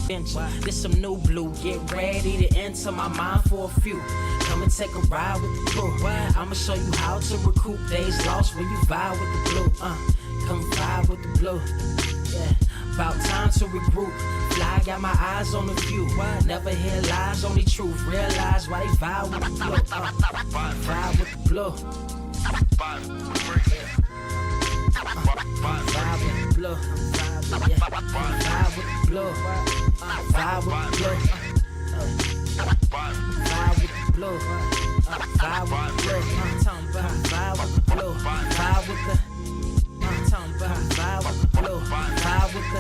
bench. This some new blue, get ready to enter my mind for a few. Come and take a ride with the crew. I'ma show you how to recoup days lost when you vibe with the blue. Come vibe with the blue. Yeah. About time to regroup. Fly, got my eyes on the view. Never hear lies, only truth. Realize why they vibe with the blue. Vibe with the blue. Vibe with the blue. Vibe with the blue. Vibe with the blue. Vibe with the blue. Vibe with the blue. Vibe with the blue. Vibe with the blue. Vibe with the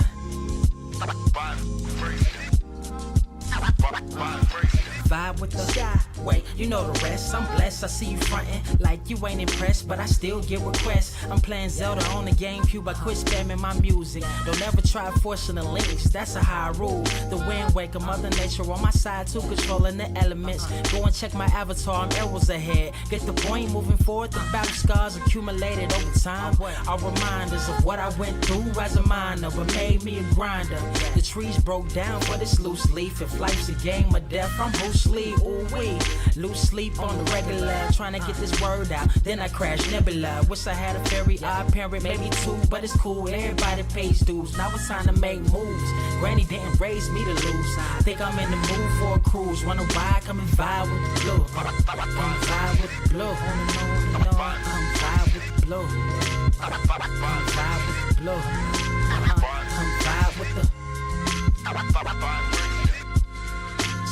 vibe with the sky. Wait, you know the rest. I'm blessed. I see you frontin' like you ain't impressed, but I still get requests. I'm playing Zelda on the GameCube. I quit spamming my music. Don't ever try forcing the links. That's a high rule. The wind waker, Mother Nature on my side too, controlling the elements. Go and check my avatar. I'm arrows ahead. Get the point. Moving forward. The battle scars accumulated over time are reminders of what I went through as a minor, but made me a grinder. The trees broke down, but it's loose leaf. If life's a game of death, I'm Bruce Lee. Ooh wee. Lose sleep on the regular, trying to get this word out. Then I crash nebula. Wish I had a very odd parent, maybe two, but it's cool. Everybody pays dues. Now it's time to make moves. Granny didn't raise me to lose. Think I'm in the mood for a cruise. Wanna ride? Come and vibe with the blue. Come vibe with the blue. Come vibe with the blue. Come vibe with the blue. Come vibe with the.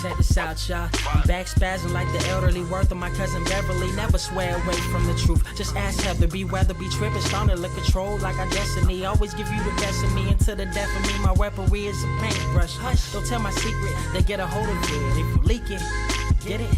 Check this out, y'all. I'm back spazzing like the elderly worth of my cousin Beverly. Never swear away from the truth. Just ask Heather, be weather, be tripping, starting to control like our destiny. Always give you the best of me until the death of me. My weaponry is a paintbrush. Hush, don't tell my secret. They get a hold of it. If you leak it, get it?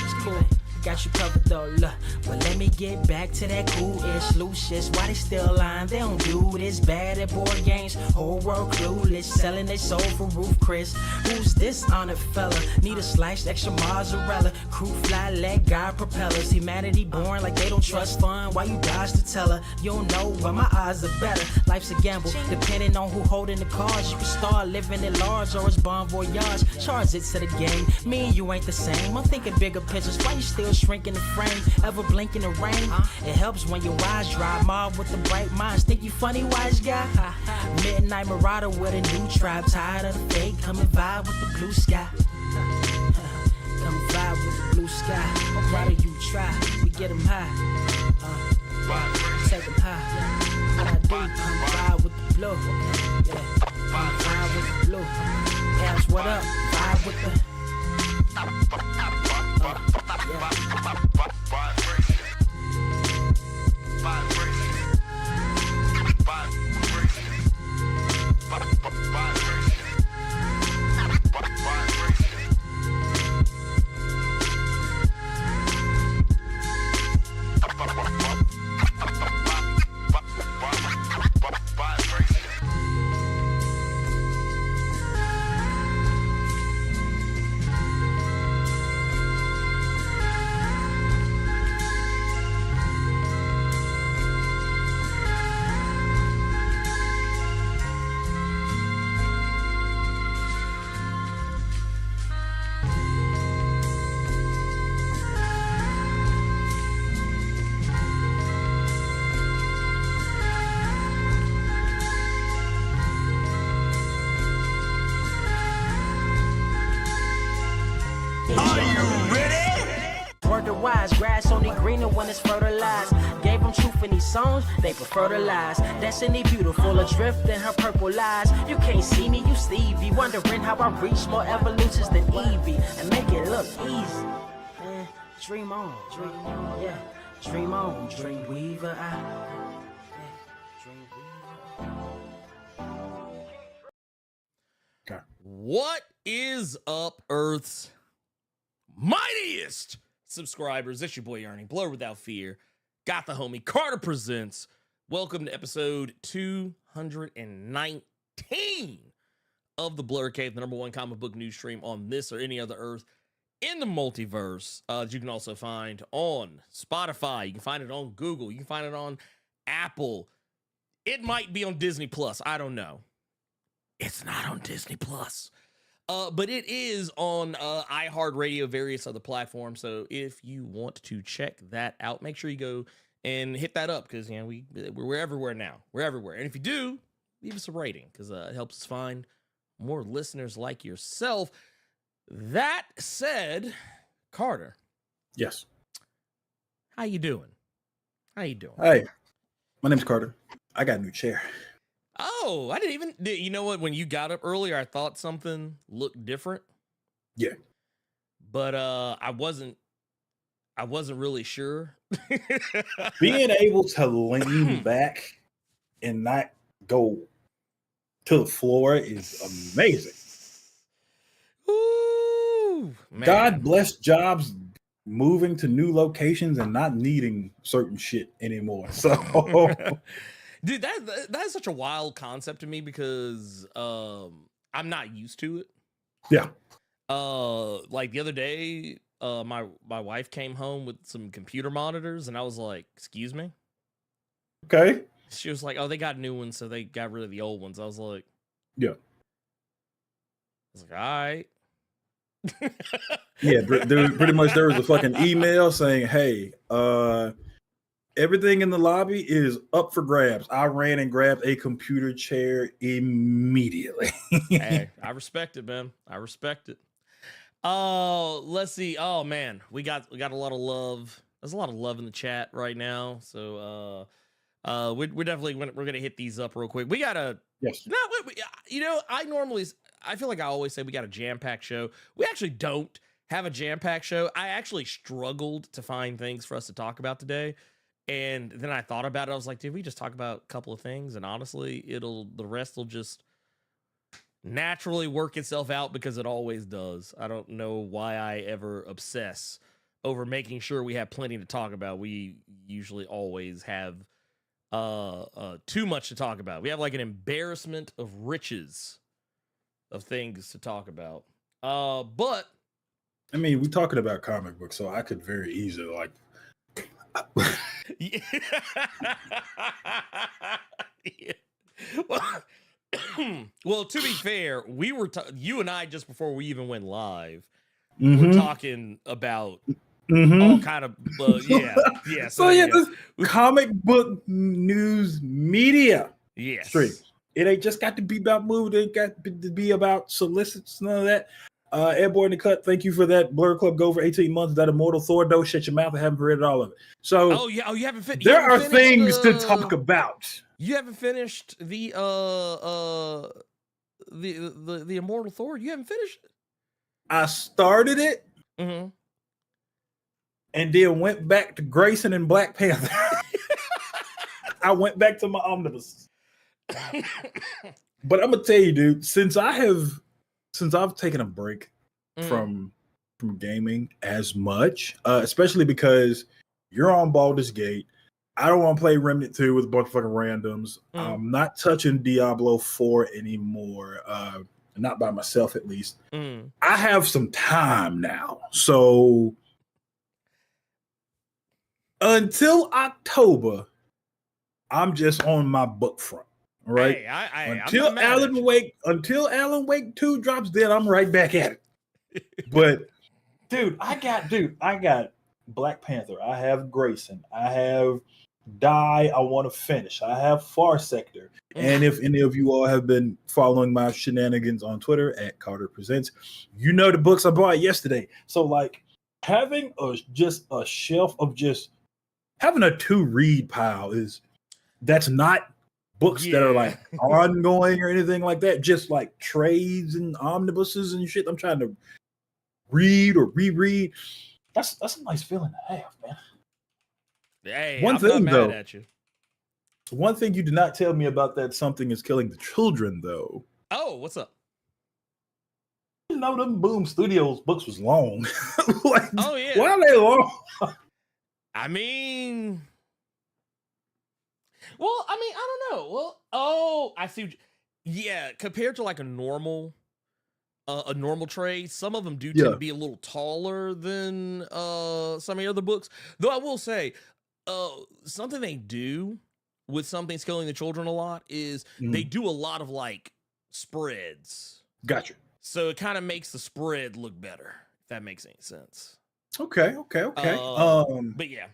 It's cool. Got you covered though, look. But let me get back to that cool-ish, loose-ish. Why they still lying? They don't do this. Bad at board games, whole world clueless. Selling their soul for Roof Chris. Who's this honored fella? Need a sliced extra mozzarella. Crew fly, leg guy propellers. Humanity born like they don't trust fun. Why you dodge the teller? You don't know, but my odds are better. Life's a gamble, depending on who holding the cards. You can start living at large or it's bon voyage. Charge it to the game. Me and you ain't the same. I'm thinking bigger pictures. Why you still shrinking the frame? Ever blink in the rain? It helps when your eyes dry. Mob with the bright minds. Think you funny, wise guy? Midnight marauder with a new tribe. Tired of the fake. Come and vibe with the blue sky. Come vibe with the blue sky. Why do you try? We get them high. Take them high. What I do? Come vibe with the blue. Yeah. Come vibe with the blue. Ask what up? Vibe with the. Wise grass only greener when it's fertilized. Gave them truth in these songs, they prefer to lies. Destiny beautiful, adrift in her purple lies. You can't see me, you Stevie, wondering how I reach more evolutions than Evie and make it look easy. Man, dream on, yeah, dream on, dream weaver. What is up, Earth's mightiest subscribers? It's your boy Ernie, Blerd Without Fear. Got the homie Carter presents. Welcome to episode 219 of the Blerd Cave, the #1 comic book news stream on this or any other Earth in the multiverse. You can also find on Spotify. You can find it on Google. You can find it on Apple. It might be on Disney Plus. I don't know. It's not on Disney Plus. But it is on iHeartRadio, various other platforms. So if you want to check that out, make sure you go and hit that up, because we're everywhere now. We're everywhere. And if you do, leave us a rating, because it helps us find more listeners like yourself. That said, Carter. Yes. How you doing? Hey, my name's Carter. I got a new chair. Oh, I didn't even. You know what? When you got up earlier, I thought something looked different. Yeah. But I wasn't really sure. Being able to lean back and not go to the floor is amazing. Ooh, man. God bless jobs moving to new locations and not needing certain shit anymore. So dude, that is such a wild concept to me, because I'm not used to it. yeah. Like the other day, my wife came home with some computer monitors, and I was like, "Excuse me?" Okay. She was like, "Oh, they got new ones, so they got rid of the old ones." I was like, Yeah. all right. Yeah, pretty much there was a fucking email saying, "Hey, everything in the lobby is up for grabs." I ran and grabbed a computer chair immediately. Hey, I respect it, man. I respect it. Oh, let's see. Oh man, we got a lot of love. There's a lot of love in the chat right now. So we're definitely we're gonna hit these up real quick. We gotta Yes. I feel like I always say we got a jam-packed show. We actually don't have a jam-packed show. I actually struggled to find things for us to talk about today. And then I thought about it. I was like, did we just talk about a couple of things? And honestly, the rest will just naturally work itself out, because it always does. I don't know why I ever obsess over making sure we have plenty to talk about. We usually always have too much to talk about. We have like an embarrassment of riches of things to talk about. But I mean, we're talking about comic books, so I could very easily like yeah. Well, to be fair, we were you and I, just before we even went live, we're talking about all kind of yeah. So yeah, this comic book news media. Yes. Stream. It ain't just got to be about movies. It ain't got to be about solicits, none of that. Airboy in the cut, thank you for that. Blerd Club Go for 18 months. That Immortal Thor, don't shut your mouth. I haven't read all of it. So you haven't finished. There are things to talk about. You haven't finished the Immortal Thor. You haven't finished it. I started it and then went back to Grayson and Black Panther. I went back to my omnibus. But I'm gonna tell you, dude, since I've taken a break from gaming as much, especially because you're on Baldur's Gate. I don't want to play Remnant 2 with a bunch of fucking randoms. I'm not touching Diablo 4 anymore. Not by myself, at least. I have some time now. So until October, I'm just on my book front. Right? Hey, until Alan Wake 2 drops, then I'm right back at it. But dude, I got Black Panther. I have Grayson. I have Die. I want to finish. I have Far Sector. And if any of you all have been following my shenanigans on Twitter at Carter Presents, you know the books I bought yesterday. So like having just a shelf of just having a to read pile that's not books that are like ongoing or anything like that, just like trades and omnibuses and shit I'm trying to read or reread. That's a nice feeling to have, man. Hey, I'm not mad at you. One thing you did not tell me about that Something Is Killing the Children, though. Oh, what's up? You know them Boom Studios books was long. Like, oh yeah. Why are they long? I mean, I don't know. Well, I see. Yeah, compared to like a normal trade, some of them do tend to be a little taller than some of the other books. Though I will say, something they do with Something's Killing the Children a lot is they do a lot of like spreads. Gotcha. So it kind of makes the spread look better, if that makes any sense. Okay. But yeah.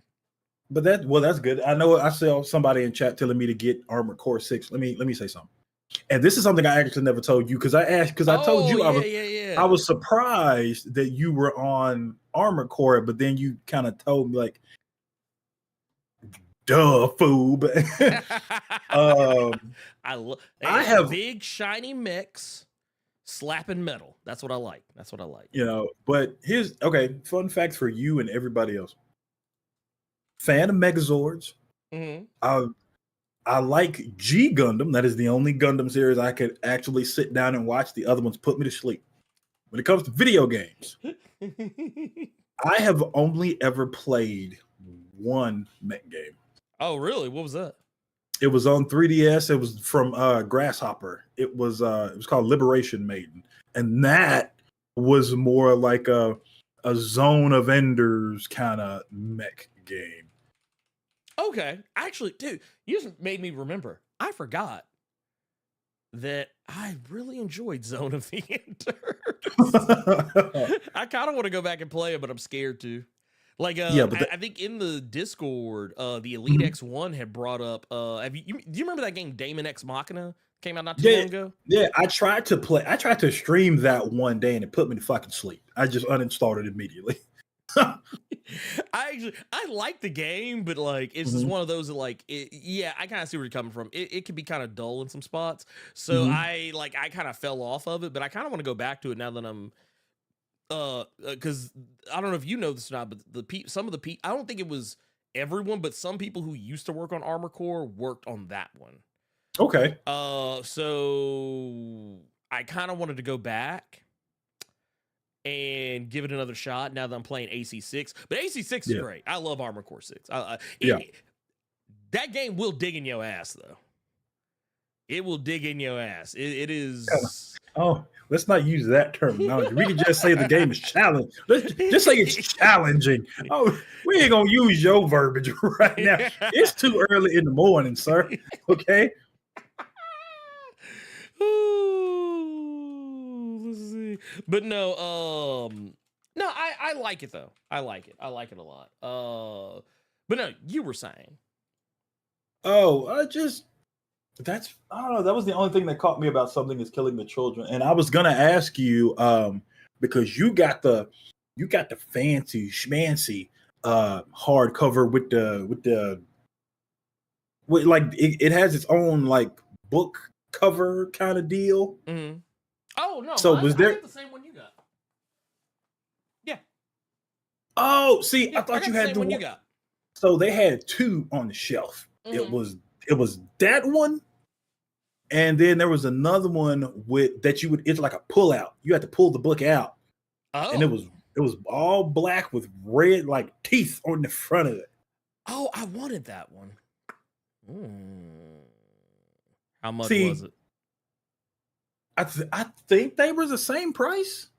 But that's good. I know I saw somebody in chat telling me to get Armored Core 6. Let me say something. And this is something I actually never told you because I told you I was surprised that you were on Armored Core, but then you kind of told me like, duh, fool. I have big shiny mechs slapping metal. That's what I like. But here's fun facts for you and everybody else. Fan of Megazords. Mm-hmm. I like G Gundam. That is the only Gundam series I could actually sit down and watch. The other ones put me to sleep. When it comes to video games, I have only ever played one mech game. Oh, really? What was that? It was on 3DS. It was from Grasshopper. It was called Liberation Maiden, and that was more like a Zone of Enders kind of mech game. Okay, actually, dude, you just made me remember. I forgot that I really enjoyed Zone of the Enders. I kind of want to go back and play it, but I'm scared to. Like, I think in the Discord, the Elite X1 had brought up. Do you remember that game Daemon X Machina? Came out not too long ago. Yeah, I tried to stream that one day, and it put me to fucking sleep. I just uninstalled it immediately. I like the game, but like it's just one of those that like I kind of see where you're coming from. It can be kind of dull in some spots, so I kind of fell off of it, but I kind of want to go back to it now that I'm because I don't know if you know this or not, but some of the people, I don't think it was everyone, but some people who used to work on Armor Core worked on that one. Okay. So I kind of wanted to go back and give it another shot now that I'm playing AC6. But AC6 is great. I love Armor Core 6. That game will dig in your ass, though. It will dig in your ass. It is... Oh, let's not use that terminology. We can just say the game is challenging. Let's just say it's challenging. Oh, we ain't going to use your verbiage right now. It's too early in the morning, sir. Okay? Let's see. But no, I like it though. I like it a lot. But no, you were saying. Oh, I don't know. That was the only thing that caught me about Something Is Killing the Children. And I was gonna ask you, because you got the fancy schmancy hardcover with it has its own like book cover kind of deal. Mm-hmm. Oh no! So I got the same one you got? Yeah. Oh, see, I thought you had the one you got. So they had two on the shelf. Mm-hmm. It was that one, and then there was another one it's like a pull out. You had to pull the book out, and it was all black with red like teeth on the front of it. Oh, I wanted that one. How much was it? I think they were the same price.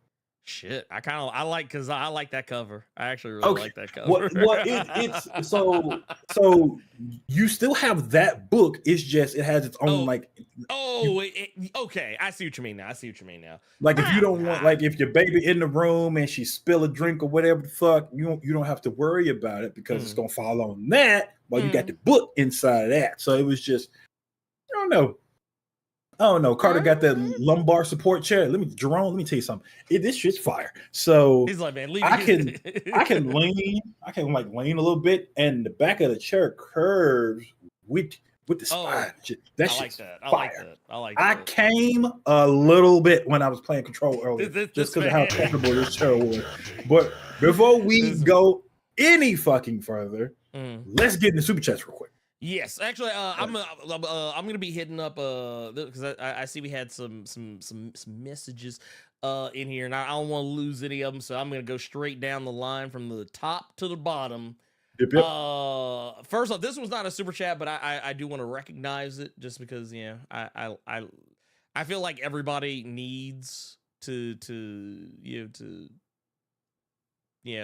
Shit, I like that cover. I actually really like that cover. It's so you still have that book. It's just it has its own okay. I see what you mean now. Like if you don't want, like if your baby in the room and she spill a drink or whatever the fuck, you don't have to worry about it because it's gonna fall on that while you got the book inside of that. So it was just, I don't know. Carter got that lumbar support chair. Jerome, let me tell you something. This shit's fire. So he's like, man, leave I can lean a little bit, and the back of the chair curves with the spine. That shit's fire. I like that. I came a little bit when I was playing Control earlier, just because of how comfortable this chair was. But before we go any fucking further, let's get into super chats real quick. Yes, actually, I'm gonna be hitting up because I see we had some messages in here, and I don't want to lose any of them, so I'm gonna go straight down the line from the top to the bottom. Yep. First off, this was not a super chat, but I do want to recognize it just because I feel like everybody needs to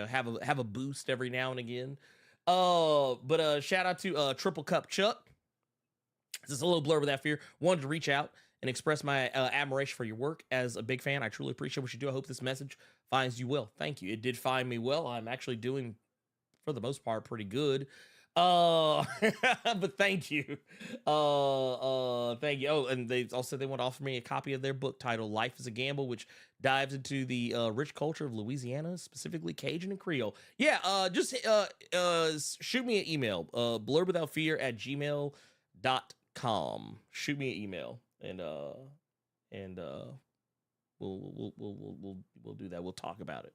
have a boost every now and again. But shout out to Triple Cup Chuck. This is a little Blerd Without Fear. Wanted to reach out and express my admiration for your work. As a big fan, I truly appreciate what you do. I hope this message finds you well. Thank you. It did find me well. I'm actually doing, for the most part, pretty good. But thank you. Thank you. Oh, and they also want to offer me a copy of their book titled Life is a Gamble, which dives into the rich culture of Louisiana, specifically Cajun and Creole. Yeah, just shoot me an email, blerdwithoutfear@gmail.com. Shoot me an email, and we'll do that. We'll talk about it.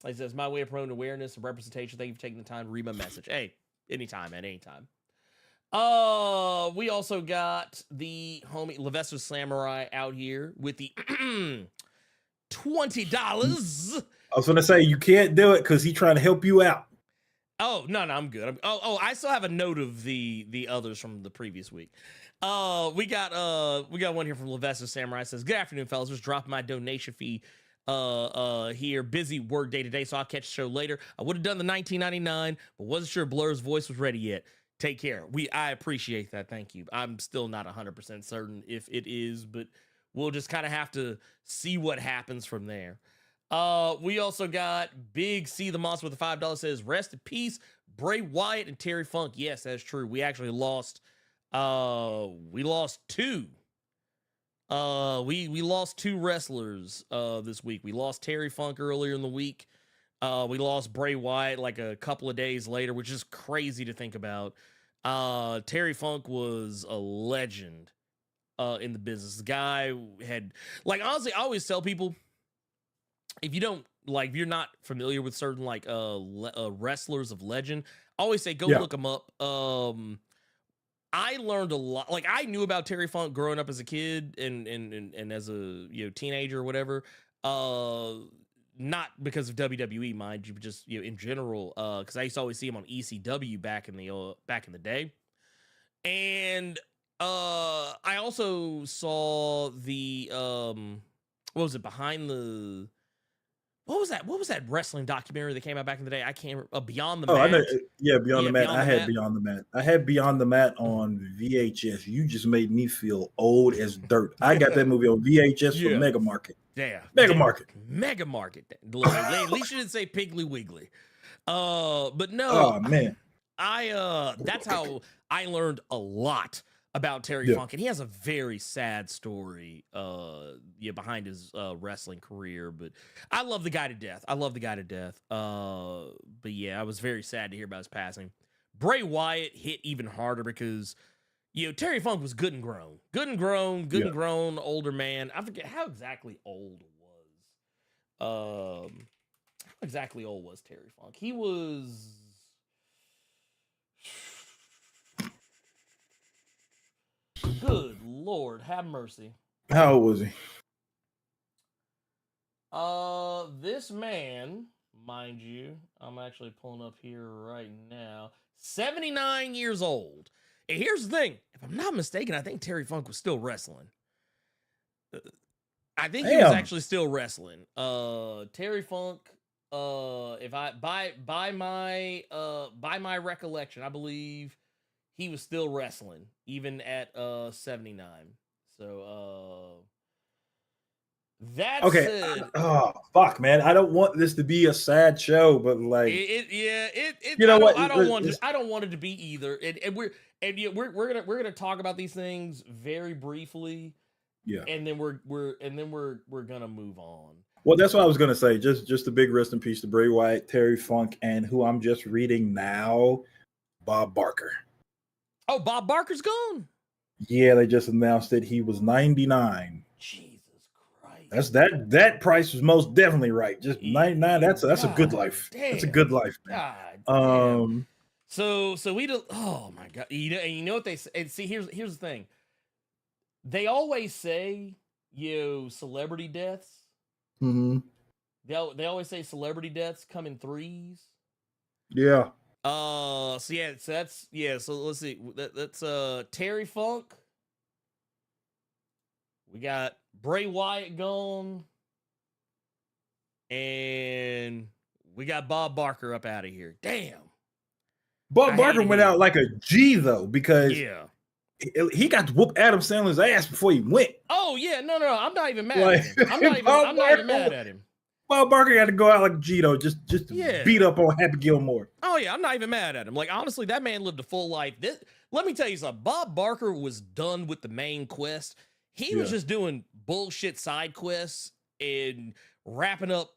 Like it says, my way of promoting awareness and representation. Thank you for taking the time to read my message. Hey, anytime, man, anytime. We also got the homie Levester's Samurai out here with the $20. I was gonna say you can't do it because he's trying to help you out. Oh, no, I'm good. I still have a note of the others from the previous week. We got one here from Levester's Samurai. It says, good afternoon, fellas. Just dropping my donation fee here. Busy work day today, so I'll catch the show later. I would have done the $19.99, but wasn't sure Blur's voice was ready yet. Take care. I appreciate that. Thank you. I'm still not 100% certain if it is, but we'll just kind of have to see what happens from there. We also got Big C the Monster with the $5 says, rest in peace, Bray Wyatt and Terry Funk. Yes, that's true. We actually lost two. We lost two wrestlers this week. We lost Terry Funk earlier in the week. We lost Bray Wyatt like a couple of days later, which is crazy to think about. Terry Funk was a legend in the business. The guy had, like, honestly, I always tell people, if you're not familiar with certain like wrestlers of legend, I always say go look them up. I learned a lot. Like, I knew about Terry Funk growing up as a kid and as a teenager or whatever. Not because of WWE, mind you, but just in general. Because I used to always see him on ECW back in the day. And I also saw the what was it, what was that wrestling documentary that came out back in the day? I can't Beyond the Mat. I know, Beyond the Mat. Beyond I the had Mat. Beyond the Mat. I had Beyond the Mat on VHS. You just made me feel old as dirt. I got that movie on VHS from Mega Market. Yeah. Mega Market. Mega Market. At least you didn't say Piggly Wiggly. But no. Oh man. That's how I learned a lot about Terry Funk, and he has a very sad story behind his wrestling career, but I love the guy to death. But yeah, I was very sad to hear about his passing. Bray Wyatt hit even harder because Terry Funk was good and grown, older man. I forget how exactly old was Terry Funk? He was, good Lord, have mercy. How old was he? This man, mind you, I'm actually pulling up here right now, 79 years old. And here's the thing, if I'm not mistaken, I think Terry Funk was still wrestling. I think he was actually still wrestling. Terry Funk, if I by my recollection, I believe he was still wrestling even at 79. So that's okay. Oh fuck, man! I don't want this to be a sad show, but like you know what? I don't want it to be either. And we're gonna talk about these things very briefly. Yeah, and then we're gonna move on. Well, that's what I was gonna say. Just a big rest in peace to Bray Wyatt, Terry Funk, and who I'm just reading now, Bob Barker. Oh, Bob Barker's gone. Yeah, they just announced that he was 99. Jesus Christ. That's that price was most definitely right. Just 99. That's a good life. Damn. That's a good life, man. God, so we do. Oh my God. You know what they say? And see, here's the thing. They always say, celebrity deaths. Mm-hmm. They always say celebrity deaths come in threes. Yeah. So let's see. That's Terry Funk. We got Bray Wyatt gone. And we got Bob Barker up out of here. Damn. Bob Barker went out like a G though, because he got to whoop Adam Sandler's ass before he went. Oh yeah, no, I'm not even mad Like, at him. I'm not even mad at him. Bob Barker got to go out like Gito, just to beat up on Happy Gilmore. Oh yeah, I'm not even mad at him. Like honestly, that man lived a full life. Let me tell you something. Bob Barker was done with the main quest. He was just doing bullshit side quests and wrapping up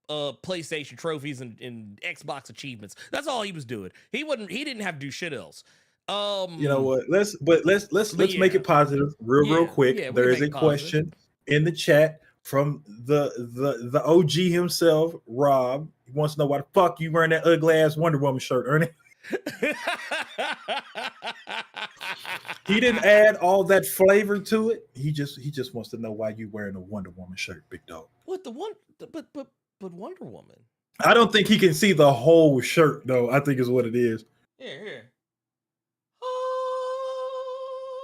PlayStation trophies and Xbox achievements. That's all he was doing. He didn't have to do shit else. You know what? Let's make it positive real quick. Yeah, there is a question in the chat from the OG himself, Rob. He wants to know why the fuck you wearing that ugly ass Wonder Woman shirt, Ernie. He didn't add all that flavor to it. He just wants to know why you wearing a Wonder Woman shirt, big dog. What but Wonder Woman? I don't think he can see the whole shirt though. I think is what it is. Here.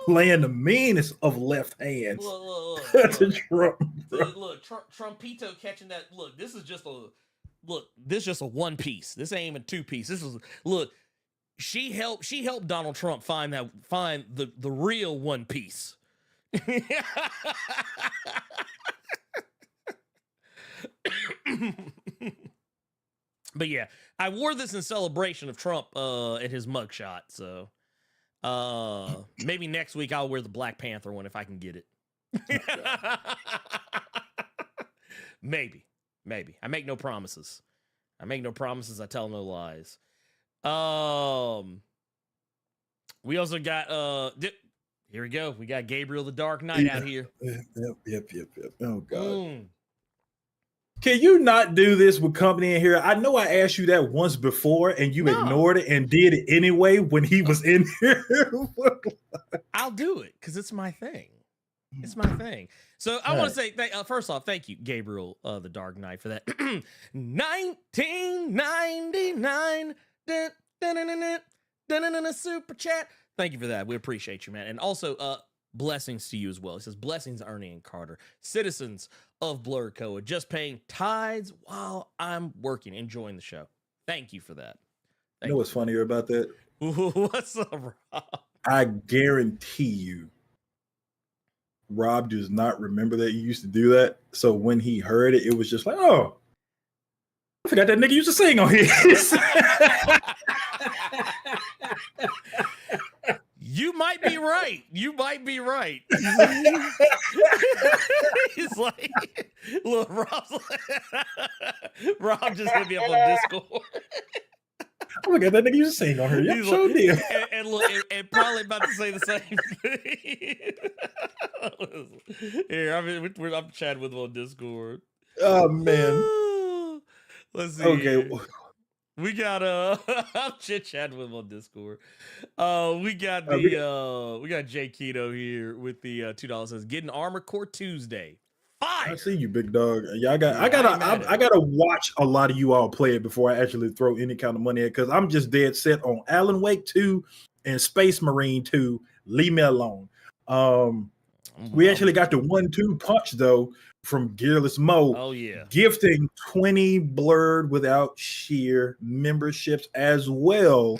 Playing the meanest of left hands. Look, to Trump. Look, Trumpito catching that. Look, this is just a one piece. This ain't even two piece. This is she helped Donald Trump find the real one piece. But yeah, I wore this in celebration of Trump at his mugshot, so maybe next week I'll wear the Black Panther one if I can get it. Maybe. I make no promises. I tell no lies. We also got here we go. We got Gabriel the Dark Knight out here. Yep. Oh god. Can you not do this with company in here? I know I asked you that once before and you ignored it and did it anyway when he was in here. I'll do it because it's my thing. It's my thing. So I want to say, first off, thank you, Gabriel the Dark Knight, for that 1999 super chat. Thank you for that. We appreciate you, man. And also, blessings to you as well. He says, blessings, Ernie and Carter, citizens of Blerdcoa, just paying tithes while I'm working, enjoying the show. Thank you for that. You know what's funnier about that? What's up, Rob? I guarantee you, Rob does not remember that you used to do that. So when he heard it, it was just like, oh, I forgot that nigga used to sing on his. You might be right. He's like, look, Rob just hit me up on Discord. Oh my god, that nigga used to sing on her. Yep, sure did. And look, and probably about to say the same thing. Here, I'm chatting with him on Discord. Oh man. Let's see. Okay. We got I'm chit-chatting with him on Discord. We got we got Jay Keto here with the $2 says getting Armor Core Tuesday. I see you, big dog. Yeah, I gotta watch a lot of you all play it before I actually throw any kind of money at, because I'm just dead set on Alan Wake 2 and Space Marine 2. Leave me alone. We actually got the 1-2 punch though from Gearless Mo. Oh yeah, gifting 20 Blerd Without Fear memberships, as well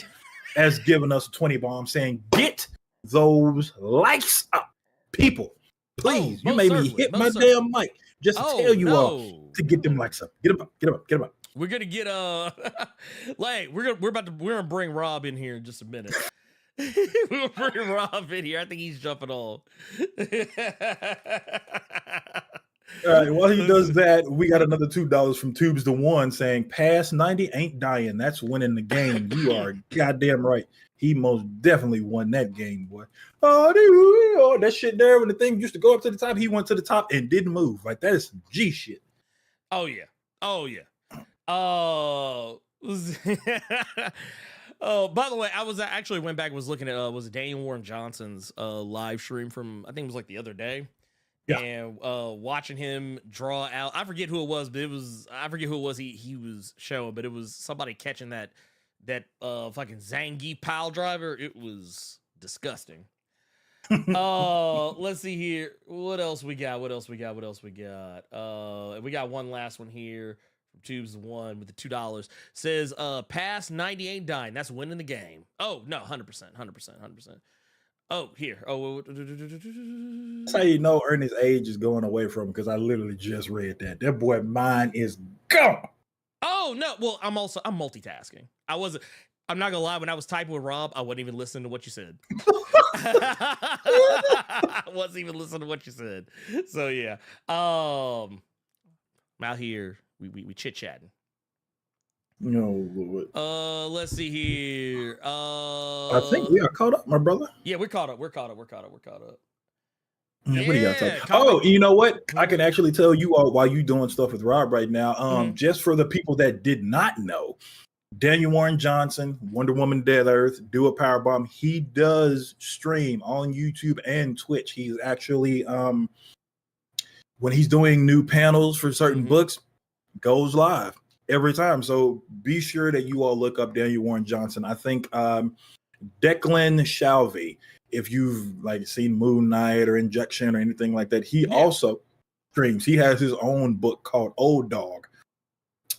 as giving us a 20 bomb, saying get those likes up, people. Please, you made me hit my damn mic just to tell you all to get them likes up. Get them up. We're gonna get like we're gonna bring Rob in here in just a minute. We'll bring Rob in here. I think he's jumping on. All right, while he does that, we got another $2 from Tubes the One saying past 90 ain't dying. That's winning the game. You are goddamn right. He most definitely won that game, boy. Oh, that shit there, when the thing used to go up to the top, he went to the top and didn't move. Like, that is some G shit. Oh yeah. Oh, by the way, I actually went back and was looking at was it Daniel Warren Johnson's live stream from, I think it was like the other day. Yeah. And watching him draw out, I forget who it was he was showing, but it was somebody catching that fucking Zangief pile driver. It was disgusting. Let's see here. What else we got? We got one last one here from Tubes the One with the $2. Says past 98 dying. That's winning the game. Oh no, 100%. Oh, here. Oh, That's how you know Ernie's age is going away from him, because I literally just read that. That boy mind is gone. oh no. Well, I'm multitasking. I'm not gonna lie. When I was typing with Rob, I wasn't even listening to what you said. I wasn't even listening to what you said. So yeah. I'm out here. We chit chatting. You know what? Let's see here. I think we are caught up, my brother. Yeah, we're caught up. Yeah, Yeah, what do you got to talk? comic- Oh, you know what? I can actually tell you all while you doing stuff with Rob right now. Mhm. Just for the people that did not know, Daniel Warren Johnson, Wonder Woman, Dead Earth, Do a Powerbomb. He does stream on YouTube and Twitch. He's actually when he's doing new panels for certain books, goes live every time. So be sure that you all look up Daniel Warren Johnson. I think Declan Shalvey, if you've like seen Moon Knight or Injection or anything like that, he also streams. He has his own book called Old Dog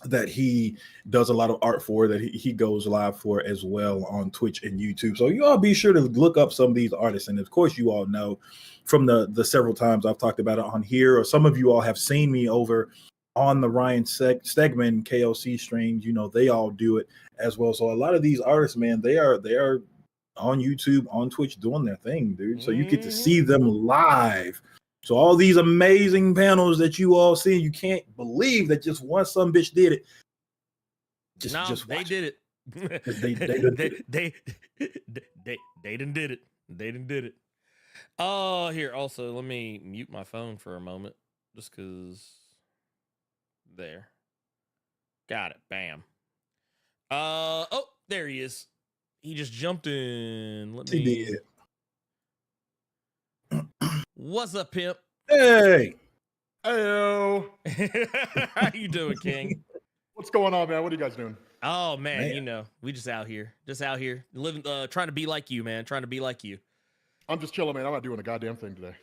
that he does a lot of art for, that he goes live for as well on Twitch and YouTube. So you all be sure to look up some of these artists. And of course, you all know from the several times I've talked about it on here, or some of you all have seen me over on the Ryan Stegman KOC streams. You know, they all do it as well. So a lot of these artists, man, they are on YouTube, on Twitch, doing their thing, dude. So you get to see them live. So all these amazing panels that you all see, you can't believe that just one some bitch did it. Just they did it. They didn't did it. They didn't did it. Here also, let me mute my phone for a moment, just because. There, got it. Bam. Oh, there he is. He just jumped in. Let me. He did. What's up, pimp? Hey. Heyo. How you doing, King? What's going on, man? What are you guys doing? Oh man, you know, we just out here living, trying to be like you, man. Trying to be like you. I'm just chilling, man. I'm not doing a goddamn thing today.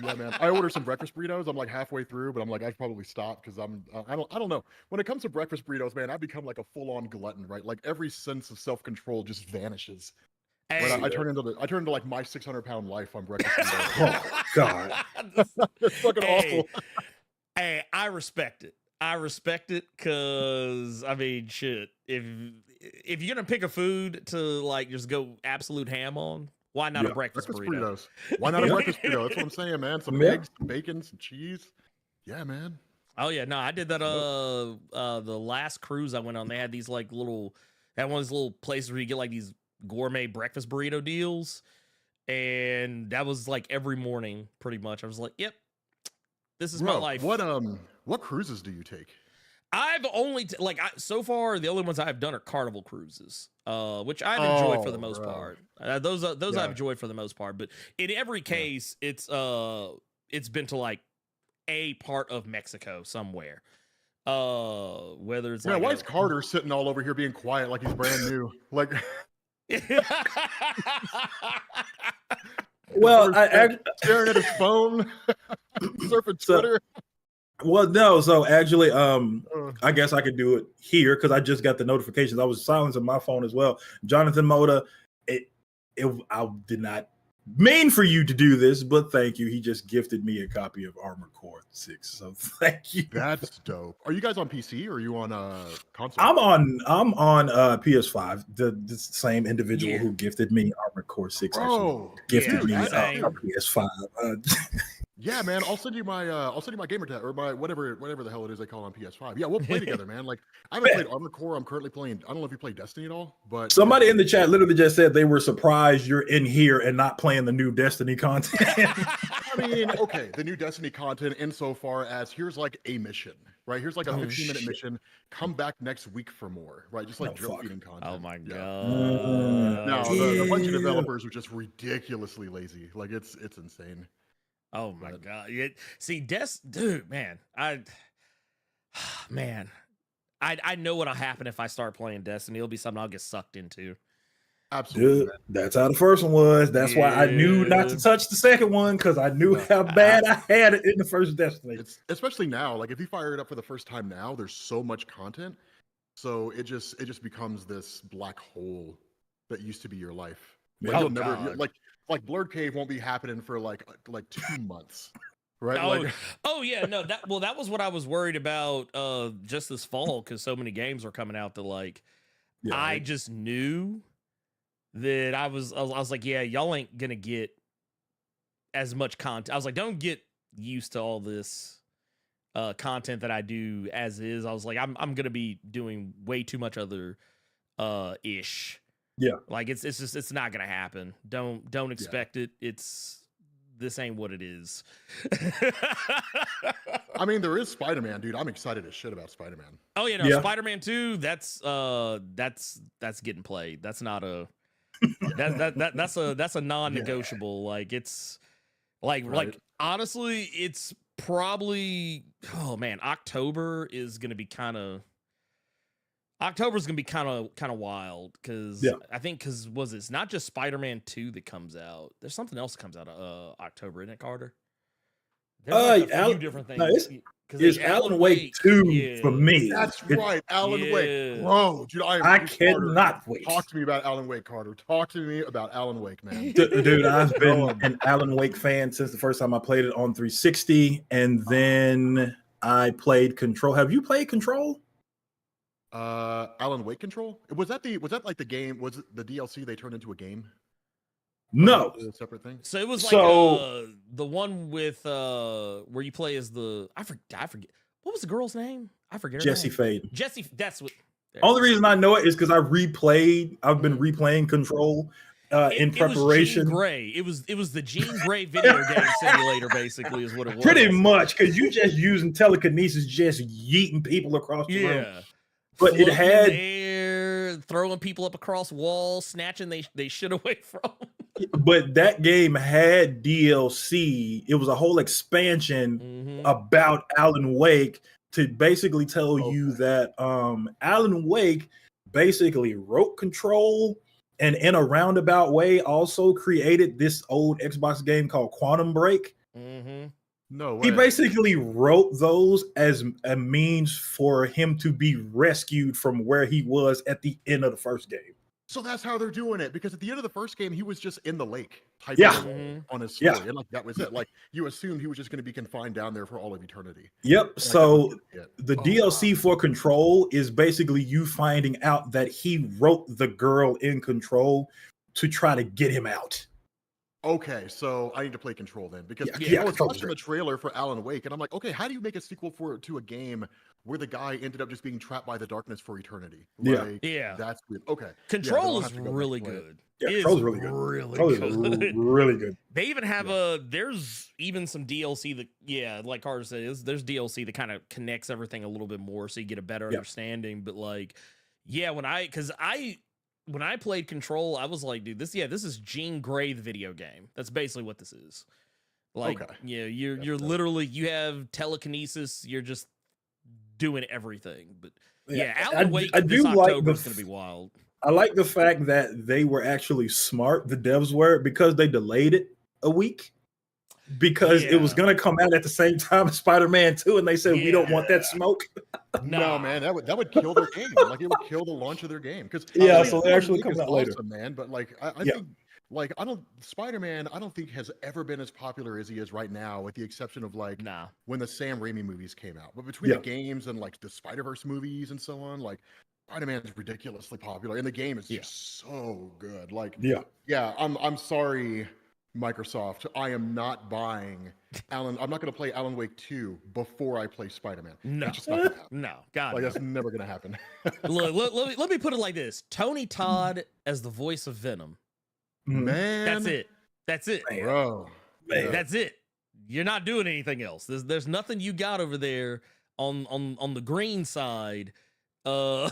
Yeah, man. I ordered some breakfast burritos. I'm like halfway through, but I'm like, I should probably stop because I don't know. When it comes to breakfast burritos, man, I become like a full-on glutton, right? Like every sense of self-control just vanishes. Hey, I turn into like my 600-pound life on breakfast burritos. Oh God. It's fucking awful. Hey, I respect it. I respect it because I mean, shit. If you're gonna pick a food to like just go absolute ham on, why not a breakfast burrito? Burritos. Why not a breakfast burrito? That's what I'm saying, man. Some eggs, some bacon, some cheese. Yeah, man. Oh yeah, no, I did that. The last cruise I went on, they had these like one of these little places where you get like these gourmet breakfast burrito deals, and that was like every morning, pretty much. I was like, yep, this is my life. What cruises do you take? I've only so far the only ones I've done are Carnival cruises, which I've enjoyed for the most part. Those I've enjoyed for the most part. But in every case, it's been to like a part of Mexico somewhere. Whether it's why is Carter sitting all over here being quiet like he's brand new? Like, well, I staring at his phone, surfing Twitter. Well, no. So actually, I guess I could do it here because I just got the notifications. I was silencing my phone as well. Jonathan Moda, I did not mean for you to do this, but thank you. He just gifted me a copy of Armored Core 6, so thank you. That's dope. Are you guys on PC or are you on console? I'm on PS5. The same individual who gifted me Armored Core 6 gifted me a PS5. Yeah, man. I'll send you my gamer tag or my whatever the hell it is they call it on PS5. Yeah, we'll play together, man. Like I haven't played Armored Core. I'm currently playing. I don't know if you play Destiny at all, but somebody in the chat literally just said they were surprised you're in here and not playing the new Destiny content. I mean, okay, the new Destiny content insofar as here's like a mission, right? Here's like a 15-minute mission. Come back next week for more, right? Just like drip feeding content. Oh my god! No, the bunch of developers are just ridiculously lazy. Like it's insane. Oh my god! See, dude, man, I know what'll happen if I start playing Destiny. It'll be something I'll get sucked into. Absolutely, dude, that's how the first one was. That's why I knew not to touch the second one because I knew how bad I had it in the first Destiny. Especially now, like if you fire it up for the first time now, there's so much content, so it just becomes this black hole that used to be your life. Like, Oh, you'll never God. like Blerd Cave won't be happening for like 2 months, right? Oh, Like, yeah, no, that was what I was worried about just this fall, because so many games were coming out that like Yeah, I just knew that I was like, yeah, y'all ain't gonna get as much content. I was like, don't get used to all this content that I do as is. I was like, I'm gonna be doing way too much other ish. Yeah. Like it's not gonna happen. Don't expect it. This ain't what it is. I mean, there is Spider-Man, dude. I'm excited as shit about Spider-Man. Oh yeah, no, Yeah. Spider-Man 2, that's getting played. That's not a that's a non-negotiable. Like it's like honestly, it's probably, oh man, October's gonna be kind of wild, because was it's not just Spider-Man 2 that comes out. There's something else that comes out October, isn't it, Carter? There's like a few different things. No, it's Alan Wake 2 for me. That's right, Alan Wake, bro. Dude, I cannot wait. Talk to me about Alan Wake, Carter. Talk to me about Alan Wake, man. Dude, I've been an Alan Wake fan since the first time I played it on 360, and then I played Control. Have you played Control? Alan Wake Control? Was that like the game? Was it the DLC they turned into a game? No, A separate thing. So it was like the one with where you play as I forget what was the girl's name? I forget her Jesse name. Faden. Jesse, that's what. Only reason I know it is because I've been replaying Control in preparation. It was Jean Grey. It was the Jean Grey video game simulator, basically, is what it was. Pretty much, because you just using telekinesis, just yeeting people across the room. But floating it had in the air, throwing people up across walls, snatching they shit away from. But that game had DLC. It was a whole expansion about Alan Wake to basically tell you that Alan Wake basically wrote Control, and in a roundabout way also created this old Xbox game called Quantum Break. No way. He basically wrote those as a means for him to be rescued from where he was at the end of the first game. So that's how they're doing it, because at the end of the first game, he was just in the lake, typing on his story, and like that was it. Like you assumed he was just going to be confined down there for all of eternity. Yep. So the DLC for Control is basically you finding out that he wrote the girl in Control to try to get him out. Okay, so I need to play Control then, because I was watching the trailer for Alan Wake, and I'm like, okay, how do you make a sequel to a game where the guy ended up just being trapped by the darkness for eternity? Like, that's weird. Okay, Control is really good. Yeah, Control's really good. Really good. They even have there's even some DLC that, like Carter said, there's DLC that kind of connects everything a little bit more, so you get a better understanding. But like, when I played Control, I was like, dude, this is Jean Grey, the video game. That's basically what this is. Like, you're literally, you have telekinesis. You're just doing everything. But Alan Wake this October is going to be wild. I like the fact that they were actually smart. The devs were, because they delayed it a week, because it was going to come out at the same time as Spider-Man 2, and they said we don't want that smoke. No, man, that would kill their game. Like, it would kill the launch of their game. Because so they actually come out later, man. But like, I think, like, Spider-Man, I don't think has ever been as popular as he is right now, with the exception of like when the Sam Raimi movies came out. But between the games and like the Spider-Verse movies and so on, like, Spider-Man is ridiculously popular, and the game is just so good. Like, I'm sorry, Microsoft, I am not buying I'm not going to play Alan Wake 2 before I play Spider-Man. No, it's just not going to happen. No, God, like, that's never going to happen. let me put it like this: Tony Todd as the voice of Venom. Man, that's it, bro. Man. That's it. You're not doing anything else. There's nothing you got over there on the green side of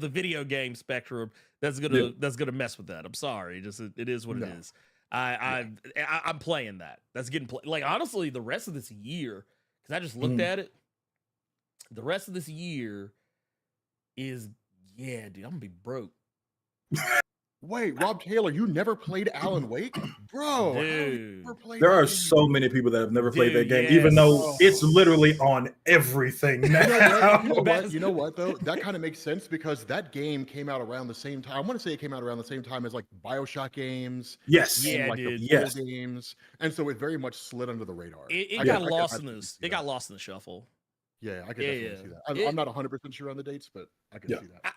the video game spectrum that's gonna mess with that. I'm sorry, it is what it is. I'm playing that. That's getting played. Like, honestly, the rest of this year, because I just looked at it, the rest of this year is dude, I'm gonna be broke. Wait, Rob Taylor, you never played Alan Wake? Bro, Dude. There are so many people that have never played that game, yes. even though it's literally on everything now. You know what, though? That kind of makes sense because that game came out around the same time. I want to say it came out around the same time as like BioShock games. Yes. Yeah, like dude. the Portal games. And so it very much slid under the radar. It got lost in this. It got lost in the shuffle. Yeah, I could definitely see that. I'm not 100% sure on the dates, but I can see that.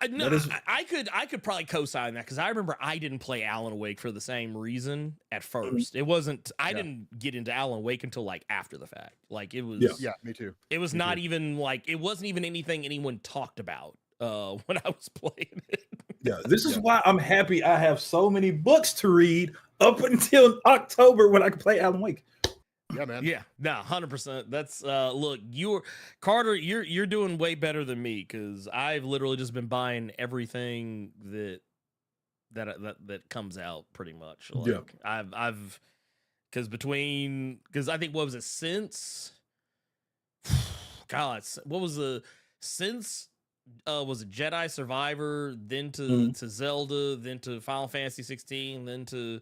I could probably co-sign that because I remember I didn't play Alan Wake for the same reason at first. It wasn't. I didn't get into Alan Wake until like after the fact. Like it was. Yeah, me too. It was not even like it wasn't even anything anyone talked about when I was playing it. Yeah, this is why I'm happy I have so many books to read up until October when I can play Alan Wake. Yeah, man. Yeah, no, 100%. That's look, Carter, you're doing way better than me because I've literally just been buying everything that comes out pretty much. Like, I've because I think what was it since God, what was the since was it Jedi Survivor, then to Zelda, then to Final Fantasy 16, then to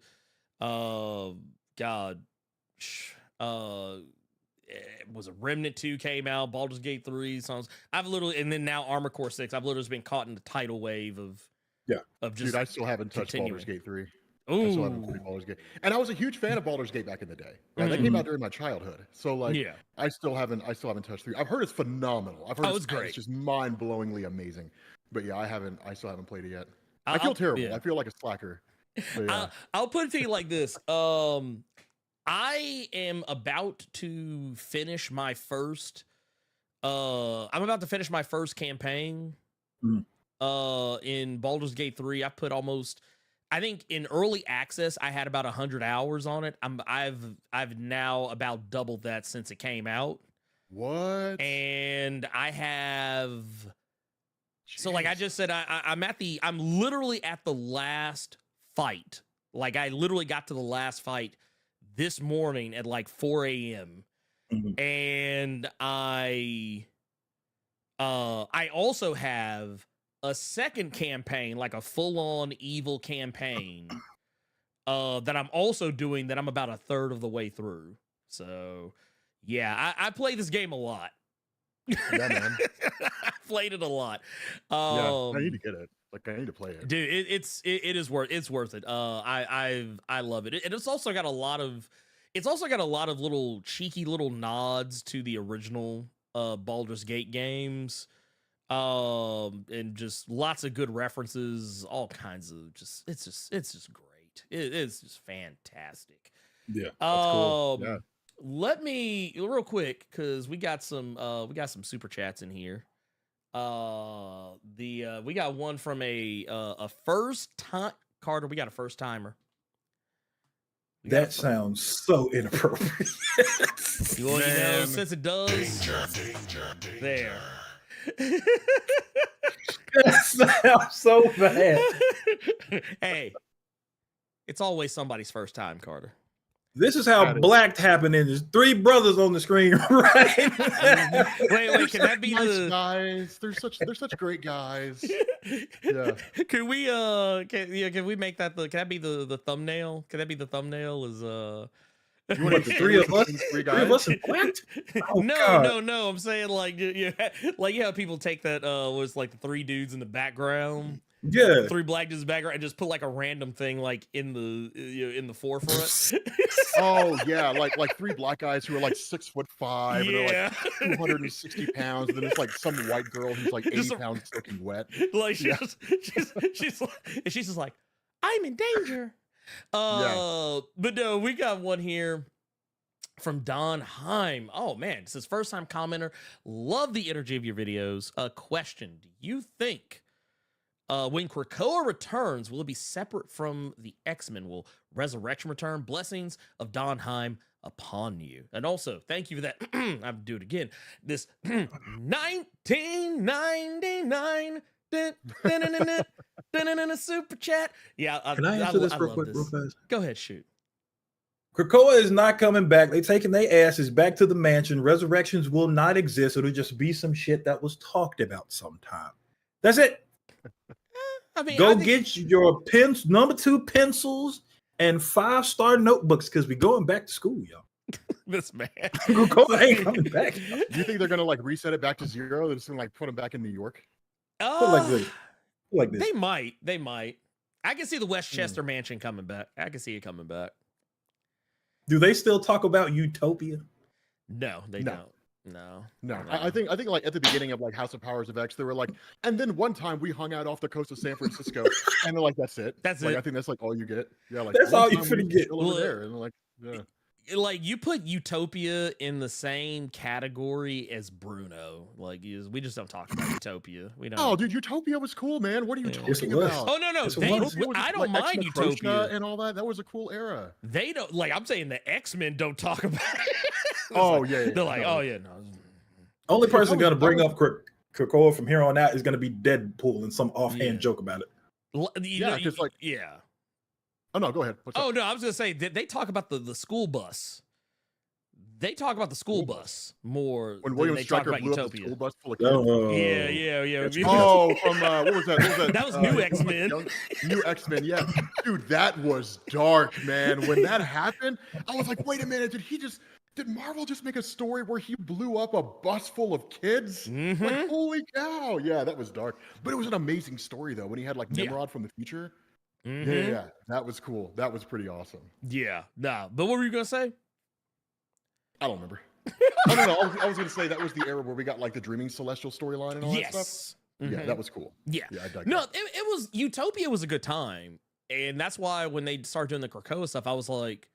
was a Remnant 2 came out, Baldur's Gate 3 songs. I've literally, and then now Armor Core 6. I've literally been caught in the tidal wave of just. Dude, I still haven't touched continuing. Baldur's Gate 3. Ooh. I still haven't played Baldur's Gate, and I was a huge fan of Baldur's Gate back in the day. Right? That came out during my childhood, so like, I still haven't touched 3. I've heard it's phenomenal. I've heard it's great. It's just mind-blowingly amazing. But yeah, I still haven't played it yet. I feel terrible. Yeah. I feel like a slacker. But, yeah. I'll put it to you like this. I am about to finish my first campaign in Baldur's Gate 3. I put I think in early access I had about 100 hours on it. I've now about doubled that since it came out. What? And I have So like I just said, I'm literally at the last fight. Like I literally got to the last fight this morning at like 4 a.m. And I also have a second campaign, like a full-on evil campaign, that I'm also doing that I'm about a third of the way through. So yeah, I play this game a lot. Yeah, man. I played it a lot. I need to get it. Like I need to play it, dude. It is worth it. I love it. And it's also got a lot of little cheeky little nods to the original Baldur's Gate games, and just lots of good references. All kinds of it's just great. It's just fantastic. Yeah, that's cool. Yeah. Let me real quick because we got some super chats in here. We got one from a first time Carter. We got a first timer. That sounds so inappropriate. Well, you know, since it does, danger. There. That sounds so bad. Hey, it's always somebody's first time, Carter. This is how Blacked happened. There's 3 brothers on the screen, right? Wait, can that be the guys? They're such great guys. Yeah. Can we make that can that be the thumbnail? Can that be the thumbnail? Is you want the 3 of us? 3 of us and Blacked? Oh, no. I'm saying like how people take that was like the 3 dudes in the background. Yeah, 3 black dudes in the background and just put like a random thing like in the forefront. Oh yeah, like 3 black guys who are like 6'5" and they're like 260 pounds, and then it's like some white girl who's like 80 pounds soaking wet. Like she's just like, I'm in danger. But no, we got one here from Don Heim. Oh man, it says first time commenter. Love the energy of your videos. A question: do you think when Krakoa returns, will it be separate from the X-Men? Will Resurrection return? Blessings of Don Heim upon you. And also, thank you for that. I have to do it again. This 1999 super chat. Yeah, can I answer this real quick, real fast? Go ahead, shoot. Krakoa is not coming back. They taking their asses back to the mansion. Resurrections will not exist. It'll just be some shit that was talked about sometime. That's it. I mean, Go get your pens, number 2 pencils and 5-star notebooks because we're going back to school, y'all. This man. Krakoa ain't coming back. Do you think they're gonna like reset it back to 0? They're just gonna like put them back in New York? Put like this. Like this. They might. I can see the Westchester Mansion coming back. I can see it coming back. Do they still talk about Utopia? No, they don't. No. I think like at the beginning of like House of Powers of X, they were like, and then one time we hung out off the coast of San Francisco, and they're like, that's it. That's like, it. I think that's like all you get. Yeah, like that's all you finna get over there, and like, yeah. Like you put Utopia in the same category as Bruno. Like we just don't talk about Utopia. We don't. Oh, dude, Utopia was cool, man. What are you talking about? Oh no, I don't mind Utopia and all that. That was a cool era. They don't like. I'm saying the X-Men don't talk about it. Oh like, yeah, they're like, oh yeah, no. Only person gonna bring up Krakoa from here on out is gonna be Deadpool and some offhand joke about it. Yeah, because like Oh no, go ahead. No, I was gonna say they talk about the school bus. They talk about the school bus more when William than they Stryker talk about blew Utopia. up the school bus full of kids. Yeah. Oh, from what was that? That was New X-Men. New X-Men, yeah. Dude, that was dark, man. When that happened, I was like, wait a minute, did Marvel just make a story where he blew up a bus full of kids? Mm-hmm. Like, holy cow. Yeah, that was dark. But it was an amazing story, though, when he had like Nimrod from the future. Mm-hmm. Yeah, that was cool. That was pretty awesome. Yeah, nah. But what were you gonna say? I don't remember. I don't know. I was gonna say that was the era where we got like the Dreaming Celestial storyline and all that stuff. Mm-hmm. Yeah, that was cool. Yeah. I dug no, that. it was Utopia was a good time, and that's why when they started doing the Krakoa stuff, I was like,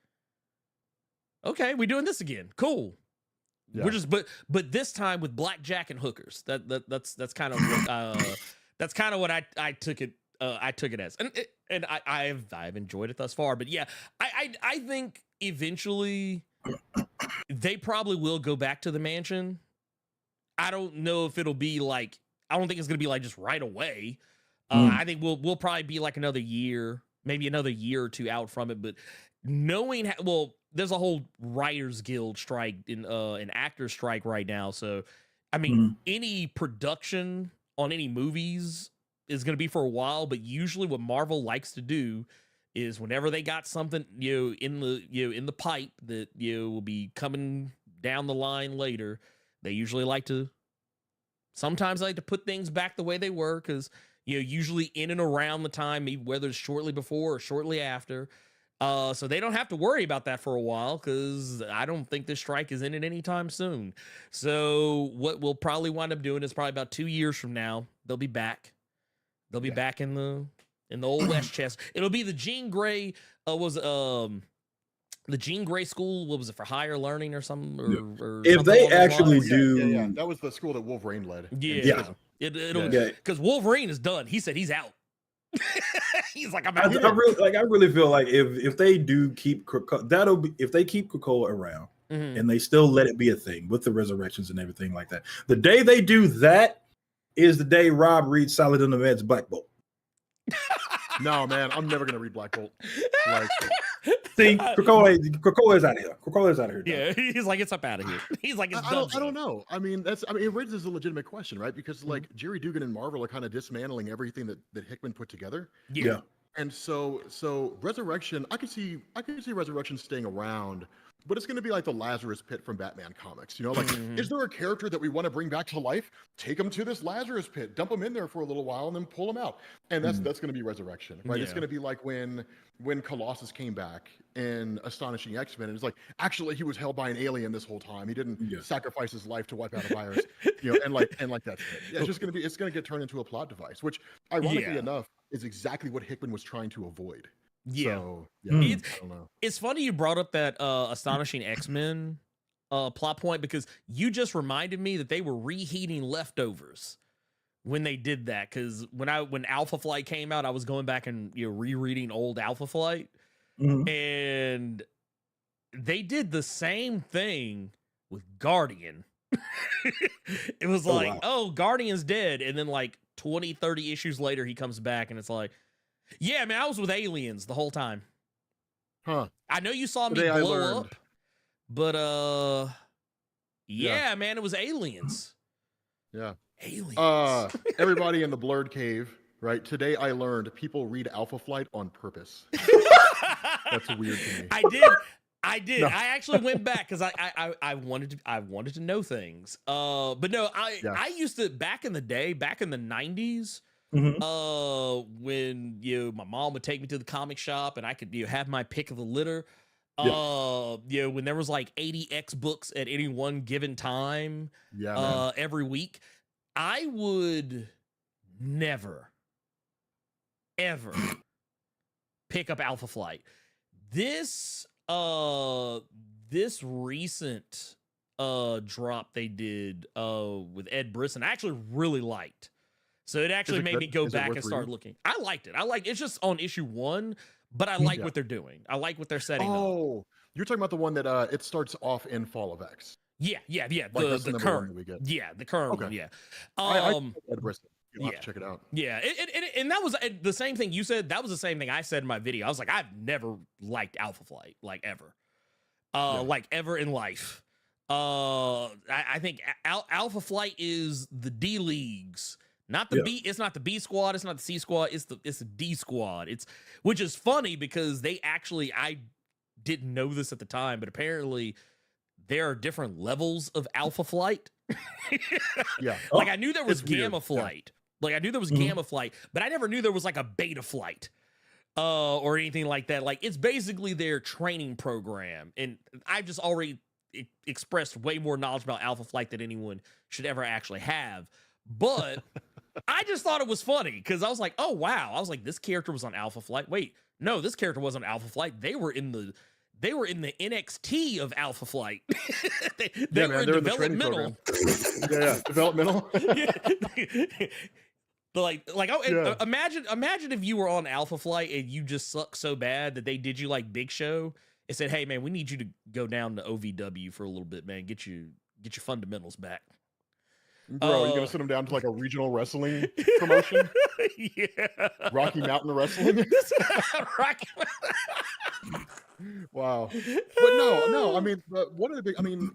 okay, we doing this again. Cool. Yeah. We're just but this time with blackjack and hookers. That's kind of what I took it. I took it as, and I've enjoyed it thus far. But yeah, I think eventually they probably will go back to the mansion. I don't know if it'll be like, I don't think it's gonna be like just right away. I think we'll probably be like another year, maybe another year or 2 out from it. But knowing how, there's a whole writers guild strike in an actors strike right now. So I mean, any production on any movies is going to be for a while, but usually what Marvel likes to do is whenever they got something in the pipe that will be coming down the line later, they usually sometimes like to put things back the way they were, because usually in and around the time, whether it's shortly before or shortly after, so they don't have to worry about that for a while, because I don't think this strike is in it anytime soon. So what we'll probably wind up doing is probably about 2 years from now, they'll be back. They'll be back in the old West chest. It'll be the Jean Grey the Jean Grey school. What was it, for higher learning or something? Or if something they actually do, yeah, that was the school that Wolverine led. Yeah. It'll because Wolverine is done. He said he's out. He's like, I'm out. I really feel like if they do keep Krakoa, if they keep Krakoa around and they still let it be a thing with the resurrections and everything like that, the day they do that is the day Rob reads Saladin Ahmed's Black Bolt. No, man, I'm never gonna read Black Bolt. Like, see, Krakoa is out of here. Krakoa is out of here. Yeah, he's like, it's up out of here. He's like, it's done. I don't know. I mean, it raises a legitimate question, right? Because like Jerry Dugan and Marvel are kind of dismantling everything that Hickman put together. Yeah. And so Resurrection, I could see Resurrection staying around, but it's going to be like the Lazarus Pit from Batman comics. Like, is there a character that we want to bring back to life? Take him to this Lazarus Pit, dump him in there for a little while, and then pull him out. And that's going to be Resurrection, right? Yeah. It's going to be like when Colossus came back in Astonishing X-Men, and it's like, actually, he was held by an alien this whole time. He didn't sacrifice his life to wipe out a virus, and like that's it. Yeah, it's going to get turned into a plot device, which, ironically enough, is exactly what Hickman was trying to avoid. Yeah. So, I don't know. It's funny you brought up that Astonishing X-Men plot point, because you just reminded me that they were reheating Leftovers when they did that. Because when Alpha Flight came out, I was going back and rereading old Alpha Flight, and they did the same thing with Guardian. It was Guardian's dead, and then like 20, 30 issues later, he comes back, and it's like, yeah, man, I was with aliens the whole time. Huh. I know you saw me blow up, but man, it was aliens. Yeah. Aliens. Everybody in the Blerd Cave right? Today I learned people read Alpha Flight on purpose. That's weird to me. I did. No. I actually went back because I wanted to know things. But no, I used to back in the day, back in the 90s, when my mom would take me to the comic shop and I could have my pick of the litter. When there was like 80 X books at any one given time, every week, I would never ever pick up Alpha Flight. This recent drop they did with Ed Brisson, I actually really liked. So it actually made me go back and start looking. I liked it. It's just on issue 1, but I like what they're doing. I like what they're setting up. Oh, you're talking about the one that it starts off in Fall of X. Yeah. Like the current. We get. Yeah, the current one. Yeah. I Ed Brisson. You'll have to check it out. Yeah, and that was the same thing you said. That was the same thing I said in my video. I was like, I've never liked Alpha Flight, like ever, like ever in life. I think Alpha Flight is the D leagues, not the B. It's not the B squad. It's not the C squad. It's the D squad. Which is funny because I didn't know this at the time, but apparently there are different levels of Alpha Flight. Like I knew there was Gamma Flight. Like I knew there was Gamma Flight, but I never knew there was like a Beta Flight or anything like that. Like it's basically their training program. And I've just already expressed way more knowledge about Alpha Flight than anyone should ever actually have. But I just thought it was funny because I was like, oh wow. I was like, this character was on Alpha Flight. Wait, no, this character wasn't on Alpha Flight. They were in the NXT of Alpha Flight. they were in developmental. Developmental. Imagine if you were on Alpha Flight and you just suck so bad that they did you like Big Show and said, "Hey man, we need you to go down to OVW for a little bit, man. Get your fundamentals back." Bro, you gonna send them down to like a regional wrestling promotion? Rocky Mountain Wrestling. Rocky. Wow. But no. I mean, one of the big. I mean,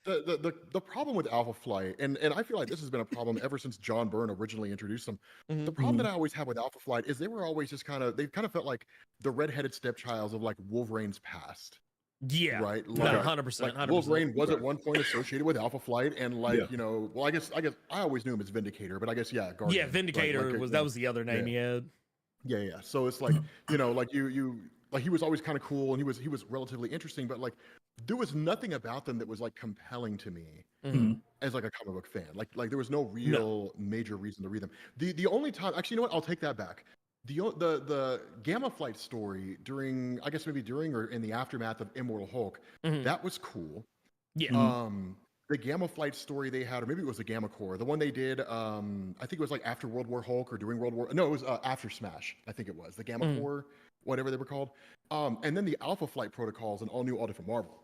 the problem with Alpha Flight, and I feel like this has been a problem ever since John Byrne originally introduced them. The problem that I always have with Alpha Flight is they were always just they kind of felt like the redheaded stepchilds of like Wolverine's past. Yeah, right. Like, 100%. Like Wolverine was at one point associated with Alpha Flight, and like well, I guess I always knew him as Vindicator, but I guess Guardian. Yeah, Vindicator right? That was the other name he had. Yeah. So it's like like you like he was always kind of cool, and he was relatively interesting, but like there was nothing about them that was like compelling to me as like a comic book fan. Like there was no real major reason to read them. The only time, actually, you know what? I'll take that back. The Gamma Flight story during or in the aftermath of Immortal Hulk, that was cool. Yeah. The Gamma Flight story they had, or maybe it was the Gamma Corps, the one they did, I think it was like after World War Hulk or during World War. No, it was after Smash. I think it was the Gamma Corps, whatever they were called. And then the Alpha Flight protocols, an all new audit from Marvel,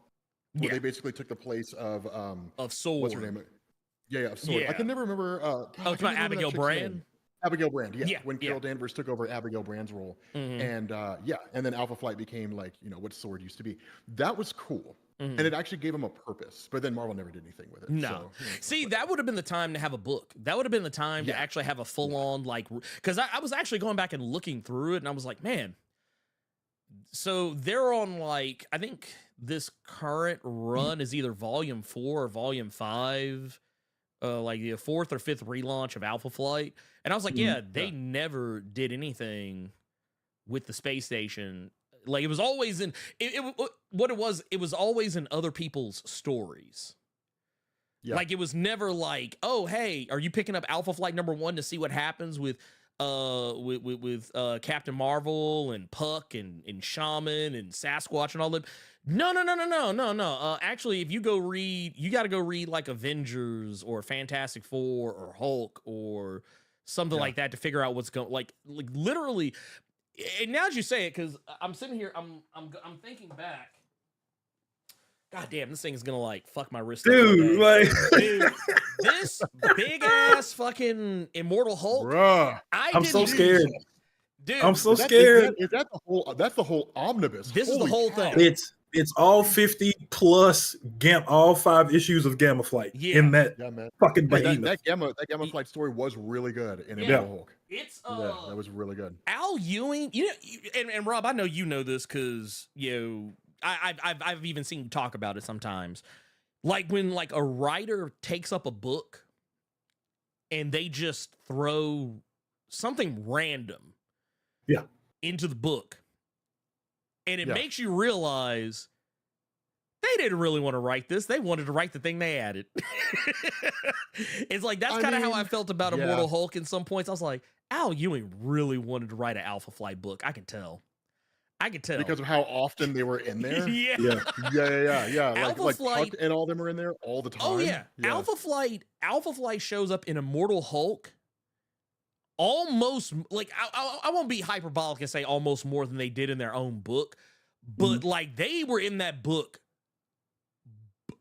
where they basically took the place of Sword. What's her name? Of Sword. I can never remember. It's about Abigail Brand. Abigail Brand, when Carol Danvers took over Abigail Brand's role, and then Alpha Flight became like what Sword used to be. That was cool, and it actually gave him a purpose. But then Marvel never did anything with it. No, see, that would have been the time to have a book. That would have been the time to actually have a full on because I was actually going back and looking through it, and I was like, man. So they're on I think this current run is either volume 4 or volume 5. Like the 4th or 5th relaunch of Alpha Flight. And I was like, they never did anything with the space station. Like it was always in it was always in other people's stories. Yeah. Like it was never like, oh, hey, are you picking up Alpha Flight #1 to see what happens with Captain Marvel and Puck and Shaman and Sasquatch and all that. No. Actually, if you got to go read like Avengers or Fantastic Four or Hulk or something like that to figure out what's going. Like literally. And now that you say it, because I'm sitting here, I'm thinking back. God damn, this thing is gonna fuck my wrist. Dude, dude, this big ass fucking Immortal Hulk. Bruh, I'm so scared. Dude, I'm so scared. Is that the whole? That's the whole omnibus. This is the whole thing. It's all 50 plus all 5 issues of Gamma Flight in that fucking behemoth. That Gamma Flight story was really really good in Immortal Hulk. It's that was really good. Al Ewing, and Rob, I know you know this because I've even seen you talk about it sometimes. Like when like a writer takes up a book and they just throw something random into the book, and it makes you realize they didn't really want to write this. They wanted to write the thing they added. It's like, that's kind of how I felt about Immortal Hulk in some points. I was like, Al Ewing really wanted to write an Alpha Flight book. I could tell. Because of how often they were in there. Yeah. Like Puck and all them are in there all the time. Oh yeah. Alpha Flight shows up in Immortal Hulk almost, like, I won't be hyperbolic and say almost more than they did in their own book, but like they were in that book,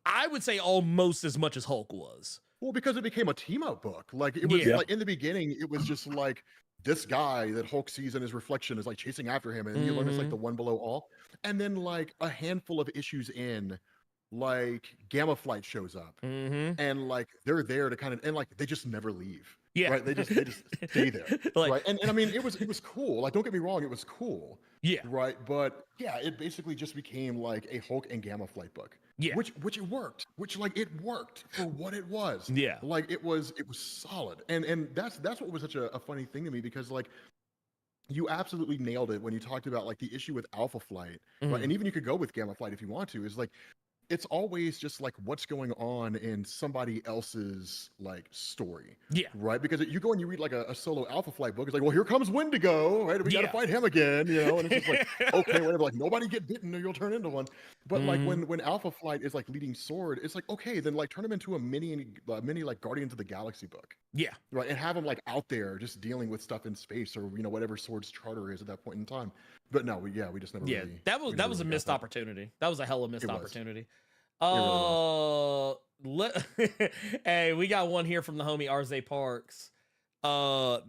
I would say almost as much as Hulk was. Well, because it became a team up book. Like it was like in the beginning, it was just like this guy that Hulk sees in his reflection is like chasing after him, and you learn it's like the one below all. And then like a handful of issues in, like Gamma Flight shows up, and like they're there to kind of, and like they just never leave. Yeah, right. They just stay there. Like, right. And I mean, it was cool. Like, don't get me wrong, it was cool. Yeah. Right. But yeah, it basically just became like a Hulk and Gamma Flight book. Yeah. Which it worked. Which like it worked for what it was. Yeah. Like it was solid. And that's what was such a funny thing to me, because like you absolutely nailed it when you talked about like the issue with Alpha Flight. Right. And even you could go with Gamma Flight if you want to, is like it's always just like what's going on in somebody else's like story. Yeah. Right. Because you go and you read like a solo Alpha Flight book. It's like, well, here comes Wendigo. Right. We got to fight him again. You know, and it's just like, okay, whatever. Like nobody get bitten or you'll turn into one. But like when Alpha Flight is like leading sword, it's like, okay, then like turn him into a mini like Guardians of the Galaxy book. Yeah. Right. And have him like out there just dealing with stuff in space, or, you know, whatever Sword's charter is at that point in time. But no, we just never really. That was a missed opportunity. That was a hella missed opportunity. Hey, we got one here from the homie Arze Parks.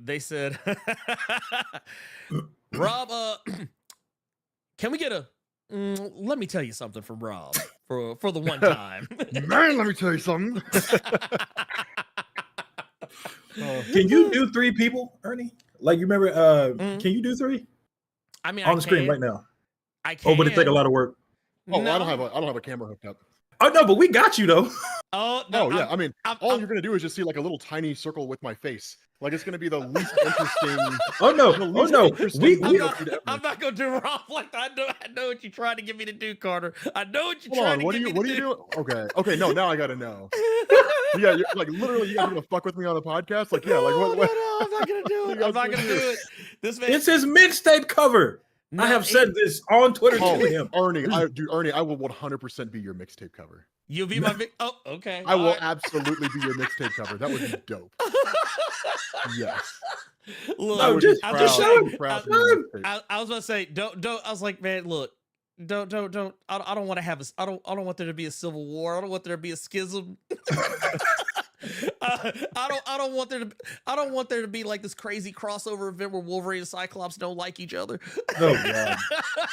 They said, Rob, can we get a let me tell you something from Rob for the one time. Man, let me tell you something. Can you do 3 people, Ernie? Like, you remember can you do 3? I mean, on the screen right now. I can. Oh, but it take a lot of work. Oh, no. I don't have a camera hooked up. Oh no, but we got you though. Oh no, yeah. I mean, all you're gonna do is just see like a little tiny circle with my face. Like it's gonna be the least interesting. Oh no, I'm not gonna do Rob like that. I know what you're trying to get me to do, Carter. I know what you're trying to get me to do. What are you doing? Okay. No, now I gotta know. Yeah, you're, like literally, you guys gonna fuck with me on the podcast? Like, yeah, like what? No, I'm not gonna do it. I'm not gonna do it. This man. It's his mixtape cover. No, I have said this on Twitter to him. Ernie, I will 100% be your mixtape cover. You'll be my oh, okay. I will absolutely be your mixtape cover. That would be dope. Yes. Look, I was about to say, don't. I was like, man, look, don't. I don't want to have I don't want there to be a civil war. I don't want there to be a schism. I don't want there to be like this crazy crossover event where Wolverine and Cyclops don't like each other. Oh god!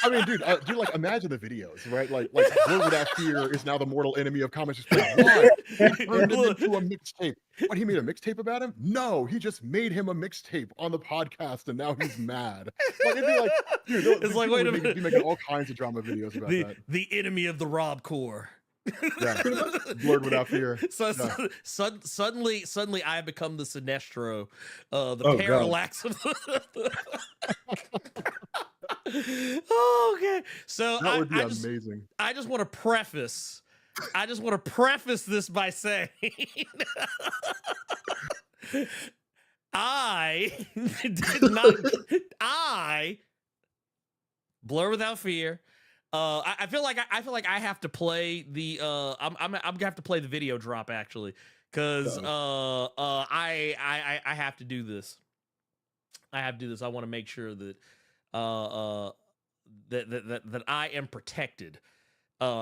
I mean, dude, like imagine the videos, right? Like Blerd Without Fear is now the mortal enemy of comics. Why? He turned him into a mixtape. What, he made a mixtape about him? No, he just made him a mixtape on the podcast, and now he's mad. Like, it'd be like, dude, it's like, wait a minute, be making all kinds of drama videos about that. The enemy of the Rob Core. Yeah, Blerd Without Fear. Suddenly, I have become the Sinestro, the parallax of the. Okay, so that would be amazing. I just want to preface this by saying, I did not. Blerd Without Fear. I feel like I have to play the I'm gonna have to play the video drop actually, because I have to do this. I want to make sure that that I am protected.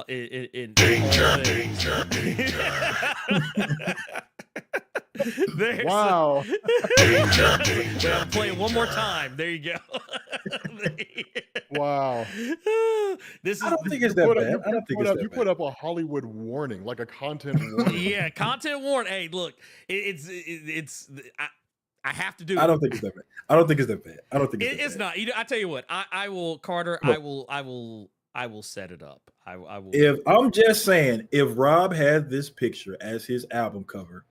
In danger. Wow. Well, play it one more time. There you go. Wow. This is I don't think it's that bad. I don't think it's that You bad. put up a Hollywood warning, like a content warning. yeah, content warning. Hey, look, it's I have to do. I don't think it's that bad. I don't think it's that bad. I don't think It's bad. not. You know, I tell you what. I will, Carter. Look. I will set it up. I will. If I'm just saying, if Rob had this picture as his album cover,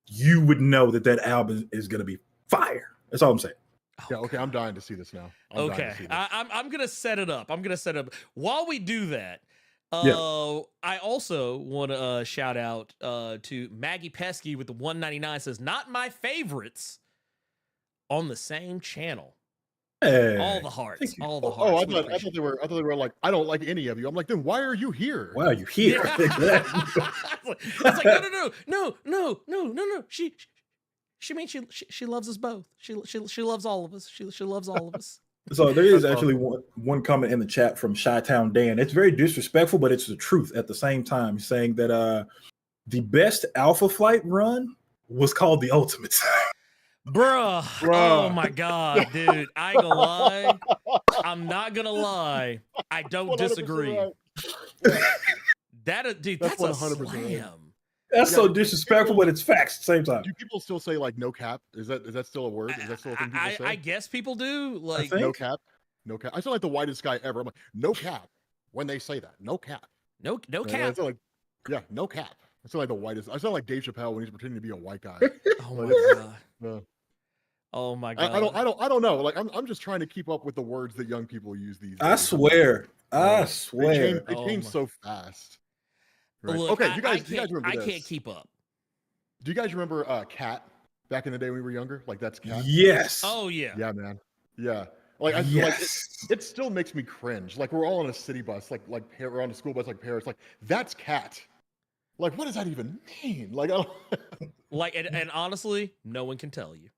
you would know that album is going to be fire. That's all I'm saying. Yeah, okay, I'm dying to see this now. Okay, I'm gonna set it up. While we do that. Yeah. I also want to shout out to Maggie Pesky with the 199 says not my favorites on the same channel. Hey, all the hearts. Oh, I thought they were like, I don't like any of you. I'm like, then why are you here? Why are you here? Yeah. It's like no. She means she loves us both. She loves all of us. She loves all of us. So there is actually one comment in the chat from Chi-Town Dan. It's very disrespectful, but it's the truth at the same time, saying that the best Alpha Flight run was called the Ultimate. Bruh. Oh my god, dude. I ain't gonna lie. I'm not gonna lie. I don't disagree. Right. Dude, That's that's 100% a slam. That's so disrespectful, but it's facts at the same time. Do people still say like no cap? Is that still a word? Is that still a thing people say? I guess people do. Like no cap. No cap. I sound like the whitest guy ever. I'm like, no cap. When they say that, no cap. No And cap. I sound like, yeah, no cap. I sound like the whitest. I sound like Dave Chappelle when he's pretending to be a white guy. Oh my god. Yeah. Oh my god. I don't know. Like I'm just trying to keep up with the words that young people use these days. I swear. They change so fast. Right. Look, okay, you guys remember I this? can't keep up. Do you guys remember Cat back in the day when we were younger? Like that's Cat. Yes. Oh yeah. Yeah, man. Yeah. Like it still makes me cringe. Like we're all on a city bus, like we're on a school bus like Paris. Like that's Cat. Like what does that even mean? Like I don't Like and honestly, no one can tell you.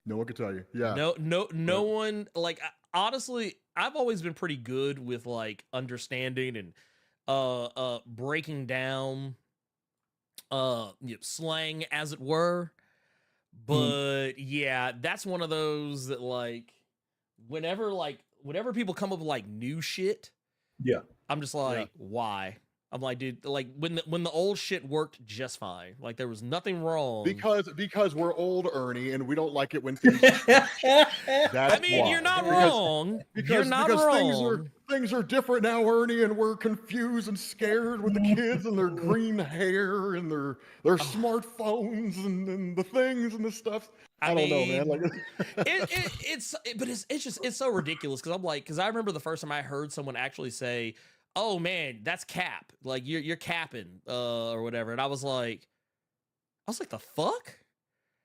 No one can tell you. Yeah. No one. Like honestly, I've always been pretty good with like understanding and breaking down slang as it were. But yeah, that's one of those that like whenever people come up with like new shit, yeah, I'm just like, why? I'm like, dude, like when the old shit worked just fine. Like there was nothing wrong. Because we're old, Ernie, and we don't like it when things I mean, why. you're not wrong. You're not wrong. Things are different now, Ernie, and we're confused and scared with the kids and their green hair and their smartphones and the things and the stuff. I don't know, man. Like it's so ridiculous because I remember the first time I heard someone actually say, "Oh man, that's cap. Like you're capping or whatever." And I was like, the fuck?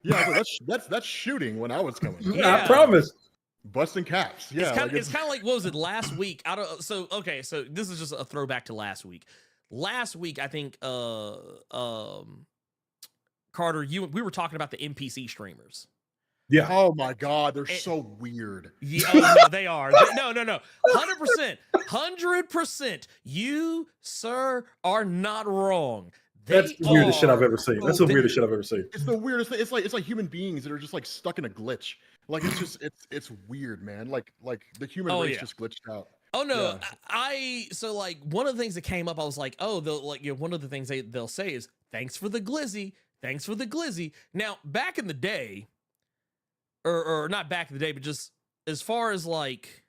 Yeah, that's shooting when I was coming. Yeah. I promise. Busting caps. Yeah. It's kind of like what was it last week? So this is just a throwback to last week. Last week, I think Carter, we were talking about the NPC streamers. Yeah. Oh my God, they're so weird. Yeah, no, they are. No. 100%. You, sir, are not wrong. That's the weirdest shit I've ever seen. That's the weirdest shit I've ever seen. It's the weirdest thing. It's like human beings that are just like stuck in a glitch. Like it's weird, man. Like the human race just glitched out. Oh no, yeah. So like one of the things that came up, I was like, oh, one of the things they'll say is thanks for the glizzy. Now back in the day, or not back in the day, but just as far as like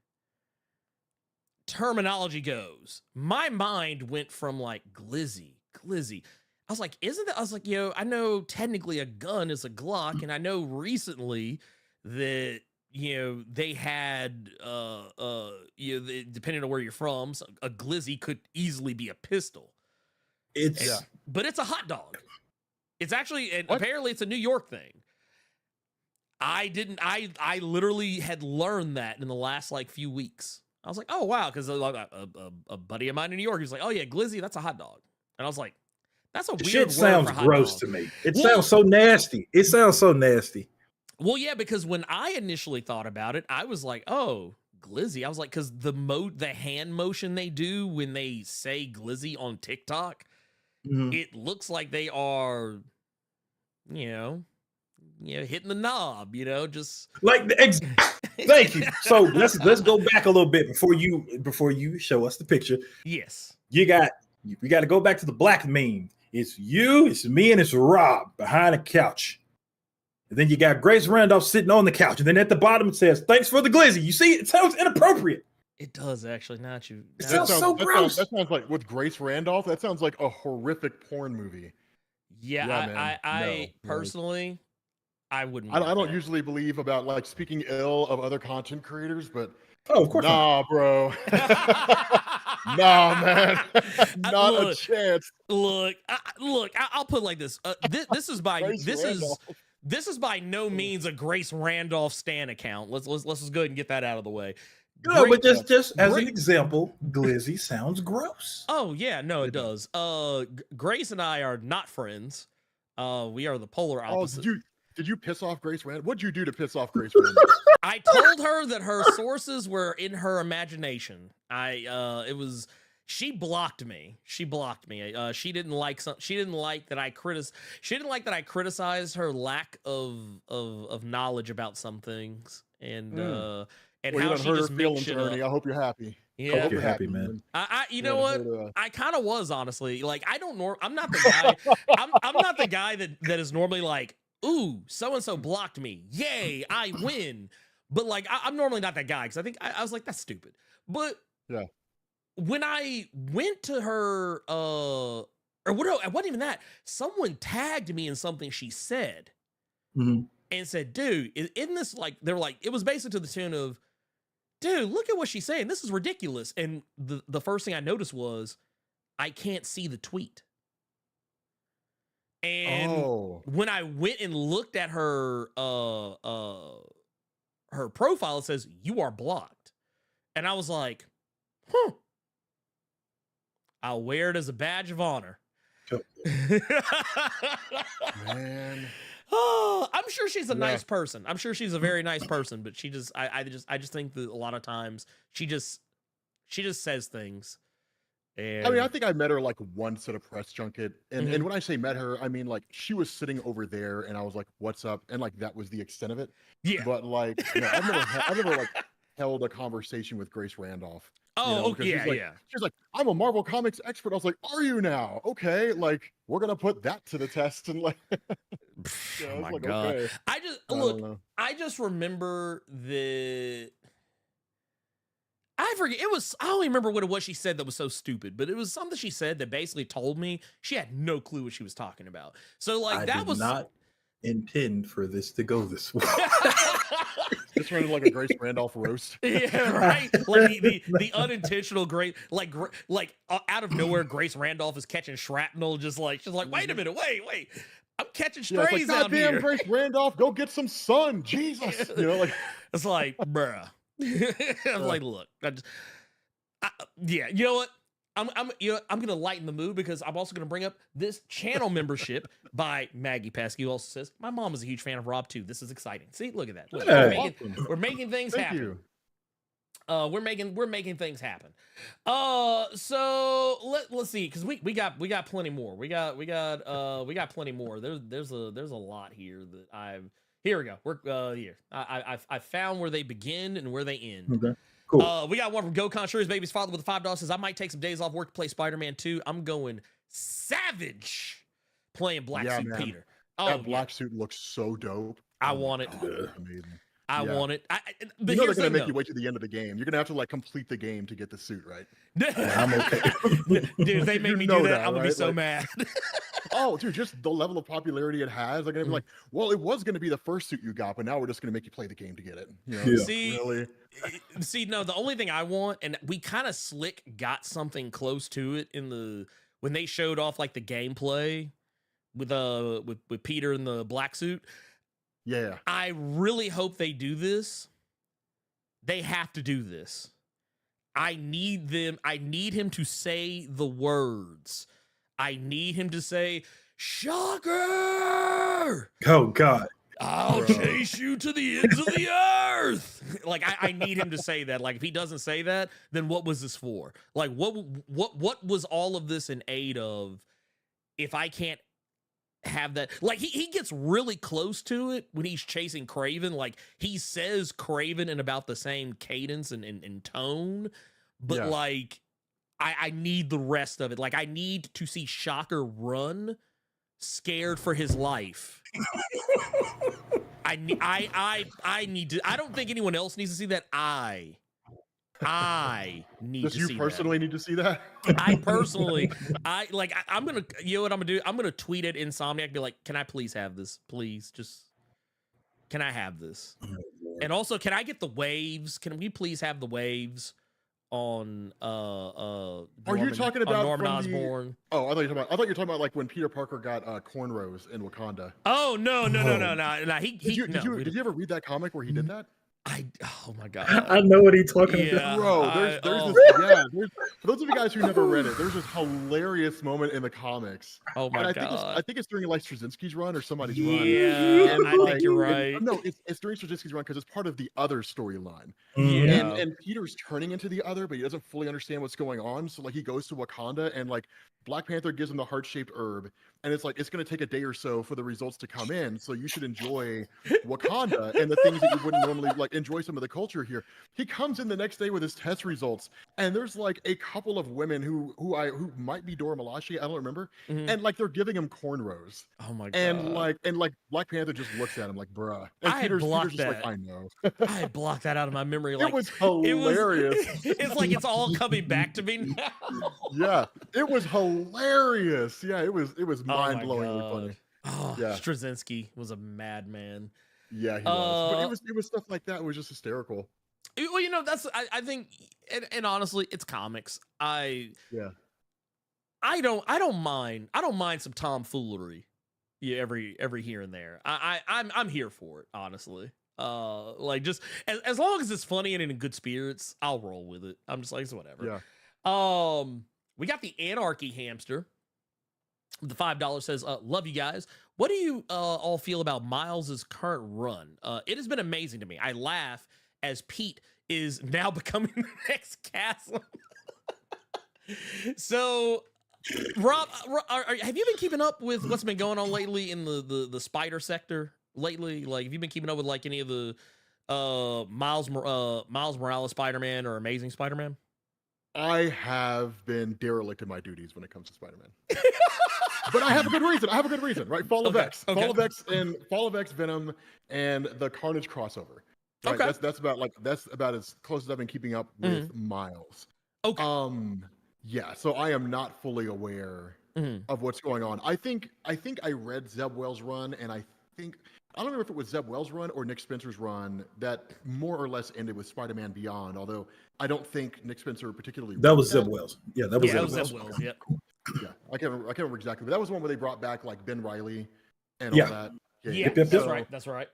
terminology goes, my mind went from like glizzy. I was like, I know technically a gun is a Glock, and I know recently that, they had, depending on where you're from, a glizzy could easily be a pistol. But it's a hot dog. It's actually, and apparently it's a New York thing. I literally had learned that in the last like few weeks. I was like, oh wow, because a buddy of mine in New York, he's like, oh yeah, glizzy, that's a hot dog. And I was like, that's a weird shit word sounds for hot gross dog. to me. It sounds so nasty. Well, yeah, because when I initially thought about it, I was like, oh, glizzy. I was like, because the hand motion they do when they say glizzy on TikTok, it looks like they are, hitting the knob, just like Thank you. So let's go back a little bit before you show us the picture. Yes. We got to go back to the black meme. It's you, it's me, and it's Rob behind a couch. And then you got Grace Randolph sitting on the couch. And then at the bottom it says, "Thanks for the glizzy." You see, it sounds inappropriate. It does actually. Not you. It sounds so gross. That sounds like with Grace Randolph. That sounds like a horrific porn movie. Yeah, I personally, I wouldn't. I don't usually believe about like speaking ill of other content creators, but of course not. Bro. Nah, man, not a chance. Look, I'll put it like this. This is by this is by no means a Grace Randolph stan account. Let's just go ahead and get that out of the way. No, but just as an example, glizzy sounds gross. Oh yeah, no, it does. Grace and I are not friends. We are the polar opposite. Did you piss off Grace Randolph? What'd you do to piss off Grace Randolph? I told her that her sources were in her imagination. She blocked me. She didn't like that I criticized her lack of knowledge about some things and how she just makes shit up. I hope you're happy. Yeah, I hope you're happy, man. You know what? I kind of was, honestly. Like, I'm not the guy. I'm not the guy that is normally like, ooh, so and so blocked me. Yay, I win. But like, I'm normally not that guy because I think I was like, that's stupid. But yeah, when I went to her, or what? It wasn't even that. Someone tagged me in something she said, and said, "Dude, isn't this like?" They're like, it was basically to the tune of, "Dude, look at what she's saying. This is ridiculous." And the first thing I noticed was, I can't see the tweet. And when I went and looked at her her profile, it says you are blocked. And I was like, I'll wear it as a badge of honor. Man. I'm sure she's a nice person. I'm sure she's a very nice person, but she just I just think that a lot of times she just says things. And I mean, I think I met her like once at a press junket. And when I say met her, I mean like she was sitting over there and I was like, "What's up?" And like that was the extent of it. Yeah. But like, I've never like held a conversation with Grace Randolph. Oh, yeah. She's like, "I'm a Marvel Comics expert." I was like, "Are you now? Okay, like we're gonna put that to the test." And like, oh my god, okay. I just remember the. I forget. I don't even remember what it was she said that was so stupid, but it was something she said that basically told me she had no clue what she was talking about. So like I did not intend for this to go this way. This running like a Grace Randolph roast. Yeah, right. Like the unintentional great like out of nowhere, Grace Randolph is catching shrapnel. Just like she's like, wait a minute, wait. I'm catching strays like, out here. Grace Randolph, go get some sun, Jesus. It's like, bruh. I'm like, look, you know what? I'm gonna lighten the mood because I'm also gonna bring up this channel membership by Maggie Pesky, who also says my mom is a huge fan of Rob too. This is exciting. See, look at that. Look, we're making things happen. We're making things happen. So let's see, because we got plenty more. We got plenty more. There's a lot here that Here we go. We're here. I found where they begin and where they end. Okay. Cool. We got one from Gokon. Sure, his baby's father with the $5 says, I might take some days off work to play Spider-Man 2. I'm going savage playing Black Suit man. Peter. That black suit looks so dope. I want it. Amazing. I want it. But they're gonna make you wait to the end of the game. You're gonna have to like complete the game to get the suit, right? I'm okay. Dude, if they make me do that, I'm gonna be so mad. Oh, dude, just the level of popularity it has. They're gonna be like, well, it was gonna be the first suit you got, but now we're just gonna make you play the game to get it. See, no, the only thing I want, and we kind of slick got something close to it when they showed off like the gameplay with Peter in the black suit. Yeah. I really hope they do this. They have to do this. I need him to say the words. I need him to say, "Shocker!" Oh God. I'll chase you to the ends of the earth. Like I need him to say that. Like if he doesn't say that, then what was this for? Like what was all of this in aid of? If I can't have that. Like he gets really close to it when he's chasing Craven. Like he says Craven in about the same cadence and tone, but like I need the rest of it. Like I need to see Shocker run scared for his life. I need to. I don't think anyone else needs to see that. I need to see that. You personally need to see that? I'm gonna, you know what I'm gonna do? I'm gonna tweet at Insomniac, be like, can I please have this? Please, just, can I have this? And also, can I get the waves? Can we please have the waves on Are you talking about Norman Osborn? Oh, I thought you were talking about like when Peter Parker got cornrows in Wakanda. Oh no. Did you ever read that comic where he did that? Oh my god! I know what he's talking about, bro. For those of you guys who never read it, there's this hilarious moment in the comics. Oh my god! I think it's during like Straczynski's run or somebody's run. Yeah, and I think you're right. It's during Straczynski's run because it's part of the other storyline. Yeah, and Peter's turning into the other, but he doesn't fully understand what's going on. So like he goes to Wakanda and like Black Panther gives him the heart-shaped herb, and it's like it's going to take a day or so for the results to come in. So you should enjoy Wakanda and the things that you wouldn't normally like. Enjoy some of the culture here. He comes in the next day with his test results, and there's like a couple of women who might be Dora Milaje, I don't remember, and like they're giving him cornrows. Oh my god! And like Black Panther just looks at him like, bruh. And Peter's just like, I know. I blocked that out of my memory. Like, it was hilarious. It's like it's all coming back to me now. Yeah, it was hilarious. Yeah, it was mind-blowingly funny. Oh, yeah. Straczynski was a madman. Yeah, he was. But it was stuff like that. It was just hysterical. Well, you know, that's I think, and honestly, it's comics. I don't mind some tomfoolery. Yeah, every here and there. I'm here for it, honestly. Like just as long as it's funny and in good spirits, I'll roll with it. I'm just like, it's whatever. Yeah. We got the Anarchy Hamster. The $5 says, love you guys. What do you all feel about Miles's current run? It has been amazing to me. I laugh as Pete is now becoming the next Castle. So, Rob, have you been keeping up with what's been going on lately in the spider sector lately? Like, have you been keeping up with like any of the Miles Morales Spider-Man or Amazing Spider-Man? I have been derelict in my duties when it comes to Spider-Man. But I have a good reason. Right? Fall of X. Okay. Fall of X Venom and the Carnage crossover. Right? Okay. That's about as close as I've been keeping up with Miles. Okay. Yeah, so I am not fully aware of what's going on. I think I read Zeb Wells' run, and I don't remember if it was Zeb Wells' run or Nick Spencer's run that more or less ended with Spider-Man Beyond, although I don't think Nick Spencer particularly That was Zeb Wells. Yeah, that was Zeb Wells. Yeah. Yeah, I can't remember exactly, but that was one where they brought back like Ben Reilly and all that. Yeah, that's right.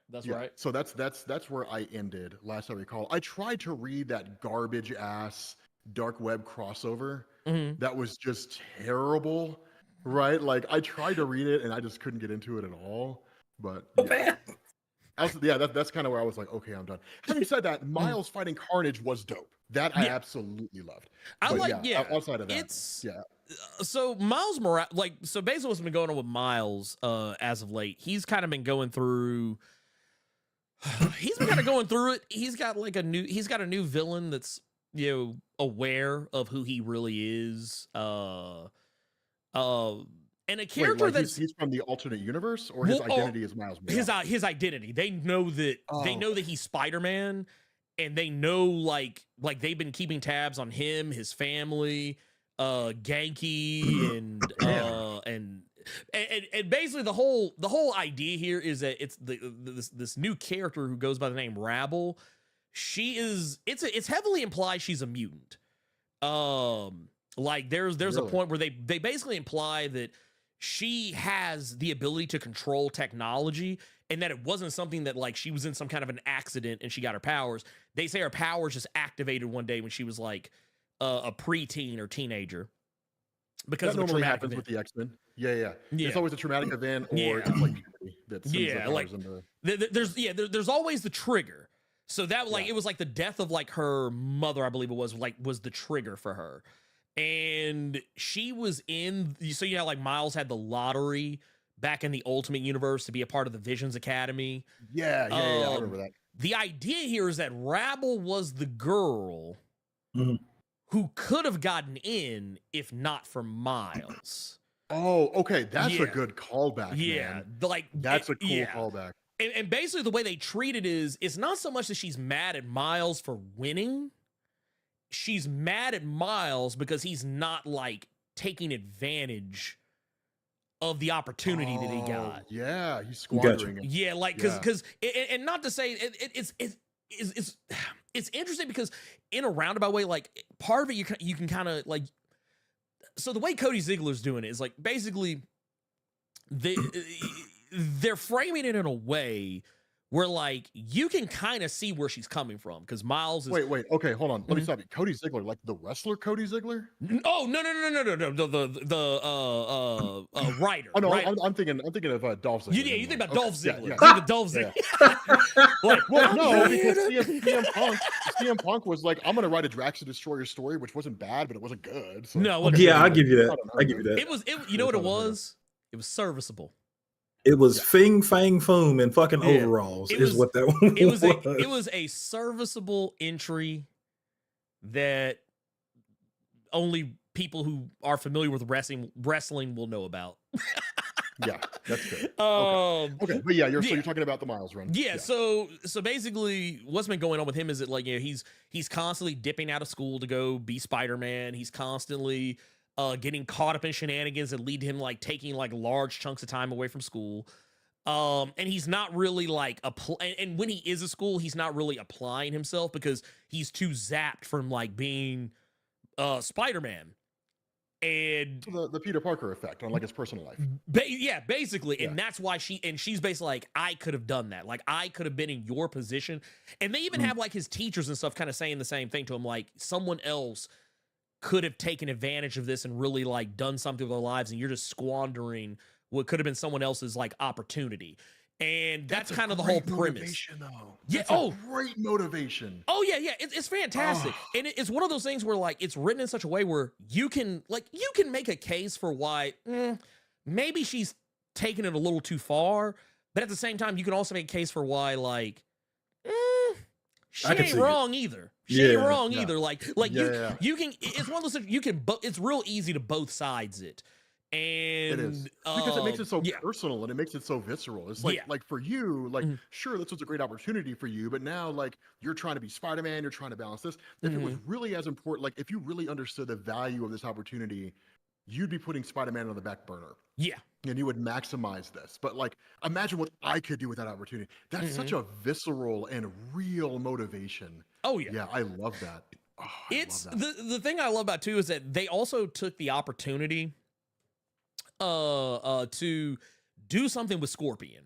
So that's where I ended last I recall. I tried to read that garbage ass dark web crossover that was just terrible, right? Like I tried to read it and I just couldn't get into it at all. But that's kind of where I was like, okay, I'm done. Having said that, Miles fighting Carnage was dope. That I absolutely loved. Outside of that, So Miles Morales, so basically what's been going on with Miles as of late, he's kind of been going through it. He's got a new villain that's, you know, aware of who he really is. And a character he's from the alternate universe, or his identity is Miles Morales? His identity. They know that he's Spider-Man, and they know like they've been keeping tabs on him, his family, Genki, and basically the whole idea here is that it's this new character who goes by the name Rabble. It's heavily implied she's a mutant. Like there's a point where they basically imply that she has the ability to control technology, and that it wasn't something that like she was in some kind of an accident and she got her powers. They say her powers just activated one day when she was like a preteen or teenager. Because that normally happens with the X-Men. Yeah. It's always a traumatic event, or it's like that sends the powers into... there's always the trigger. So that it was like the death of like her mother, I believe it was the trigger for her. And she was in, so like Miles had the lottery back in the Ultimate Universe to be a part of the Visions Academy. Yeah, I remember that. The idea here is that Rabble was the girl who could have gotten in if not for Miles. Oh, okay. That's a good callback. Yeah, man. like that's a cool callback. And basically the way they treat it is, it's not so much that she's mad at Miles for winning. She's mad at Miles because he's not like taking advantage of the opportunity that he got. Yeah, he's squandering it. Yeah, like because and not to say it's interesting because in a roundabout way, like part of it you can kind of like. So the way Cody Ziegler's doing it is like basically they're framing it in a way where like you can kind of see where she's coming from because Miles is wait, okay, hold on, let me stop you. Cody Ziegler, like the wrestler Cody Ziegler? Oh no, the writer. Oh no, right? I'm thinking of Dolph Ziggler. Yeah, you think about Dolph Ziggler. Yeah. Think of Dolph Ziggler. Like, well, no, because CM Punk was like, I'm gonna write a Drax the Destroyer story, which wasn't bad, but it wasn't good. So. No, I'll give you that. I give you that. It was you know what it was? It was serviceable. It was Fing Fang Foom and fucking overalls is what that was. It was a serviceable entry that only people who are familiar with wrestling will know about. Yeah, that's good. Okay, but yeah, you're talking about the Miles run. Yeah, so basically what's been going on with him is that like, you know, he's constantly dipping out of school to go be Spider-Man. He's constantly getting caught up in shenanigans that lead to him like taking like large chunks of time away from school. And he's not really like and when he is at school, he's not really applying himself because he's too zapped from like being Spider-Man. And the Peter Parker effect on like his personal life. Basically. And that's why she's basically like, I could have done that. Like I could have been in your position. And they even have like his teachers and stuff kind of saying the same thing to him. Like someone else could have taken advantage of this and really like done something with their lives. And you're just squandering what could have been someone else's like opportunity. And that's kind of the whole premise. That's great motivation. Oh yeah. It's fantastic. And it's one of those things where like it's written in such a way where you can make a case for why maybe she's taking it a little too far, but at the same time you can also make a case for why like she ain't wrong either. She ain't wrong either. Like you can. It's one of those things you can. It's real easy to both sides it. And it is because it makes it so personal and it makes it so visceral. It's like for you, like sure, this was a great opportunity for you, but now like you're trying to be Spider-Man, you're trying to balance this. If it was really as important, like if you really understood the value of this opportunity, you'd be putting Spider-Man on the back burner. Yeah. And you would maximize this. But like imagine what I could do with that opportunity. That's such a visceral and real motivation. Oh yeah. Yeah, I love that. Oh, it's the thing I love about too is that they also took the opportunity to do something with Scorpion.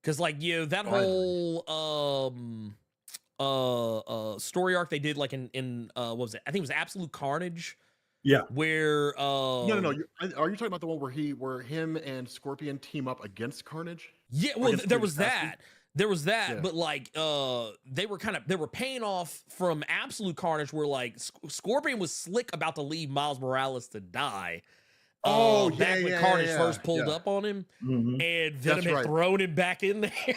Cause like, you know, that whole story arc they did like in what was it? I think it was Absolute Carnage. Yeah. Where no, are you talking about the one where him and Scorpion team up against Carnage? Yeah, well there was that. There was that, but like they were paying off from Absolute Carnage where like Scorpion was slick about to leave Miles Morales to die. Back when Carnage first pulled up on him, and Venom had thrown him back in there.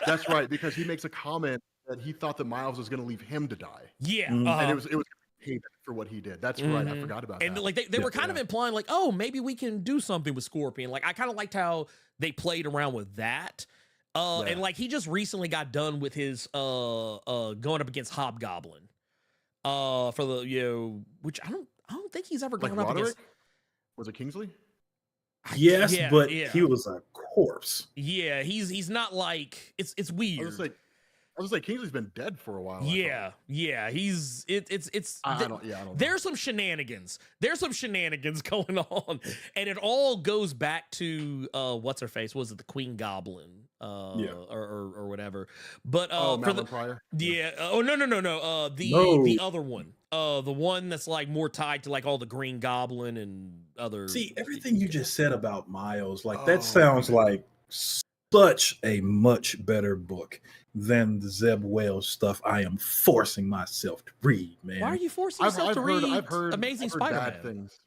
That's right, because he makes a comment that he thought that Miles was going to leave him to die. Yeah, and it was payback for what he did. That's right. I forgot about that. And like they were kind of implying like, oh, maybe we can do something with Scorpion. Like I kind of liked how they played around with that. And like he just recently got done with his going up against Hobgoblin. For the which I don't think he's ever gone up against. Was it Kingsley? Yes, but he was a corpse. Yeah, he's not like it's weird. I was like, Kingsley's been dead for a while. Yeah. It's I don't know. There's some shenanigans. There's some shenanigans going on, and it all goes back to what's her face? Was it the Queen Goblin? Or whatever. But Maddie Pryor. Yeah. Oh no. The other one. The one that's like more tied to like all the Green Goblin and other. See, everything you just said about Miles, like that sounds like such a much better book than the Zeb Wells stuff I am forcing myself to read, man. Why are you forcing yourself to read Amazing Spider-Man? Bad things.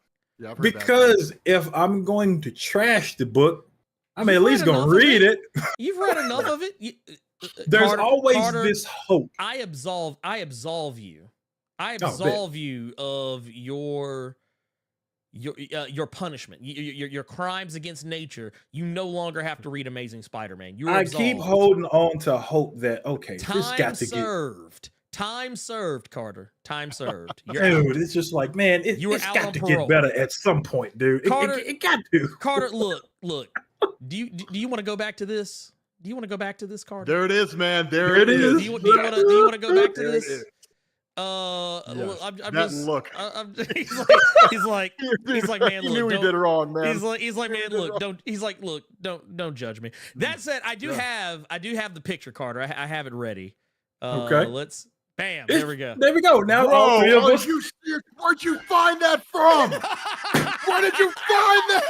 Yeah, I've heard because if I'm going to trash the book, I'm at least going to read it. You've read enough of it. There's always this hope. I absolve you. I absolve you of your punishment, your crimes against nature. You no longer have to read Amazing Spider-Man. I keep holding on to hope that Time served, Carter. Time served. Dude, it's just like, man, it's got to get better at some point, dude. Carter, it got to. Carter, look. Do you want to go back to this? Do you want to go back to this, Carter? There it is, man. There it is. Do you want to go back to this? Yes. Look. He's like, man, look. He knew he did wrong, man. He's like, man, look. Don't judge me. That said, I do have the picture, Carter. I have it ready. Okay. Let's. Bam. There we go. There we go. Now, where'd you find that from? Where did you find that?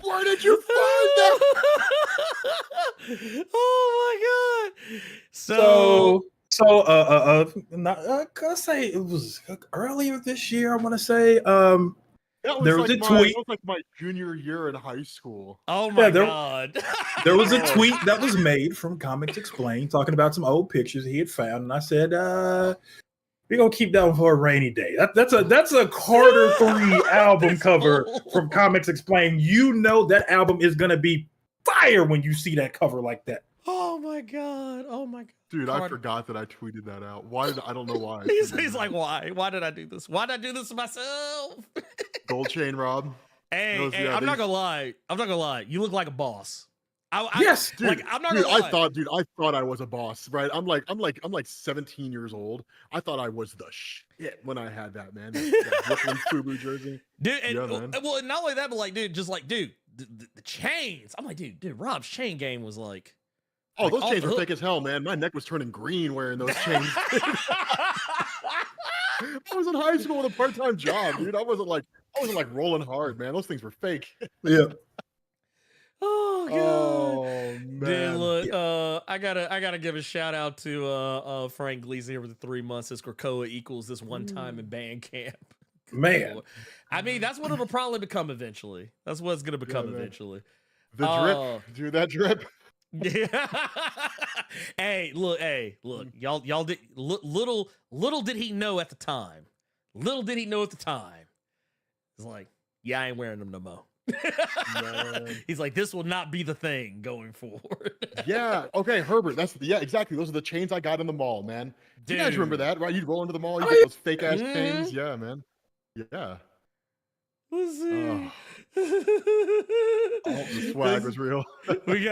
Where did you find that? Oh my god! I say it was earlier this year. I want to say there was a tweet. It was like my junior year in high school. Oh my god! There was a tweet that was made from Comics Explained talking about some old pictures he had found, and I said, we're gonna keep that one for a rainy day. That's a Carter 3 album cover from Comics Explained. You know that album is gonna be fire when you see that cover like that. Oh my god! Oh my god! Dude, Carter. I forgot that I tweeted that out. I don't know why. He's like, why? Why did I do this? Why did I do this to myself? Gold chain, Rob. Hey, I'm not gonna lie. You look like a boss. Yes, dude. Like, I'm not gonna lie. I thought I was a boss, right? I'm like 17 years old. I thought I was the shit when I had that, man. That Brooklyn FUBU jersey. Dude, and, well, not only that, but like, dude, the chains. I'm like, dude, Rob's chain game was like. Oh, those chains were fake as hell, man. My neck was turning green wearing those chains. I was in high school with a part-time job, dude. I wasn't like rolling hard, man. Those things were fake. Yeah. Oh god. Oh man. Dude, look, I gotta give a shout out to Frank Gleason here with the 3 months. His Krakoa equals this one time in band camp. Man. I mean, that's what it'll probably become eventually. That's what it's gonna become eventually. The drip. Dude, that drip. Yeah. Hey, look, y'all did little did he know at the time. Little did he know at the time. It's like, yeah, I ain't wearing them no more. He's like, this will not be the thing going forward. Yeah. Okay, Herbert. Exactly. Those are the chains I got in the mall, man. Dude. You guys remember that, right? You'd roll into the mall, you get those fake ass chains. Yeah, man. Yeah. Let's see. The swag was real. we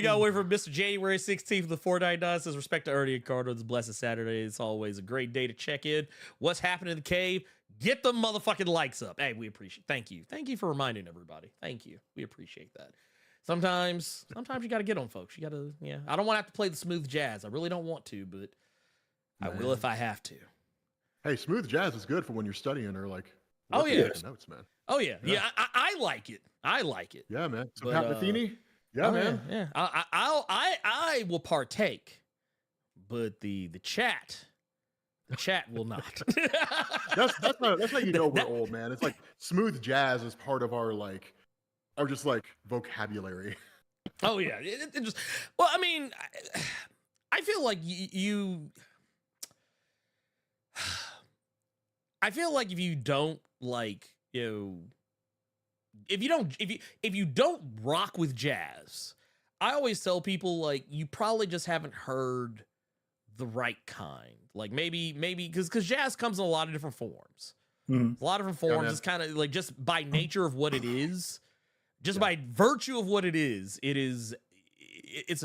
got away from Mr. January 16th the 499 says, respect to Ernie and Carter. This blessed Saturday. It's always a great day to check in. What's happening in the cave? Get the motherfucking likes up. Hey, we appreciate. Thank you for reminding everybody. Thank you. We appreciate that. Sometimes you got to get on folks. You got to, yeah. I don't want to have to play the smooth jazz. I really don't want to, but I will if I have to. Hey, smooth jazz is good for when you're studying or like. Oh yeah, notes, man. Oh yeah, yeah. I like it. I like it. Yeah, man. Some Pat Metheny. Yeah, man. Yeah. I will partake, but the chat will not. that's how you know we're old, man. It's like smooth jazz is part of our just vocabulary. Oh yeah, it just. Well, I mean, I feel like you. I feel like if you don't if you don't rock with jazz, I always tell people like you probably just haven't heard the right kind. Like maybe because jazz comes in a lot of different forms. Mm-hmm. A lot of different forms. It's kind of like just by nature of what it is, just by virtue of what it is, it's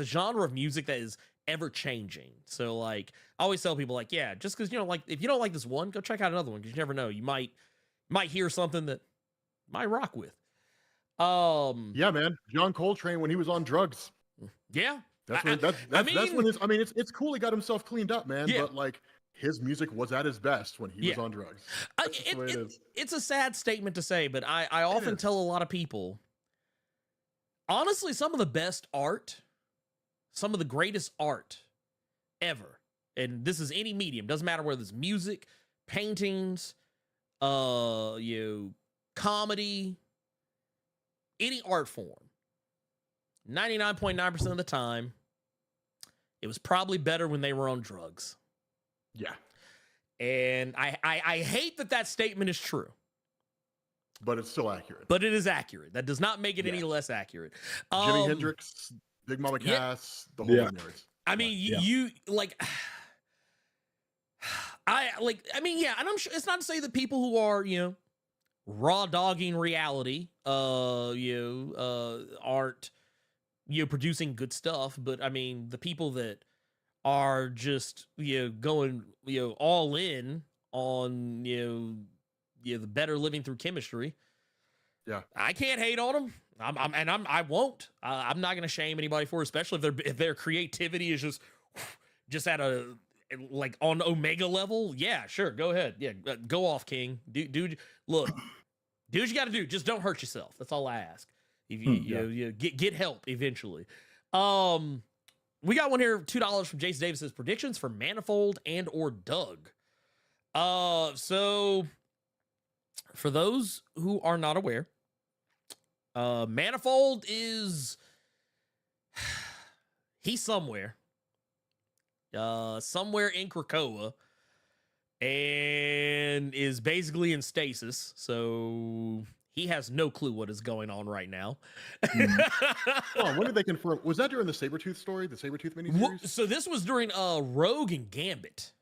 a genre of music that is ever changing. So like I always tell people like, yeah, just because if you don't like this one, go check out another one because you never know, you might hear something that might rock with. Yeah, man. John Coltrane when he was on drugs. Yeah, that's when it's cool he got himself cleaned up, man. Yeah. But like his music was at his best when he was on drugs. It's a sad statement to say, but I often tell a lot of people, honestly, some of the best art, some of the greatest art ever and this is any medium, doesn't matter whether it's music, paintings, comedy, any art form, 99.9% of the time, it was probably better when they were on drugs. Yeah. And I hate that statement is true. But it's still accurate. But it is accurate. That does not make it any less accurate. Jimi Hendrix, Big Mama Cass, the whole nerds. I mean, you like... and I'm sure it's not to say that people who are, raw dogging reality, aren't, producing good stuff. But I mean, the people that are just, going, all in on, the better living through chemistry. Yeah. I can't hate on them. I won't. I'm not going to shame anybody for it, especially if their creativity is just at a, like on Omega level. Yeah, sure. Go ahead. Yeah. Go off, King. Dude, look, do what you got to do. Just don't hurt yourself. That's all I ask. If you get help eventually. We got one here, $2 from Jason Davis's predictions for Manifold and or Doug. So for those who are not aware, Manifold is he's somewhere in Krakoa and is basically in stasis. So he has no clue what is going on right now. When did they confirm? Was that during the Sabretooth story, the Sabretooth miniseries? So this was during Rogue and Gambit.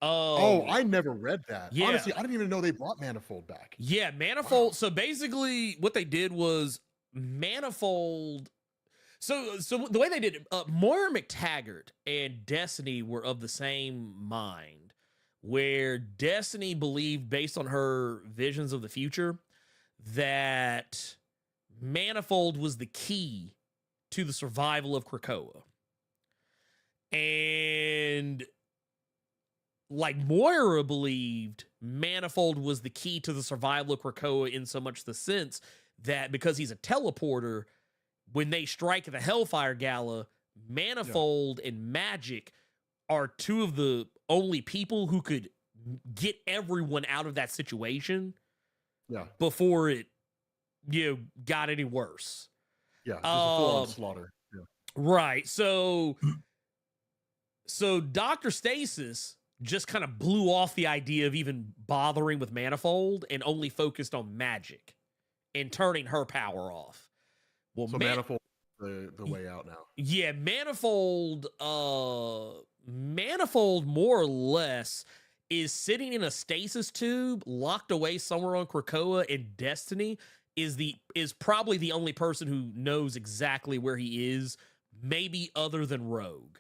I never read that. Yeah. Honestly, I didn't even know they brought Manifold back. Yeah, Manifold. Wow. So basically what they did was Manifold. So the way they did it, Moira McTaggart and Destiny were of the same mind, where Destiny believed, based on her visions of the future, that Manifold was the key to the survival of Krakoa. And like Moira believed Manifold was the key to the survival of Krakoa in so much the sense that because he's a teleporter, when they strike the Hellfire Gala, Manifold and Magic are two of the only people who could get everyone out of that situation before it got any worse. Yeah, just a full-on slaughter. Yeah. Right. So Dr. Stasis just kind of blew off the idea of even bothering with Manifold and only focused on Magic and turning her power off. Well, so Manifold the way out now. Yeah, Manifold more or less is sitting in a stasis tube locked away somewhere on Krakoa, and Destiny is probably the only person who knows exactly where he is, maybe other than Rogue.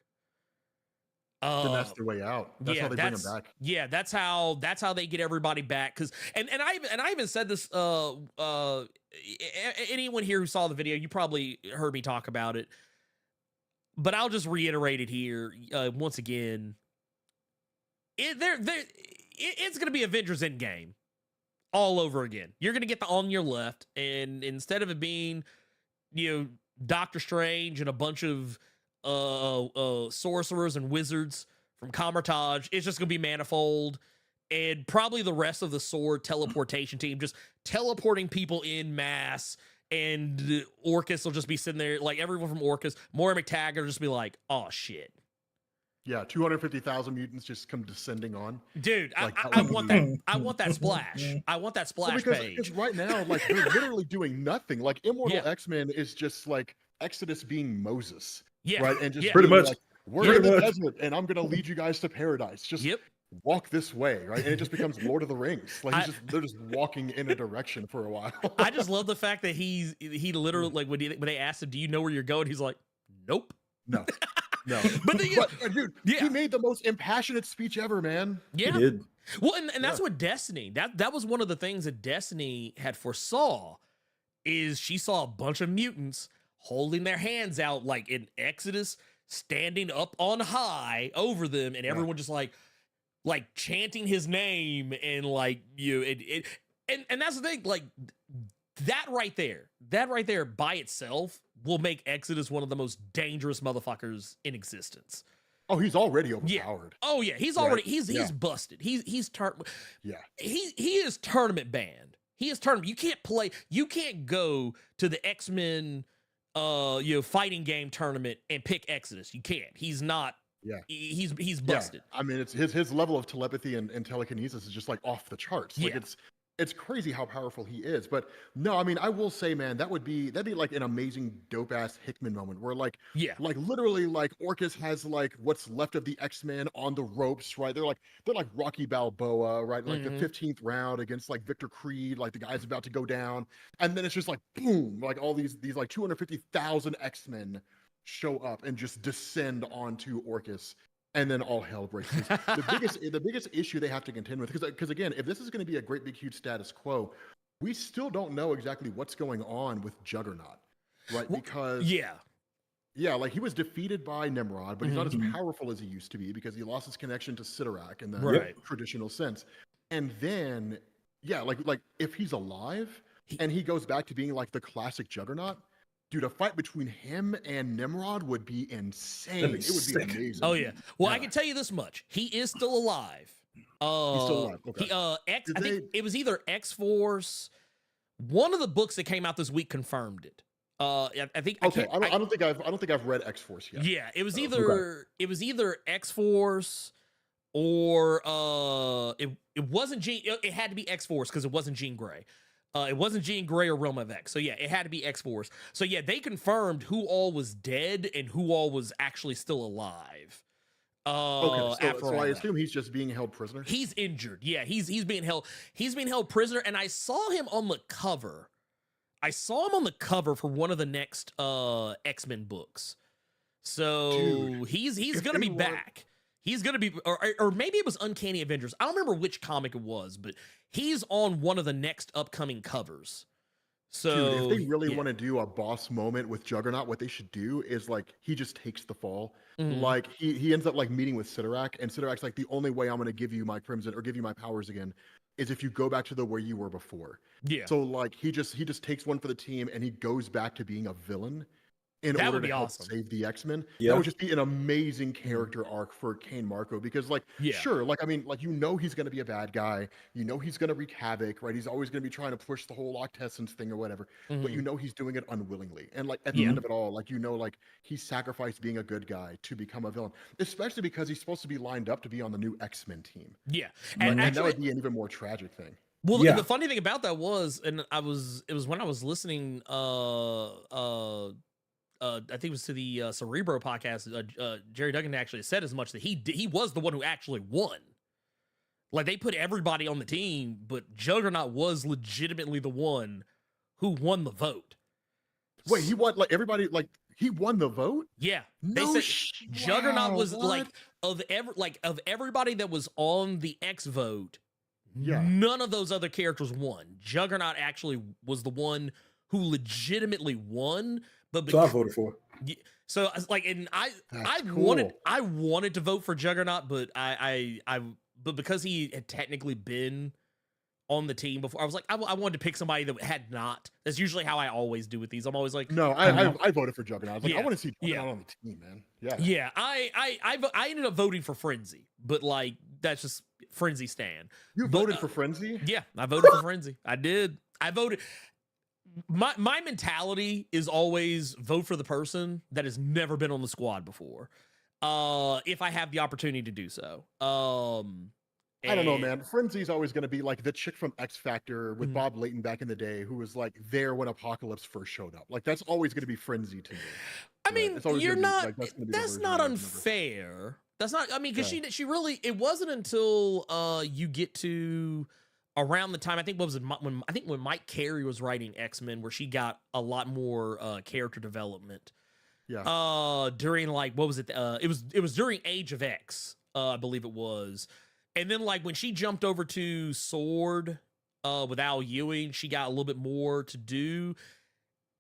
Then that's the way out. That's how they bring him back. Yeah, that's how they get everybody back. Because and I even said this. Anyone here who saw the video, you probably heard me talk about it, but I'll just reiterate it here once again. It's gonna be Avengers Endgame all over again. You're gonna get the on your left, and instead of it being, Doctor Strange and a bunch of sorcerers and wizards from Kamertage, it's just gonna be Manifold and probably the rest of the Sword teleportation team just teleporting people in mass, and Orcus will just be sitting there, like everyone from Orcus, Moira McTaggart will just be like, oh shit. Yeah, 250,000 mutants just come descending on. Dude, like, I want that. I want that splash. I want that splash page. Because right now, like, they're literally doing nothing. Like, Immortal X-Men is just like Exodus being Moses. Yeah. Right? And just pretty much. Like, we're in the desert, and I'm going to lead you guys to paradise. Just walk this way, right? And it just becomes Lord of the Rings. Like, they're just walking in a direction for a while. I just love the fact that he literally, like, when they asked him, do you know where you're going? He's like, nope. No. But dude, he made the most impassionate speech ever, man. Yeah. He did. Well, and that's what Destiny, that was one of the things that Destiny had foresaw, is she saw a bunch of mutants holding their hands out like in Exodus, standing up on high over them, and everyone just like chanting his name, and like and that's the thing, like that right there by itself will make Exodus one of the most dangerous motherfuckers in existence. Oh, he's already overpowered. Oh yeah, he's already he's busted. He's he is tournament banned. He is tournament. You can't go to the X-Men fighting game tournament and pick Exodus. You can't. He's not. Yeah. He's busted. I mean, it's his level of telepathy and telekinesis is just like off the charts. Like it's crazy how powerful he is. But no, I mean, I will say, man, that'd be like an amazing dope ass Hickman moment where like literally like Orcus has like what's left of the X-Men on the ropes, right? They're like Rocky Balboa, right? Like the 15th round against like Victor Creed, like the guy's about to go down, and then it's just like boom, like all these like 250,000 X-Men show up and just descend onto Orcus. And then all hell breaks loose. The biggest issue they have to contend with, because again, if this is going to be a great big huge status quo, we still don't know exactly what's going on with Juggernaut, right? Because like he was defeated by Nimrod, but he's not as powerful as he used to be because he lost his connection to Sidorak in the traditional sense. And then like if he's alive and he goes back to being like the classic Juggernaut, dude, a fight between him and Nimrod would be insane. It would be amazing. Oh yeah. Well, I can tell you this much: he is still alive. He's still alive. Okay. I think it was either X-Force. One of the books that came out this week confirmed it. I think. Okay. I don't think I've read X-Force yet. Yeah, it was either X-Force or it wasn't Jean. It had to be X-Force because it wasn't Jean Grey. It wasn't Jean Grey or Realm of X. So yeah, it had to be X-Force. So yeah, they confirmed who all was dead and who all was actually still alive. Okay, so I assume he's just being held prisoner. He's injured. Yeah, he's being held prisoner. And I saw him on the cover. For one of the next X-Men books. So dude, he's gonna be back. He's gonna be, or maybe it was Uncanny Avengers. I don't remember which comic it was, but he's on one of the next upcoming covers. So dude, if they really want to do a boss moment with Juggernaut, what they should do is like he just takes the fall. Like he ends up like meeting with Sidorak, and Sidorak's like, the only way I'm going to give you my crimson or give you my powers again is if you go back to the way you were before. Yeah. So like he just takes one for the team and he goes back to being a villain in order to help save the X-Men. That would just be an amazing character arc for Kane Marco, because like sure, like I mean, like he's going to be a bad guy, he's going to wreak havoc, right? He's always going to be trying to push the whole Octessence thing or whatever, but he's doing it unwillingly. And like at the end of it all, like like he sacrificed being a good guy to become a villain, especially because he's supposed to be lined up to be on the new X-Men team. Yeah. And actually, that would be an even more tragic thing. Well, the funny thing about that was, and it was when I was listening I think it was to the Cerebro podcast. Jerry Duggan actually said as much, that he was the one who actually won. Like they put everybody on the team, but Juggernaut was legitimately the one who won the vote. Wait, he won? Like everybody, like he won the vote? Yeah, they said Juggernaut was like of everybody that was on the X vote. Yeah, none of those other characters won. Juggernaut actually was the one who legitimately won. But so I voted for. So I was like, and I wanted to vote for Juggernaut, but but because he had technically been on the team before, I was like, I wanted to pick somebody that had not. That's usually how I always do with these. I'm always like, no, I voted for Juggernaut. I was like, I want to see Juggernaut on the team, man. Yeah. I ended up voting for Frenzy, but like that's just Frenzy stan. You voted for Frenzy? Yeah, I voted for Frenzy. I did. I voted. My mentality is always vote for the person that has never been on the squad before, if I have the opportunity to do so. I don't know, man. Frenzy's always going to be like the chick from X Factor with Bob Layton back in the day, who was like there when Apocalypse first showed up. Like that's always going to be Frenzy to me. I mean, you're not. That's not unfair. That's not. I mean, because she really. It wasn't until you get to around the time, I think when Mike Carey was writing X-Men, where she got a lot more character development. Yeah. During like, what was it? It was during Age of X, I believe it was. And then like when she jumped over to Sword with Al Ewing, she got a little bit more to do.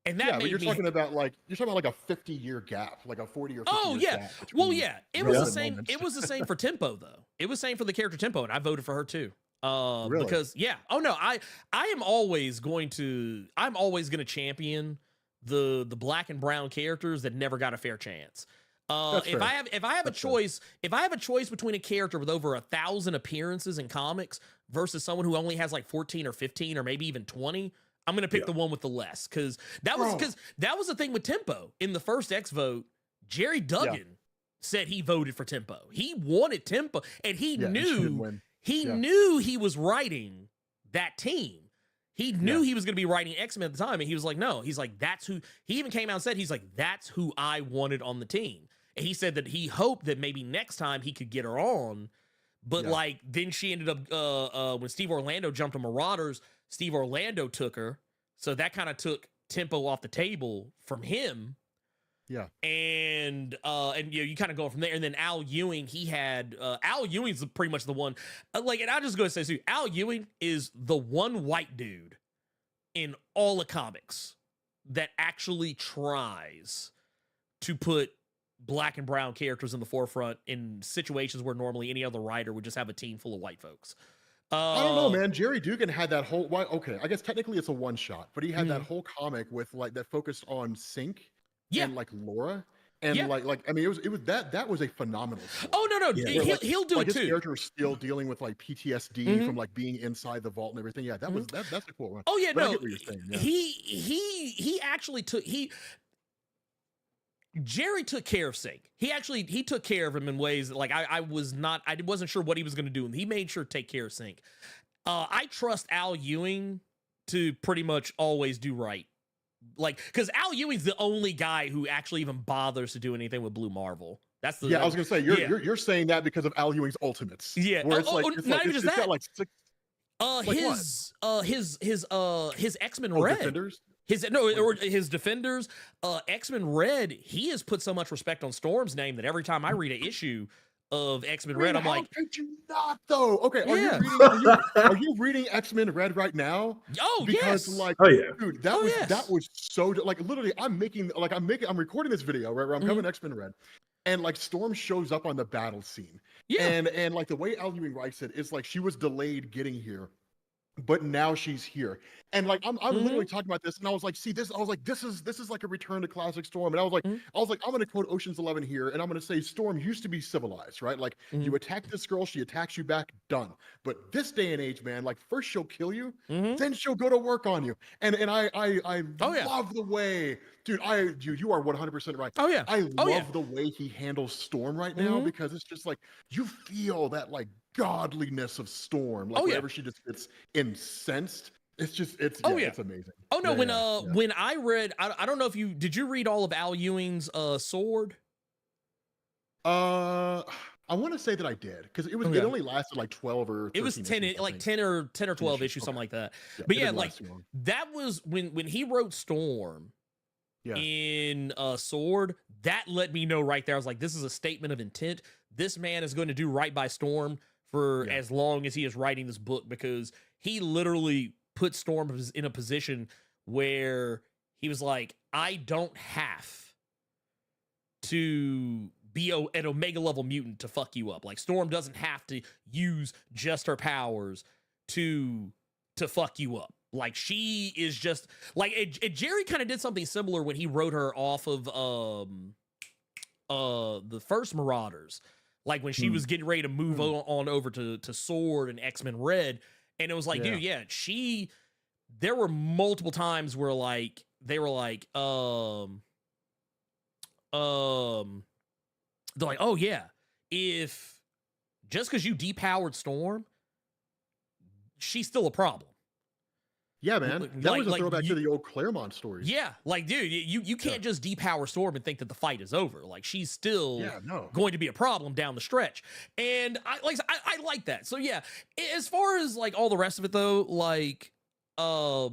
And that made you're talking about like a 50-year gap, like a 40 or 50 year gap. Well, yeah. It was the same. Moments. It was the same for Tempo though. It was the same for the character Tempo, and I voted for her too. Really? Because I am always going to champion the black and brown characters that never got a fair chance. If I have a choice between a character with over 1,000 appearances in comics versus someone who only has like 14 or 15 or maybe even 20, I'm gonna pick the one with the less, because that was the thing with Tempo in the first X vote. Jerry Duggan said he voted for Tempo. He wanted Tempo, and he knew he was writing that team. He knew he was going to be writing X-Men at the time, and he was like, no. He's like, that's who. He even came out and said, he's like, that's who I wanted on the team. And he said that he hoped that maybe next time he could get her on, but like then she ended up when Steve Orlando jumped on Marauders, Steve Orlando took her, so that kind of took Tempo off the table from him. Yeah. And you kind of go from there. And then Al Ewing, he had Al Ewing's pretty much the one. And I'll just go and say, too, Al Ewing is the one white dude in all of comics that actually tries to put black and brown characters in the forefront in situations where normally any other writer would just have a team full of white folks. I don't know, man. Jerry Dugan had that whole. Okay, I guess technically it's a one shot, but he had that whole comic with like that focused on Sync. And like Laura, and like I mean, it was that was a phenomenal story. Oh no, he'll do it his too. His character is still dealing with like PTSD from like being inside the vault and everything. Yeah, that was that's a cool one. Oh yeah, but no, I get what you're saying. Yeah. He actually took Jerry took care of Sync. He took care of him in ways that like I wasn't sure what he was going to do, and he made sure to take care of Sync. I trust Al Ewing to pretty much always do right. Like, because Al Ewing's the only guy who actually even bothers to do anything with Blue Marvel. That's the I was gonna say you're saying that because of Al Ewing's Ultimates. Yeah, where it's not even just that. Got like six, his X-Men Red. Defenders? His Defenders, X-Men Red. He has put so much respect on Storm's name that every time I read an issue of X-Men Red, I'm like, how could you not though? Okay, are you reading X-Men Red right now? Oh, because yes. like, dude, that was so like literally. I'm recording this video right where I'm covering X-Men Red, and like Storm shows up on the battle scene, and like the way Al Ewing writes it is like she was delayed getting here, but now she's here. And like I'm literally talking about this, and I was like, see this, I was like, this is like a return to classic Storm. And I was like, I'm gonna quote Ocean's 11 here, and I'm gonna say Storm used to be civilized, right? Like you attack this girl, she attacks you back, done. But this day and age, man, like first she'll kill you, then she'll go to work on you. And I love the way, dude, you are 100% right. Oh yeah. I love the way he handles Storm right now, because it's just like you feel that like godliness of Storm, like whenever she just gets incensed. It's it's amazing. Oh no, when I read, I don't know if did you read all of Al Ewing's Sword? I want to say that I did, because it only lasted like 12 or 13 it was 10 issues, like 10 or 12 issues, something like that. But yeah, like that was when he wrote Storm in Sword, that let me know right there. I was like, this is a statement of intent. This man is going to do right by Storm for as long as he is writing this book, because he literally put Storm in a position where he was like, I don't have to be an Omega level mutant to fuck you up. Like Storm doesn't have to use just her powers to fuck you up. Like she is just like Jerry kind of did something similar when he wrote her off of the first Marauders, like when she was getting ready to move on over to Sword and X-Men Red. And it was like, dude, there were multiple times where like they were like, they're like, oh yeah, if just because you depowered Storm, she's still a problem. Yeah, man. That was a throwback to the old Claremont stories. Yeah, like, dude, you can't just depower Storm and think that the fight is over. Like, she's still going to be a problem down the stretch. And I like that. So yeah, as far as like all the rest of it though, like the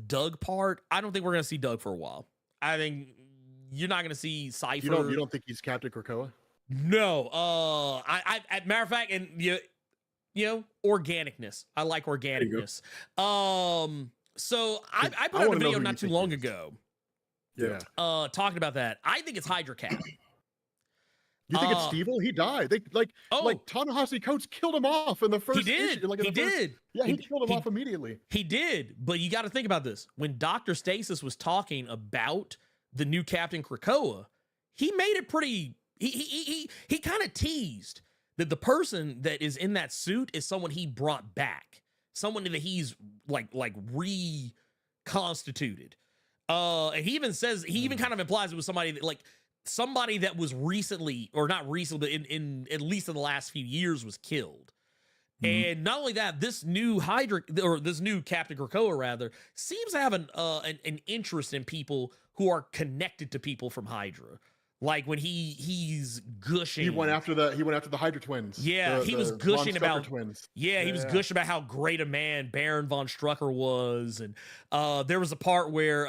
Doug part, I don't think we're gonna see Doug for a while. I think you're not gonna see Cypher. You don't think he's Captain Krakoa? No. Matter of fact, and you know, organicness. I like organicness. So I put out a video not too long ago. Yeah. Talking about that. I think it's Hydra Cap. You think it's Steve? He died. Like Ta-Nehisi Coates killed him off in the first issue. Like he did. Yeah, he killed him off immediately. He did. But you got to think about this. When Dr. Stasis was talking about the new Captain Krakoa, he made it pretty. He kind of teased that the person that is in that suit is someone he brought back, someone that he's like reconstituted. And he even says, he even kind of implies it was somebody that somebody that was recently, or not recently, but in at least in the last few years was killed. And not only that, this new this new Captain Krakoa rather seems to have an interest in people who are connected to people from Hydra. Like when he's gushing. He went after the Hydra twins. Yeah, he was gushing about twins. Yeah, he was gushing about how great a man Baron von Strucker was, and there was a part where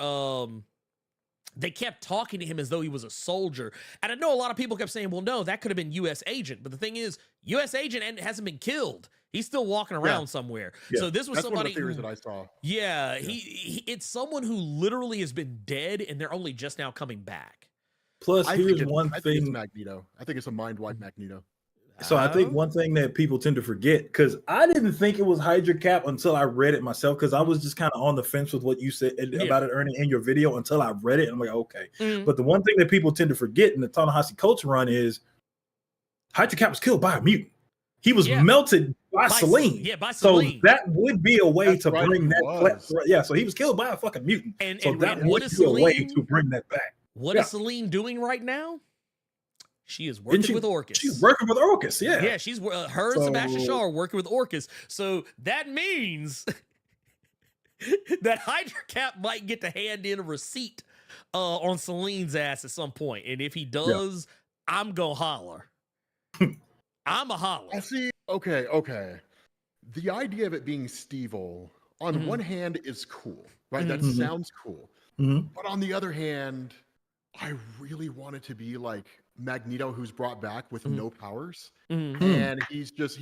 they kept talking to him as though he was a soldier. And I know a lot of people kept saying, well, no, that could have been U.S. agent. But the thing is, U.S. agent hasn't been killed. He's still walking around somewhere. Yeah. So this was That's somebody one of the theories that I saw. Yeah, it's someone who literally has been dead and they're only just now coming back. Plus, here's one thing. I think it's Magneto. I think it's a mind-wiped Magneto. So I think one thing that people tend to forget, because I didn't think it was Hydra Cap until I read it myself, because I was just kind of on the fence with what you said about it, Ernie, in your video until I read it. And I'm like, okay. But the one thing that people tend to forget in the Ta-Nehisi Coates run is Hydra Cap was killed by a mutant. He was melted by Selene. Yeah, by Selene. So that would be a way to bring that. Yeah, so he was killed by a fucking mutant. And that would be a way to bring that back. What is Selene doing right now? She is working with Orcus. She's working with Orcus, yeah. Yeah, she's her and Sebastian Shaw are working with Orcus. So that means that Hydra Cap might get to hand in a receipt on Selene's ass at some point. And if he does, I'm gonna holler. I'm a holler. I see. Okay. The idea of it being Steve-O, on one hand, is cool, right? That sounds cool. But on the other hand, I really want it to be like Magneto, who's brought back with no powers, and he's just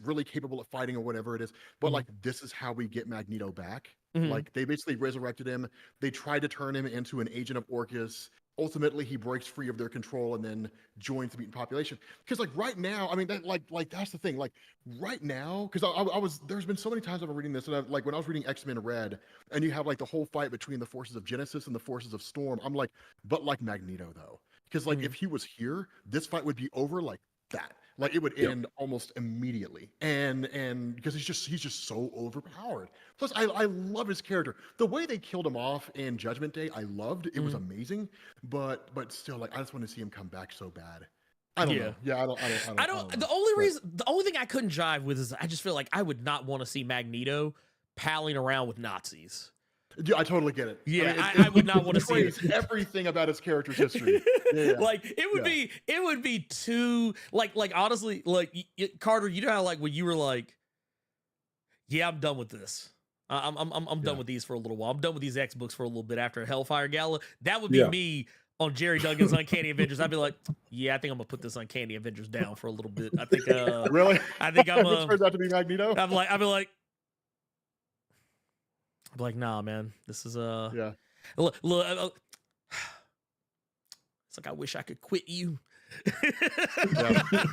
really capable at fighting or whatever it is. But like, this is how we get Magneto back. Like, they basically resurrected him. They tried to turn him into an agent of Orcus. Ultimately, he breaks free of their control and then joins the mutant population. Because like right now, I mean, that's the thing. Like right now, because there's been so many times I've been reading this, and when I was reading X-Men Red, and you have like the whole fight between the forces of Genesis and the forces of Storm. I'm like, but like Magneto though, because like if he was here, this fight would be over like that. Like it would end almost immediately, and because he's just so overpowered. Plus, I love his character. The way they killed him off in Judgment Day, I loved. It was amazing, but still, like I just want to see him come back so bad. I don't know. Yeah, I don't. The only thing I couldn't jive with is I just feel like I would not want to see Magneto palling around with Nazis. Yeah, I totally get it. Yeah, I would not want to see it. Everything about his character's history. Yeah. Like it would be too like honestly, like Carter, you know how like when you were like, yeah, I'm done with this. I'm done with these for a little while. I'm done with these X books for a little bit after Hellfire Gala. That would be me on Jerry Duggan's Uncanny Avengers. I'd be like, yeah, I think I'm gonna put this Uncanny Avengers down for a little bit. I think really? I think I'm it turns out to be Magneto. I'd be like, nah, man, this is look, it's like I wish I could quit you.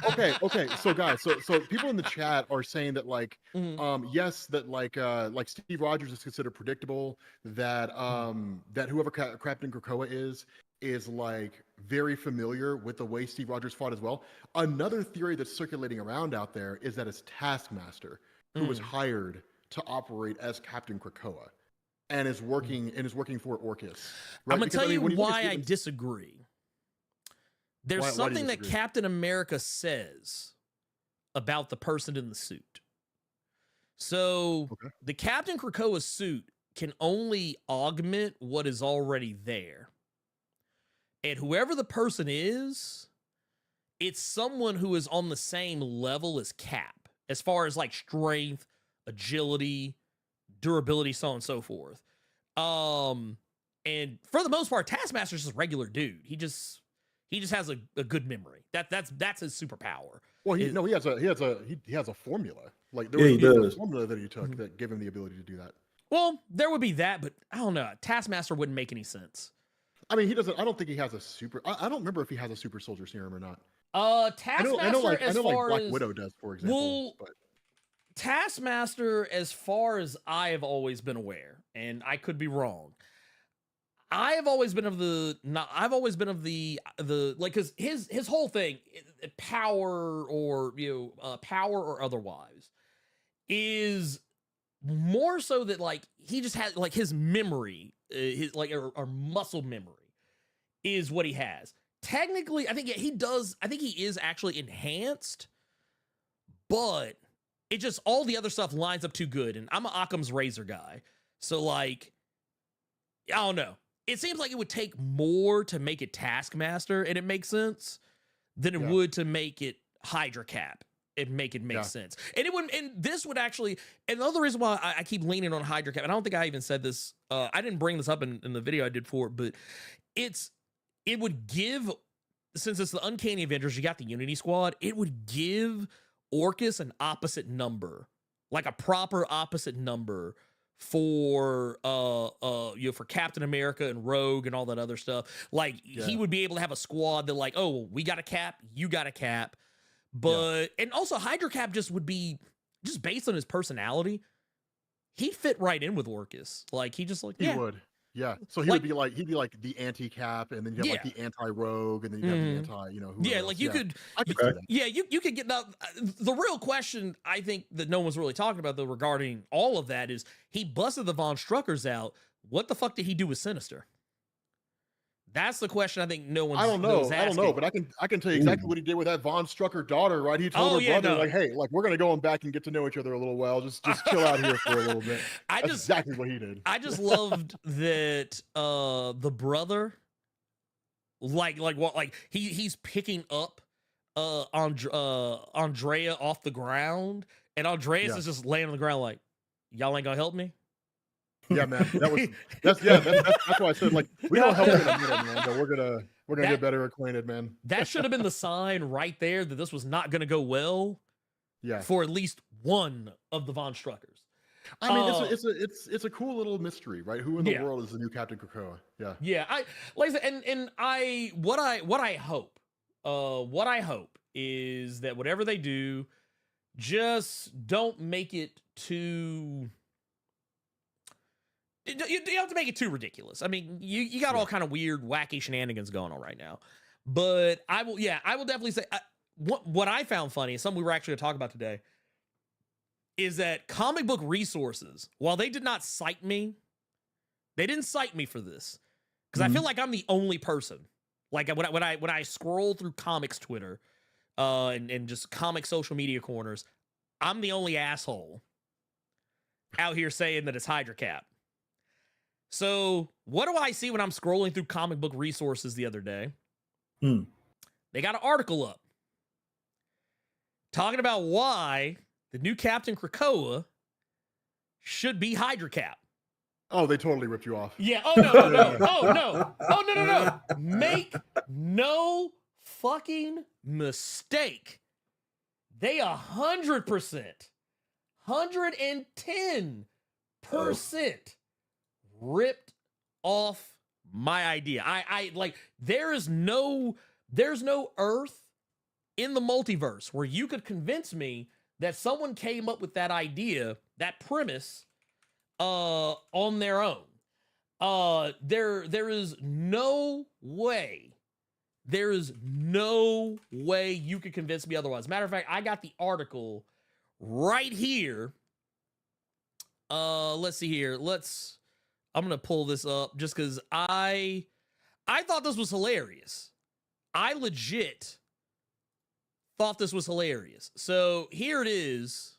Okay. So guys, so people in the chat are saying that like, yes, that like Steve Rogers is considered predictable. That that whoever Captain Krakoa is like very familiar with the way Steve Rogers fought as well. Another theory that's circulating around out there is that it's Taskmaster who was hired to operate as Captain Krakoa, and is working for Orcus. Right? I'm gonna tell you why I disagree. There's something that Captain America says about the person in the suit. So the Captain Krakoa suit can only augment what is already there. And whoever the person is, it's someone who is on the same level as Cap, as far as like strength, agility, durability, so on and so forth. And for the most part, Taskmaster's just a regular dude. He just has a good memory. That's his superpower. Well, he has a formula. Like there was a formula that he took that gave him the ability to do that. Well, there would be that, but I don't know. Taskmaster wouldn't make any sense. I mean, he doesn't. I don't think he has a super. I don't remember if he has a super soldier serum or not. Taskmaster, I know like Black as, Widow does, for example. Well, Taskmaster, as far as I have always been aware, and I could be wrong, I've always been of the like, because his whole thing, power or power or otherwise, is more so that like he just has like his memory, his like or muscle memory is what he has. Technically, I think he does. I think he is actually enhanced, but it just all the other stuff lines up too good. And I'm an Occam's razor guy, so like I don't know. It seems like it would take more to make it Taskmaster, and it makes sense, than it would to make it Hydra Cap and make it make sense. And it would, and this would actually, and the other reason why I keep leaning on Hydra Cap, and I don't think I even said this, I didn't bring this up in the video I did for it, but it would give, since it's the Uncanny Avengers, you got the Unity Squad, it would give Orcus an opposite number, like a proper opposite number for for Captain America and Rogue and all that other stuff. Like he would be able to have a squad that like, oh, we got a Cap, you got a Cap, but and also Hydra Cap just would be just based on his personality, he'd fit right in with Orcus. Like he just like he would. Yeah, so he'd be like the anti-Cap, and then you have like the anti-Rogue, and then you have the anti, who like you could, I could see that. You could get the real question I think that no one's really talking about though regarding all of that is he busted the Von Struckers out. What the fuck did he do with Sinister? That's the question I think no one's. I don't know, but I can tell you exactly what he did with that Von Strucker daughter. Right, he told her brother like, "Hey, like we're gonna go back and get to know each other a little well. Just chill out here for a little bit." That's exactly what he did. I just loved that the brother, like he's picking up Andrea off the ground, and Andreas is just laying on the ground like, "Y'all ain't gonna help me." Yeah, man. That's why I said like we don't help in a minute, man. But we're gonna get better acquainted, man. That should have been the sign right there that this was not gonna go well. Yeah. For at least one of the Von Struckers. I mean, it's a cool little mystery, right? Who in the world is the new Captain Krakoa? Yeah. Yeah. Like I said, and what I hope is that whatever they do, just don't make it too. You don't have to make it too ridiculous. I mean, you got all kind of weird, wacky shenanigans going on right now. But I will definitely say what I found funny, and something we were actually going to talk about today, is that comic book resources, while they did not cite me, they didn't cite me for this because I feel like I'm the only person. Like when I scroll through comics Twitter, and just comic social media corners, I'm the only asshole out here saying that it's Hydra Cap. So what do I see when I'm scrolling through comic book resources the other day? They got an article up talking about why the new Captain Krakoa should be Hydra Cap. Oh, they totally ripped you off. Yeah. Oh, no. Oh, no. Oh, no. Make no fucking mistake. They 100%, 110% ripped off my idea. I like, there's no earth in the multiverse where you could convince me that someone came up with that idea, that premise, on their own. There is no way. There is no way you could convince me otherwise. Matter of fact, I got the article right here. Let's see here. I'm gonna pull this up just because I thought this was hilarious. I legit thought this was hilarious. So here it is.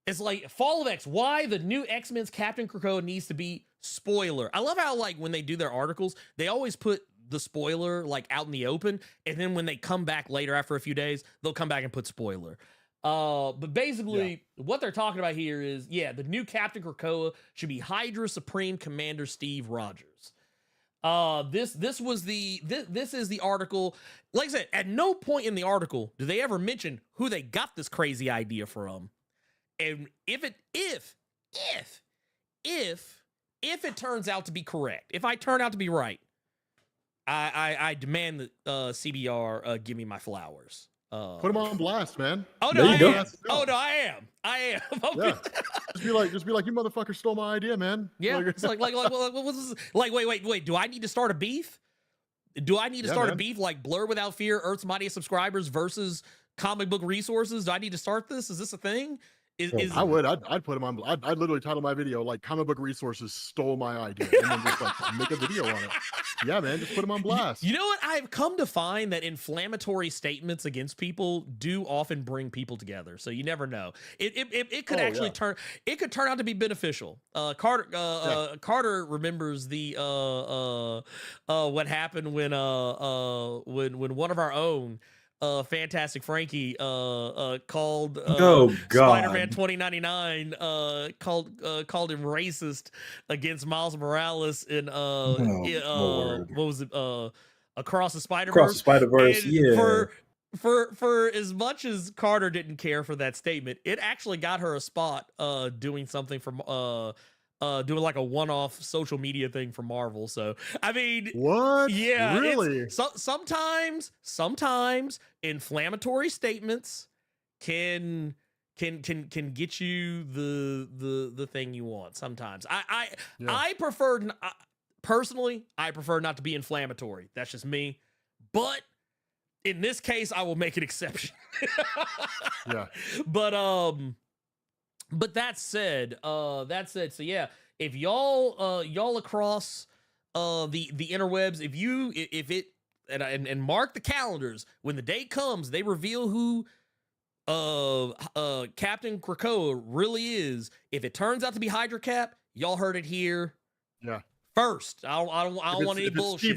It's like Fall of X, why the new X-Men's Captain Krakoa needs to be spoiler. I love how like when they do their articles, they always put the spoiler like out in the open, and then when they come back later after a few days, they'll come back and put spoiler. But basically what they're talking about here is, the new Captain Krakoa should be Hydra Supreme Commander Steve Rogers. This is the article. Like I said, at no point in the article do they ever mention who they got this crazy idea from. And if it turns out to be correct, if I turn out to be right, I demand that CBR give me my flowers. Put him on blast, man. Oh no, I am. I am. Okay. just be like, you motherfucker stole my idea, man. Yeah, it's like what's this? Like, wait. Do I need to start a beef? Do I need to start a beef like Blerd Without Fear, Earth's Mightiest Subscribers versus Comic Book Resources? Do I need to start this? Is this a thing? I would. I'd put him on. I'd literally title my video like "Comic Book Resources stole my idea," and then just like make a video on it. Yeah, man, just put him on blast. You know what? I've come to find that inflammatory statements against people do often bring people together. So you never know. It could actually turn. It could turn out to be beneficial. Carter remembers the what happened when one of our own. Fantastic Frankie called Spider-Man 2099 called him racist against Miles Morales in what was it Across the Spider-Verse. Across the Spider-Verse, yeah. For as much as Carter didn't care for that statement, it actually got her a spot doing something from doing like a one-off social media thing for Marvel. So I mean, what? Yeah, really? Sometimes inflammatory statements can get you the thing you want. Sometimes I prefer personally I prefer not to be inflammatory. That's just me. But in this case, I will make an exception. Yeah. But that said, so yeah, if y'all across the interwebs, and mark the calendars, when the date comes, they reveal who Captain Krakoa really is. If it turns out to be Hydra Cap, y'all heard it here. Yeah. First, I don't want any bullshit.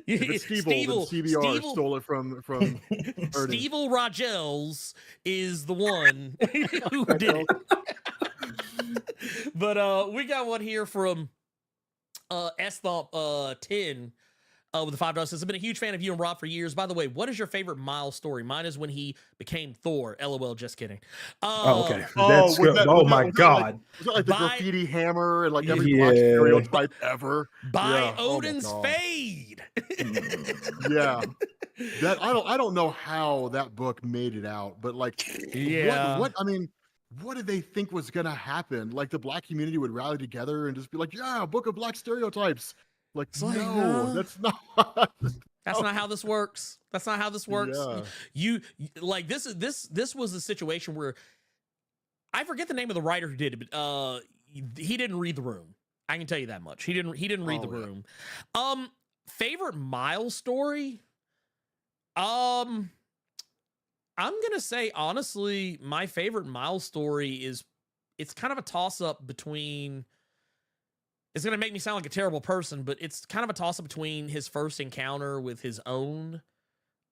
If it's Stevel, then CBR stole it from Stevel Rogels is the one who did it. But we got one here from S-Thump 10 with the $5 says, I've been a huge fan of you and Rob for years. By the way, what is your favorite Miles story? Mine is when he became Thor. LOL, just kidding. Okay. That's good. My God. Was that like the graffiti hammer and like every black stereotype ever? By Odin's Fade. Yeah. That I don't know how that book made it out, but like what did they think was gonna happen? Like the black community would rally together and just be like, yeah, a book of black stereotypes. Like, no, that's not. That's not how this works. That's not how this works. Yeah. You like this was a situation where I forget the name of the writer who did it, but he didn't read the room. I can tell you that much. He didn't read the room. Favorite Miles story? I'm gonna say honestly, my favorite Miles story it's kind of a toss-up between. It's going to make me sound like a terrible person, but it's kind of a toss-up between his first encounter with his own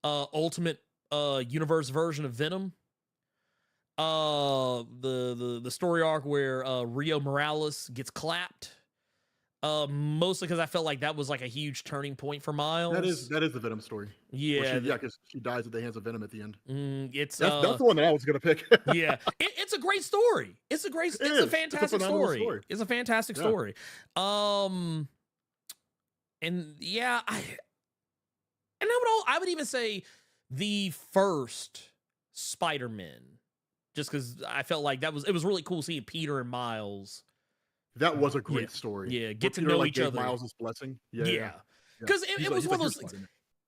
ultimate universe version of Venom. The story arc where Rio Morales gets clapped. Mostly because I felt like that was like a huge turning point for Miles. That is the Venom story. Yeah, because she dies at the hands of Venom at the end. That's the one that I was gonna pick. Yeah, it's a great story. It's a fantastic story. It's a fantastic story. And yeah, I would even say the first Spider-Man, just because I felt like it was really cool seeing Peter and Miles. That was a great story. Yeah, get to know each other. Miles' blessing. Yeah. Because it was one of those things.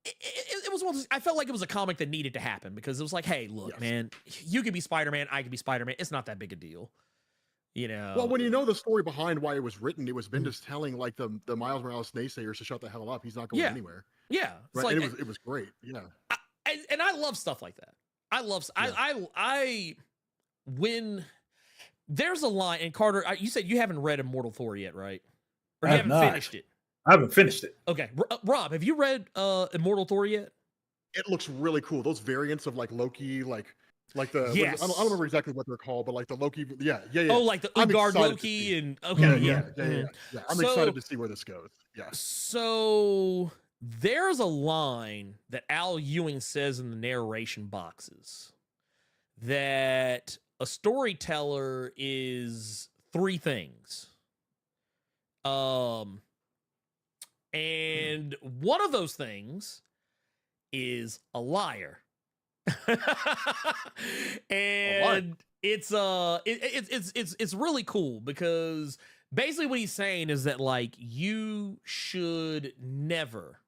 It was one of those. I felt like it was a comic that needed to happen because it was like, hey, look, man, you could be Spider-Man, I could be Spider-Man. It's not that big a deal. You know. Well, when you know the story behind why it was written, it was Bendis telling like the Miles Morales naysayers to shut the hell up. He's not going anywhere. Yeah. Right? Like, it was great. Yeah. And I love stuff like that. When there's a line, and Carter, you said you haven't read Immortal Thor yet, right? Or you haven't finished it? I haven't finished it. Okay. Rob, have you read Immortal Thor yet? It looks really cool. Those variants of like Loki, like the I don't remember exactly what they're called, but like the Loki, yeah. Oh, like the Utgard Loki and yeah. I'm excited to see where this goes. Yeah. So there's a line that Al Ewing says in the narration boxes that a storyteller is three things. And one of those things is a liar. And it's really cool because basically what he's saying is that like you should never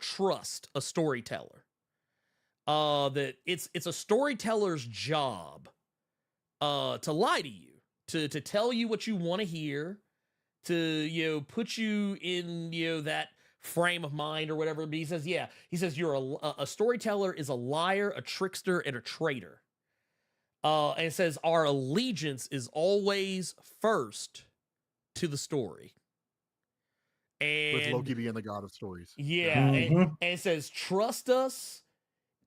trust a storyteller. That it's a storyteller's job to lie to you, to tell you what you want to hear, to put you in that frame of mind or whatever. But he says you're a storyteller is a liar, a trickster, and a traitor. And it says our allegiance is always first to the story. And with Loki being the god of stories. Yeah, and it says trust us.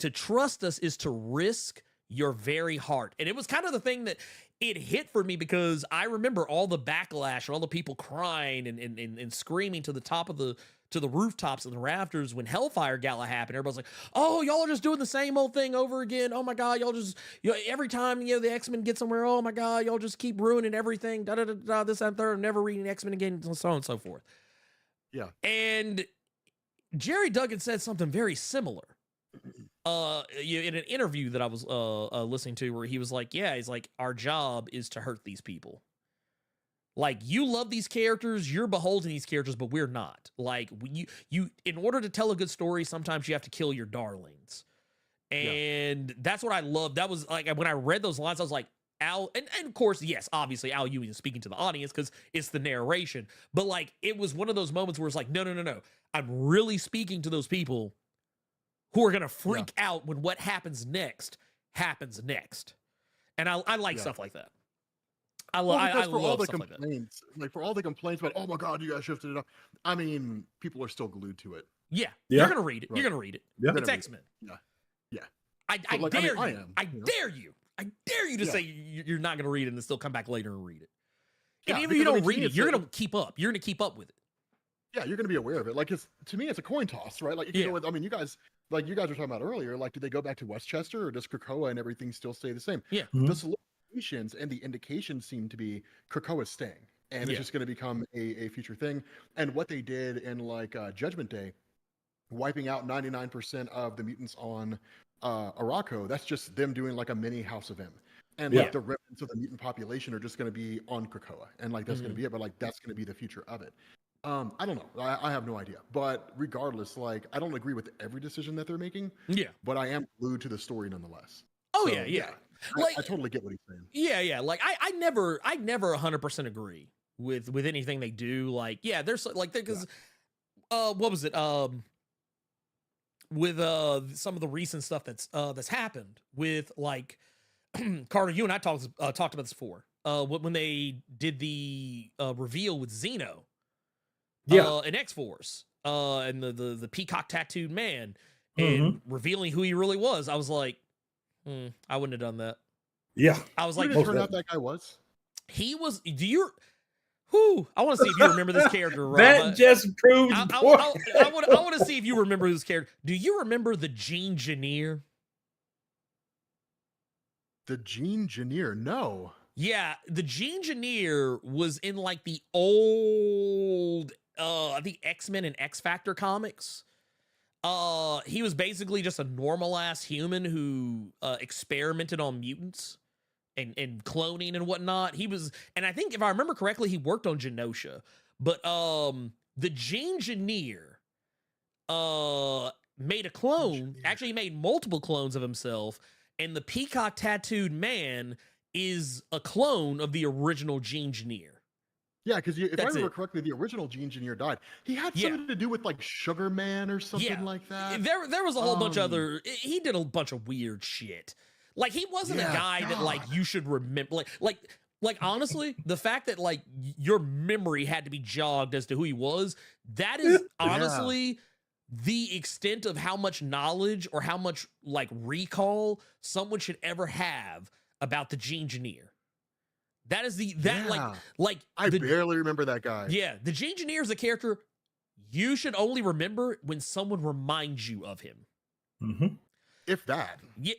To trust us is to risk your very heart. And it was kind of the thing that it hit for me because I remember all the backlash and all the people crying and screaming to the top of the rooftops and the rafters when Hellfire Gala happened. Everybody's like, "Oh, y'all are just doing the same old thing over again. Oh my God, y'all just every time the X-Men get somewhere, oh my God, y'all just keep ruining everything. Da da da da. This and third. I'm never reading X-Men again, and so on and so forth." Yeah. And Jerry Duggan said something very similar. In an interview that I was listening to, where he was like, he's like, our job is to hurt these people. Like, you love these characters, you're beholden to these characters, but we're not. Like, you in order to tell a good story, sometimes you have to kill your darlings. And that's what I love. That was like, when I read those lines, I was like, Al, and of course, yes, obviously Al Ewing is speaking to the audience because it's the narration. But like, it was one of those moments where it's like, no. I'm really speaking to those people who are going to freak out when what happens next. And I like stuff like that. I love stuff like that. Like for all the complaints about, oh my God, you guys shifted it up. I mean, people are still glued to it. Yeah. You're going to read it. Right. You're going to read it. Yeah. It's X-Men. Yeah. I dare you to say you're not going to read it and then still come back later and read it. And even if you don't read it, you're going to keep up. You're going to keep up with it. Yeah, you're going to be aware of it. Like, to me, it's a coin toss, right? Like, you know, I mean, you guys were talking about earlier, like, did they go back to Westchester or does Krakoa and everything still stay the same? Yeah. The solutions and the indications seem to be Krakoa's staying, and it's just going to become a future thing. And what they did in like Judgment Day, wiping out 99% of the mutants on Arakko, that's just them doing like a mini House of M. And like the remnants of the mutant population are just going to be on Krakoa, and like that's going to be it. But like that's going to be the future of it. I don't know. I have no idea. But regardless, like, I don't agree with every decision that they're making. Yeah. But I am glued to the story nonetheless. Oh, so, yeah. Like, I totally get what he's saying. Yeah. Like, I never 100% agree with anything they do. Like, there's like, because, what was it? With some of the recent stuff that's happened with like Carter, you and I talked about this before. When they did the reveal with Xeno. And X-Force, and the peacock tattooed man, and revealing who he really was. I was like, I wouldn't have done that. Yeah. I was like, turn out that guy was. He was. I want to see if you remember this character, Rob. That just proves. I want to see if you remember this character. Do you remember the Gene Engineer? The Gene Engineer? No. Yeah, the Gene Engineer was in like the old the X-Men and X-Factor comics. He was basically just a normal ass human who experimented on mutants and cloning and whatnot. He was, and I think if I remember correctly, he worked on Genosha. But the Gene Engineer made a clone. Actually, he made multiple clones of himself, and the peacock tattooed man is a clone of the original Gene Engineer. Yeah, because if I remember correctly, the original Gene Engineer died. He had something to do with like Sugar Man or something like that. There was a whole bunch of other. He did a bunch of weird shit. Like he wasn't a guy that like you should remember. Like honestly, the fact that like your memory had to be jogged as to who he was, that is honestly the extent of how much knowledge or how much like recall someone should ever have about the Gene Engineer. That is like I barely remember that guy. Yeah, the Gene Engineer is a character you should only remember when someone reminds you of him. Mm-hmm. If that. Yeah,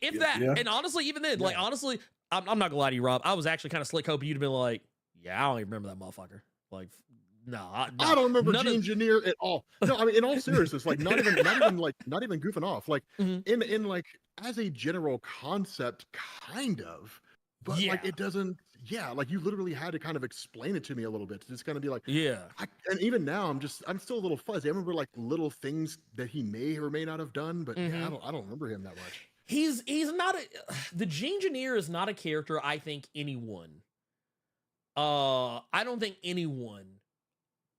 and honestly, even then, like honestly, I'm not gonna lie to you, Rob. I was actually kind of slick hoping you'd have been like, yeah, I don't even remember that motherfucker. Like, I don't remember Engineer at all. No, I mean, in all seriousness, like not even goofing off. Like in like as a general concept, kind of, but like it doesn't. Yeah, like you literally had to kind of explain it to me a little bit. It's gonna be like, and even now, I'm still a little fuzzy. I remember like little things that he may or may not have done, but yeah, I don't remember him that much. He's not the Engineer is not a character I think anyone. I don't think anyone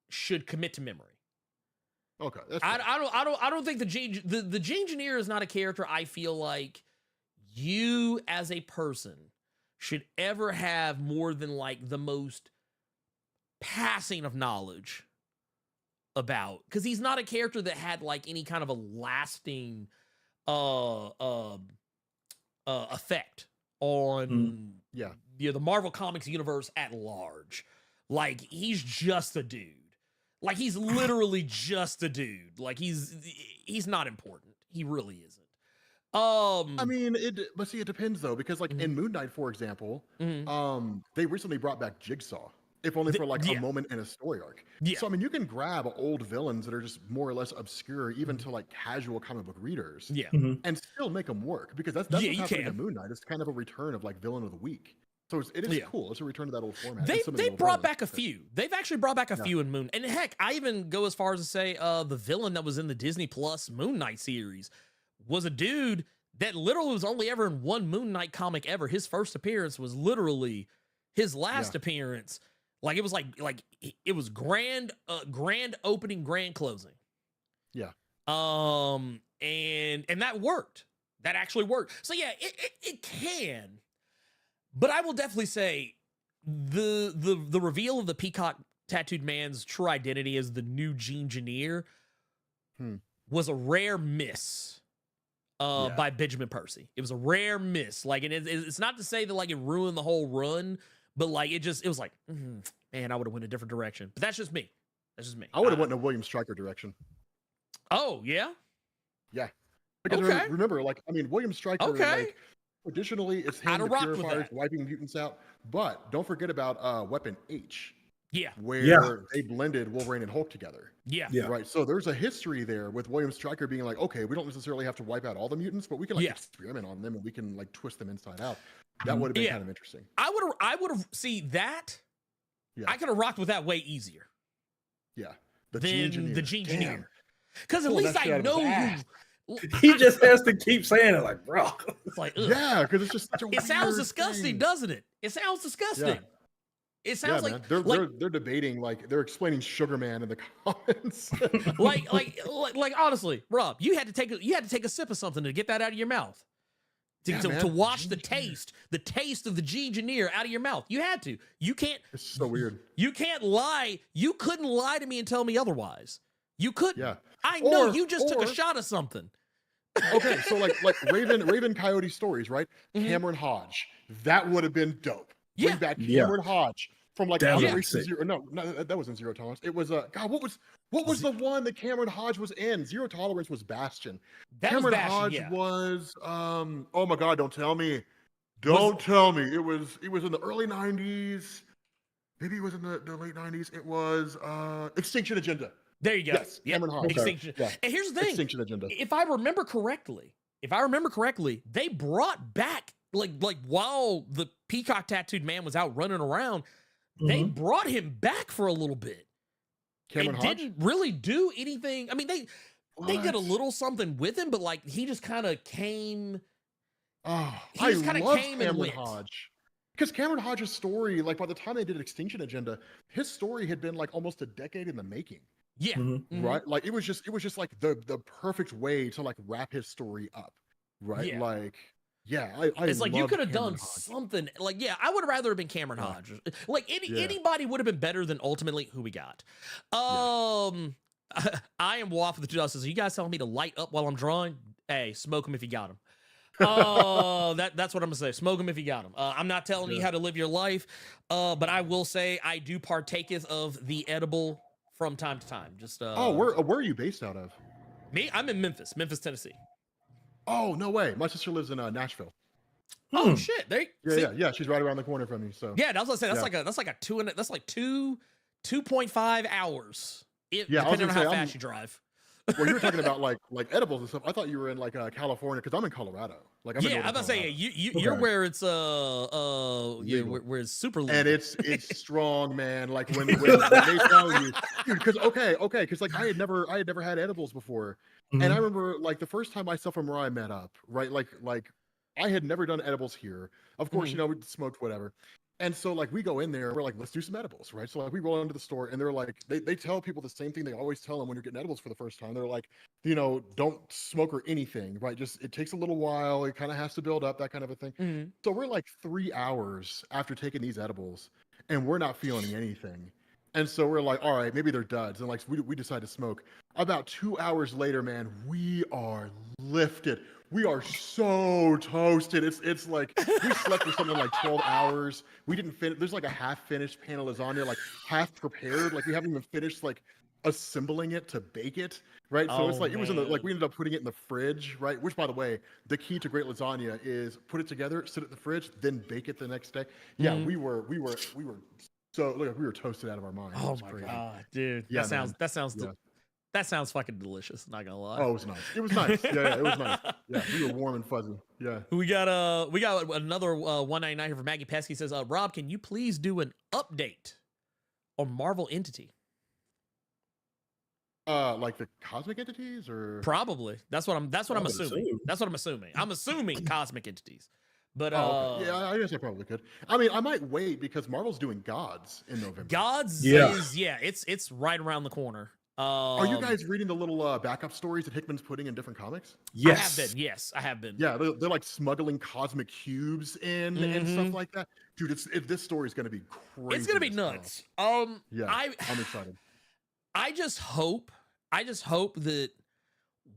should commit to memory. Okay, that's I don't think the Engineer is not a character I feel like you as a person should ever have more than like the most passing of knowledge about, because he's not a character that had like any kind of a lasting effect on the Marvel Comics universe at large. Like he's just a dude. Like he's literally just a dude. Like he's not important. He really isn't. I mean, it depends though, because like in Moon Knight, for example, they recently brought back Jigsaw, if only for like a moment in a story arc. So I mean, you can grab old villains that are just more or less obscure, even to like casual comic book readers, and still make them work, because that's what's happening in Moon Knight. It's kind of a return of like villain of the week. So it is cool. It's a return to that old format. They brought back a few. They've actually brought back a few in Moon. And heck, I even go as far as to say the villain that was in the Disney Plus Moon Knight series was a dude that literally was only ever in one Moon Knight comic ever. His first appearance was literally his last appearance. Like it was like it was grand opening, grand closing. Yeah. And that worked. That actually worked. So yeah, it can. But I will definitely say the reveal of the peacock tattooed man's true identity as the new Engineer was a rare miss by Benjamin Percy. It was a rare miss. Like, and it's not to say that like it ruined the whole run, but like it was like, man, I would have went a different direction. But that's just me. I would have went in a William Stryker direction. Oh yeah, yeah. Because remember, like, I mean, William Stryker. Like, traditionally, it's him, the Purifiers, wiping mutants out. But don't forget about Weapon H. Yeah. Where they blended Wolverine and Hulk together. Yeah. Right. So there's a history there with William Stryker being like, okay, we don't necessarily have to wipe out all the mutants, but we can like experiment on them and we can like twist them inside out. That would have been kind of interesting. I would have see that. Yeah. I could have rocked with that way easier. Yeah. The Engineer. Because at least I know who. He just has to keep saying it, like, bro. It's like, yeah, because it's just such a it sounds disgusting, doesn't it? It sounds disgusting. Yeah. It sounds like they're debating, like they're explaining Sugar Man in the comments. like honestly, Rob, you had to take a sip of something to get that out of your mouth. To wash the taste of the Engineer out of your mouth. You had to. You can't. It's so weird. You can't lie. You couldn't lie to me and tell me otherwise. You couldn't. Yeah. I know you just took a shot of something. Okay, so like Raven Coyote stories, right? Cameron Hodge. That would have been dope. Bring back Cameron Hodge from like Zero. No, that wasn't Zero Tolerance. It was God. What was the one that Cameron Hodge was in? Zero Tolerance was Bastion. Cameron Hodge was oh my God! Don't tell me. Don't tell me. It was in the early '90s. Maybe it was in the late '90s. It was Extinction Agenda. There you go. Yes, Cameron Hodge. Extinction. Yeah. And here's the thing. Extinction Agenda. If I remember correctly, they brought back like while the peacock tattooed man was out running around, they brought him back for a little bit. Cameron Hodge didn't really do anything. I mean, they did a little something with him, but like he just kind of came. Oh, I love Cameron Hodge. Because Cameron Hodge's story, like by the time they did Extinction Agenda, his story had been like almost a decade in the making. Yeah. Right. Like it was just like the perfect way to like wrap his story up. Right. Yeah. Like, yeah, it's like you could have done something. Like, yeah, I would have rather have been Cameron Hodge. Like anybody would have been better than ultimately who we got. I am Waff with the Justice. You guys telling me to light up while I'm drawing? Hey, smoke them if you got them. That's what I'm gonna say. Smoke them if you got them. I'm not telling you how to live your life, but I will say I do partaketh of the edible from time to time. Just where are you based out of? Me? I'm in Memphis, Tennessee. Oh, no way. My sister lives in Nashville. Oh shit! Yeah, she's right around the corner from me. So yeah, I was gonna say that's like 2 2.5 hours. Yeah, Depending on how fast you drive. Well, you were talking about like edibles and stuff. I thought you were in like California because I'm in Colorado. Like I'm in I'm about to say you're where it's where it's super legal. And it's strong, man. Like when they tell you, because because like I had never had edibles before, and I remember like the first time myself and Mariah met up, right? Like I had never done edibles here. Of course, we smoked whatever. And so like we go in there, we're like, let's do some edibles, right? So like we roll into the store and they're like, they tell people the same thing they always tell them when you're getting edibles for the first time. They're like, don't smoke or anything, right? Just it takes a little while. It kind of has to build up, that kind of a thing. So we're like 3 hours after taking these edibles and we're not feeling anything. And so we're like, all right, maybe they're duds. And like we decide to smoke. About 2 hours later, man, we are lifted. We are so toasted. It's like we slept for something like 12 hours. We didn't finish. There's like a half finished pan of lasagna, like half prepared. Like we haven't even finished like assembling it to bake it, right? So it's like it was in the like we ended up putting it in the fridge, right? Which, by the way, the key to great lasagna is put it together, sit it in the fridge, then bake it the next day. Yeah, we were so look, we were toasted out of our minds. Oh my god, dude! Yeah, that sounds fucking delicious. Not gonna lie. Oh, it was nice. It was nice. Yeah, it was nice. Yeah, we were warm and fuzzy. Yeah. We got another 199 here from Maggie Pesky. Says, Rob, can you please do an update on Marvel Entity? Like the cosmic entities, or probably. That's what I'm assuming. That's what I'm assuming. I'm assuming cosmic entities. But yeah, I guess I probably could. I mean, I might wait because Marvel's doing Gods in November. Gods is it's right around the corner. Are you guys reading the little backup stories that Hickman's putting in different comics? Yes, I have been. Yeah, they're like smuggling cosmic cubes in and stuff like that. Dude, this story is going to be crazy. It's going to be nuts. Yeah, I'm excited. I just hope that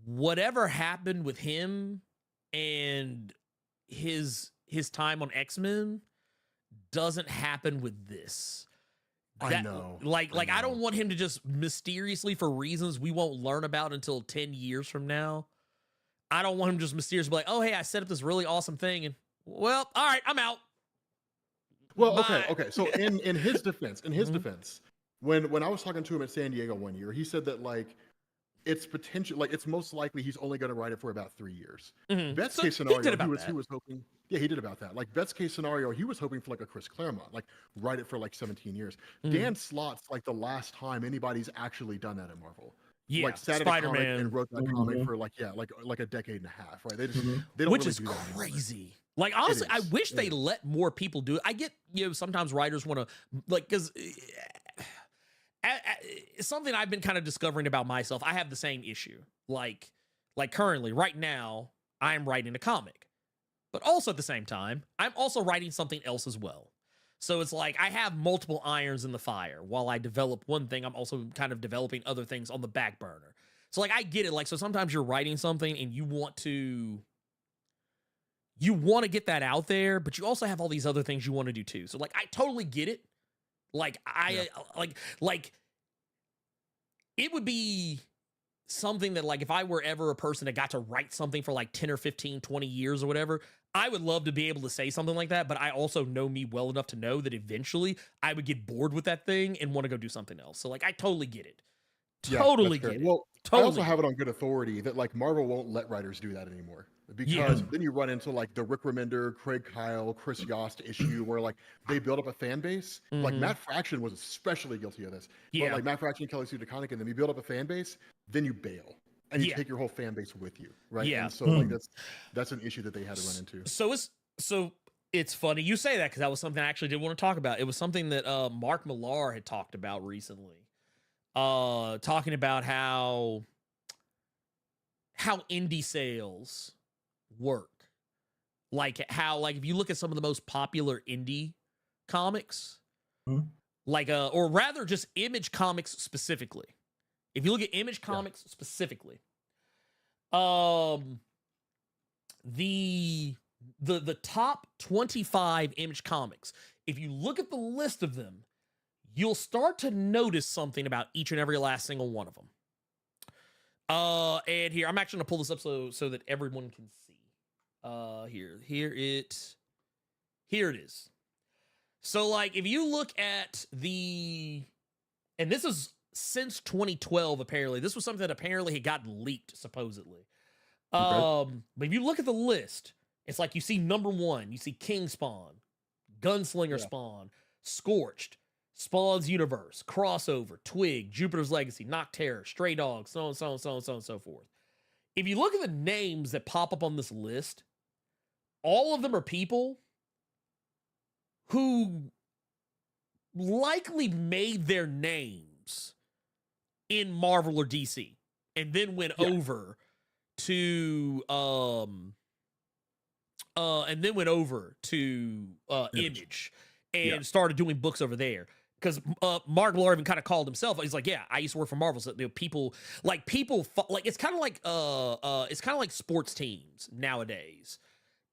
whatever happened with him and his time on X-Men doesn't happen with this. I know. I don't want him to just mysteriously, for reasons we won't learn about until 10 years from now. I don't want him just mysteriously be like, oh, hey, I set up this really awesome thing. And, well, all right, I'm out. Well, okay. So in his defense, when I was talking to him at San Diego one year, he said that, like, it's potential, like, it's most likely he's only going to write it for about 3 years. Best case scenario, he was hoping. Yeah, he did about that. Like, best case scenario, he was hoping for like a Chris Claremont, like write it for like 17 years. Dan Slott's like the last time anybody's actually done that in Marvel. Yeah, like sat at a comic and wrote that comic for like a decade and a half, right? They just they don't which really is do that crazy. Anymore. Like, honestly, I wish they let more people do it. I get, sometimes writers want to, like, because it's something I've been kind of discovering about myself. I have the same issue. Like currently, right now, I'm writing a comic. But also at the same time, I'm also writing something else as well. So it's like I have multiple irons in the fire. While I develop one thing, I'm also kind of developing other things on the back burner. So like I get it. Like, so sometimes you're writing something and you want to get that out there, but you also have all these other things you want to do too. So like I totally get it. Like like it would be something that, like, if I were ever a person that got to write something for like 10 or 15, 20 years or whatever, I would love to be able to say something like that. But I also know me well enough to know that eventually I would get bored with that thing and want to go do something else. So like, I totally get it. Totally get it. Well, I also have it on good authority that like Marvel won't let writers do that anymore, because then you run into like the Rick Remender, Craig Kyle, Chris Yost issue where like they build up a fan base. Like Matt Fraction was especially guilty of this. But like Matt Fraction, Kelly Sue DeConnick, and then you build up a fan base, then you bail and you take your whole fan base with you, right? Yeah. And so like that's an issue that they had to run into. So it's funny you say that, because that was something I actually did want to talk about. It was something that Mark Millar had talked about recently. Talking about how indie sales work. Like how, like, if you look at some of the most popular indie comics, like or rather just Image Comics specifically. If you look at Image Comics specifically, the top 25 Image Comics, if you look at the list of them, you'll start to notice something about each and every last single one of them. And here, I'm actually going to pull this up so that everyone can see. Here it is. So, like, if you look at the and this is since 2012, apparently. This was something that apparently had gotten leaked, supposedly. But if you look at the list, it's like you see number 1, you see King Spawn, Gunslinger Spawn, Scorched, Spawn's Universe, Crossover, Twig, Jupiter's Legacy, Nocterra, Stray Dogs, so on, so on, so on, so on, so forth. If you look at the names that pop up on this list, all of them are people who likely made their names in Marvel or DC and then went over to Image and started doing books over there. Because Mark Millar even kind of called himself. He's like, yeah, I used to work for Marvel. So people it's kind of like sports teams nowadays.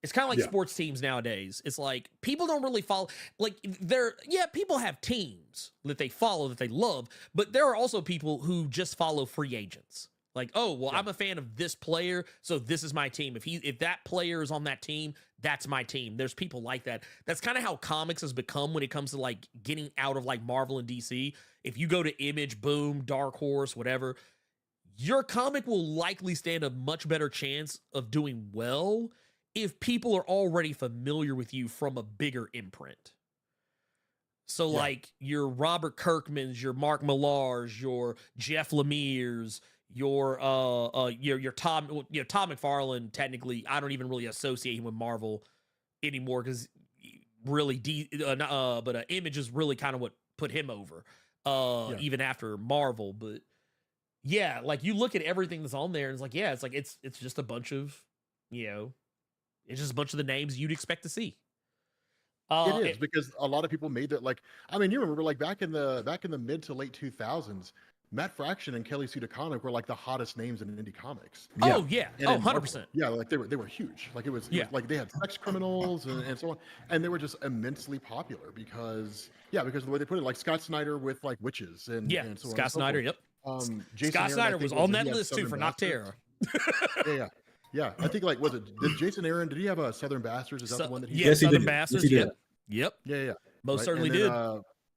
It's kind of like sports teams nowadays. It's like people don't really follow. Like people have teams that they follow that they love, but there are also people who just follow free agents. Like, oh, well, I'm a fan of this player, so this is my team. If that player is on that team, that's my team. There's people like that. That's kind of how comics has become when it comes to like getting out of like Marvel and DC. If you go to Image, Boom, Dark Horse, whatever, your comic will likely stand a much better chance of doing well if people are already familiar with you from a bigger imprint. So like your Robert Kirkmans, your Mark Millars, your Jeff Lemire's, your Todd McFarlane. Technically, I don't even really associate him with Marvel anymore because really Image is really kind of what put him over even after Marvel. But yeah, like you look at everything that's on there and it's just a bunch of it's just a bunch of the names you'd expect to see. It is because a lot of people made that. Like, I mean, you remember like back in the mid to late 2000s, Matt Fraction and Kelly Sue DeConnick were like the hottest names in indie comics. Oh yeah, 100%. Yeah, like they were huge. Like it was like they had sex criminals and so on, and they were just immensely popular because of the way they put it. Like Scott Snyder with like witches and so on Scott Snyder. Yep. Jason Scott Aaron, Snyder was on that list too for Nocterra. Yeah. I think like did Jason Aaron? Did he have a Southern Bastards? Is that the one that he? Yeah, Southern Bastards. Yep. Yeah. Most certainly did.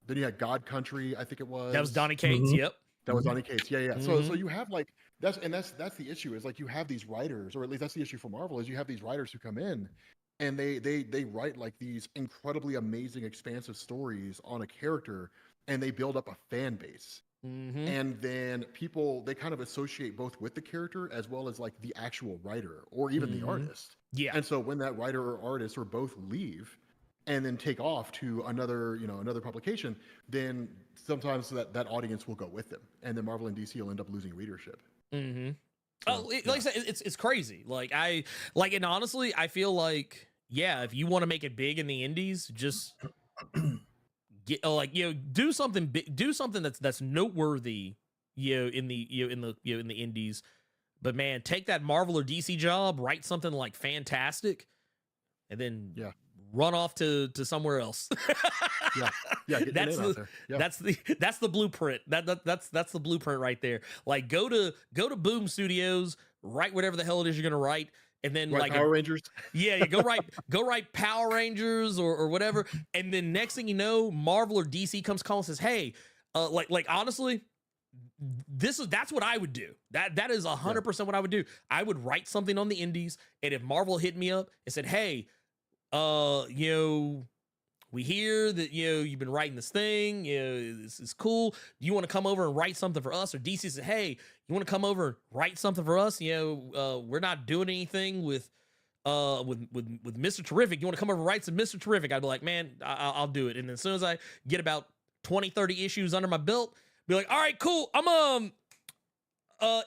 Then you had God Country. I think it was. That was Donny Cates. Mm-hmm. Yep. That was Donny Cates. Yeah. Mm-hmm. So you have like that's the issue is like you have these writers, or at least that's the issue for Marvel is you have these writers who come in and they write like these incredibly amazing, expansive stories on a character, and they build up a fan base. Mm-hmm. And then people they kind of associate both with the character as well as like the actual writer or even the artist. Yeah. And so when that writer or artist or both leave and then take off to another publication, then sometimes that audience will go with them, and then Marvel and DC will end up losing readership. Mm-hmm. Like I said, it's crazy. And honestly, I feel like if you want to make it big in the indies, just get do something big, do something that's noteworthy, in the indies. But man, take that Marvel or DC job, write something like fantastic, and then run off to somewhere else. That's the blueprint. That's the blueprint right there. Like go to Boom Studios, write whatever the hell it is you're gonna write, and then like Power Rangers. Yeah, go write Power Rangers or whatever, and then next thing you know, Marvel or DC comes calling and says, hey, honestly, that's what I would do. That is 100% what I would do. I would write something on the indies, and if Marvel hit me up and said, hey, we hear that, you've been writing this thing, this is cool. Do you want to come over and write something for us? Or DC said, hey, you want to come over and write something for us? We're not doing anything with Mr. Terrific. You want to come over and write some Mr. Terrific? I'd be like, man, I'll do it. And then as soon as I get about 20, 30 issues under my belt, be like, all right, cool.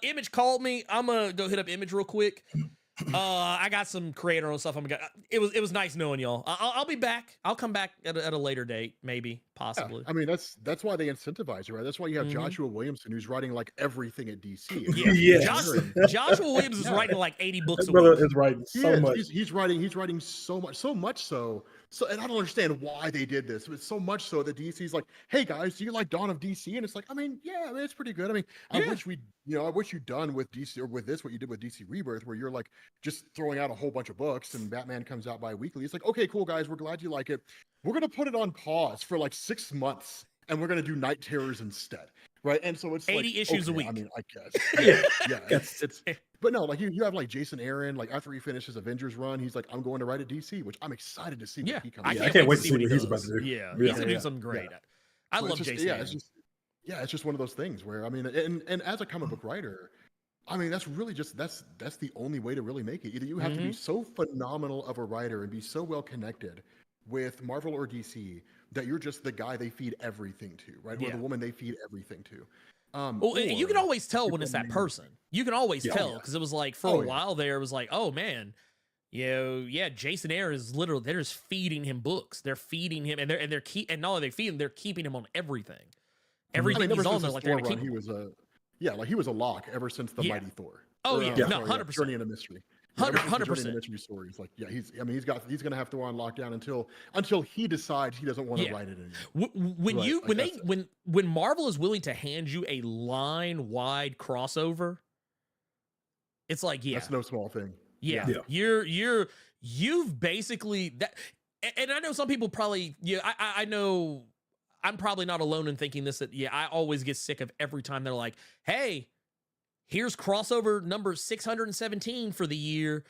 Image called me. I'm gonna go hit up Image real quick. I got some creator on stuff. It was nice knowing y'all. I'll be back. I'll come back at a later date, maybe, possibly. Yeah, I mean, that's why they incentivize you, right? That's why you have Joshua Williamson, who's writing like everything at DC. Joshua Williams is writing like 80 books a week. Brother is writing so much. He's writing so much so, and I don't understand why they did this. It's so much so that DC's like, hey guys, do you like Dawn of DC? And it's like, I mean, it's pretty good. I mean, I wish you'd done with DC or with this what you did with DC Rebirth, where you're like just throwing out a whole bunch of books and Batman comes out bi-weekly. It's like, okay, cool guys, we're glad you like it. We're gonna put it on pause for like 6 months and we're going to do Night Terrors instead. Right. And so it's 80 like, issues a okay, week. I mean, I guess. Yeah. It's but no, like you have like Jason Aaron, like after he finishes Avengers run, he's like, I'm going to write at DC, which I'm excited to see what he comes. I can't wait to see what he's about to do. Yeah. He's going to do something great. I love Jason Aaron. It's just one of those things where, I mean, and as a comic book writer, I mean, that's really just, that's the only way to really make it. Either you have to be so phenomenal of a writer and be so well connected with Marvel or DC that you're just the guy they feed everything to, right? Or the woman they feed everything to. Well, you can always tell when it's that person. You can always tell, because it was like for a while there, it was like, oh man, Jason Aaron is literally, they're just feeding him books. They're feeding him, and and not only they feed him, they're keeping him on everything. Everything he's on there, like they're keep. He was a lock ever since the Mighty Thor. Oh yeah, no, 100%. Journey into Mystery. 100%. Mystery stories. Like, he's going to have Thor on lockdown until he decides he doesn't want to write it anymore. When Marvel is willing to hand you a line-wide crossover, it's like, that's no small thing. Yeah. You've basically that, and I know some people probably, I know I'm probably not alone in thinking this, that I always get sick of every time they're like, hey, here's crossover number 617 for the year.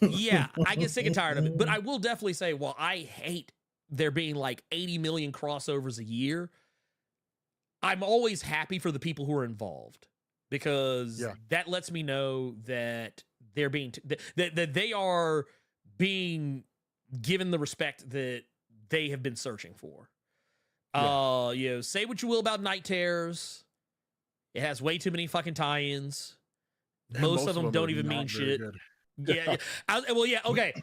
Yeah, I get sick and tired of it. But I will definitely say, while I hate there being like 80 million crossovers a year, I'm always happy for the people who are involved, because that lets me know that they're being that they are being given the respect that they have been searching for. Say what you will about Night Terrors. It has way too many fucking tie-ins. Most of them don't even mean shit. Okay.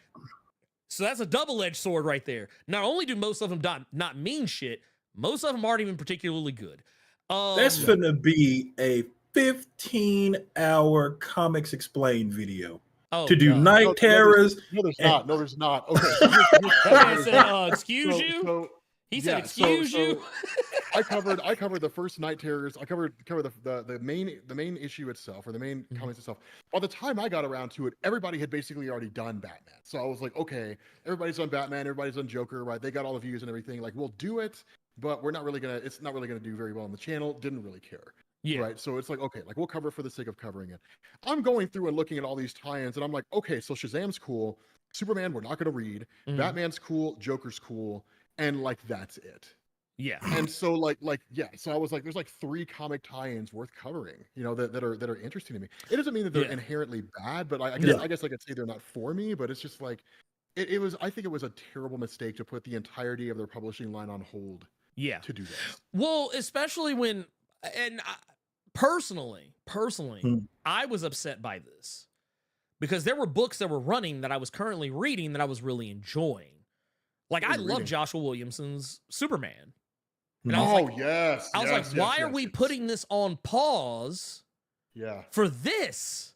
So that's a double-edged sword right there. Not only do most of them not mean shit, most of them aren't even particularly good. That's gonna be a 15-hour Comics Explained video to do Night Terrors. No, there's not. Okay. Excuse you? He said, "Excuse you." I covered the first Night Terrors. I covered the main issue itself, or the main comics itself. By the time I got around to it, everybody had basically already done Batman. So I was like, okay, everybody's done Batman, everybody's done Joker, right? They got all the views and everything. Like, we'll do it, but it's not really gonna do very well on the channel. Didn't really care. Yeah. Right. So it's like, okay, like we'll cover it for the sake of covering it. I'm going through and looking at all these tie-ins, and I'm like, okay, so Shazam's cool. Superman, we're not gonna read. Batman's cool. Joker's cool. And like, that's it. Yeah. And so so I was like, there's like 3 comic tie-ins worth covering, that are interesting to me. It doesn't mean that they're inherently bad, but I guess I could say they're not for me, but it's just like, I think it was a terrible mistake to put the entirety of their publishing line on hold. Yeah. To do this. Well, especially when, personally, I was upset by this, because there were books that were running that I was currently reading that I was really enjoying. Like, I love Joshua Williamson's Superman. And I was like, why are we putting this on pause? Yeah. For this?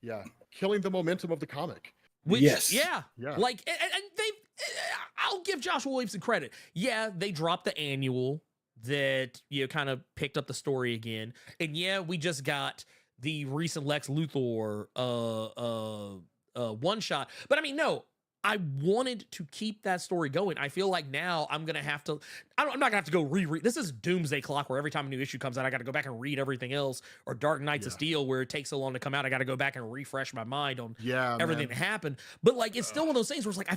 Yeah. Killing the momentum of the comic. Like, and I'll give Joshua Williamson credit. Yeah, they dropped the annual that, kind of picked up the story again. And we just got the recent Lex Luthor one shot. But I mean, no, I wanted to keep that story going. I feel like now I'm going to have to, I'm not going to have to go reread. This is Doomsday Clock, where every time a new issue comes out, I got to go back and read everything else, or Dark Knights of Steel, where it takes so long to come out. I got to go back and refresh my mind on everything that happened. But like, it's still one of those things where it's like,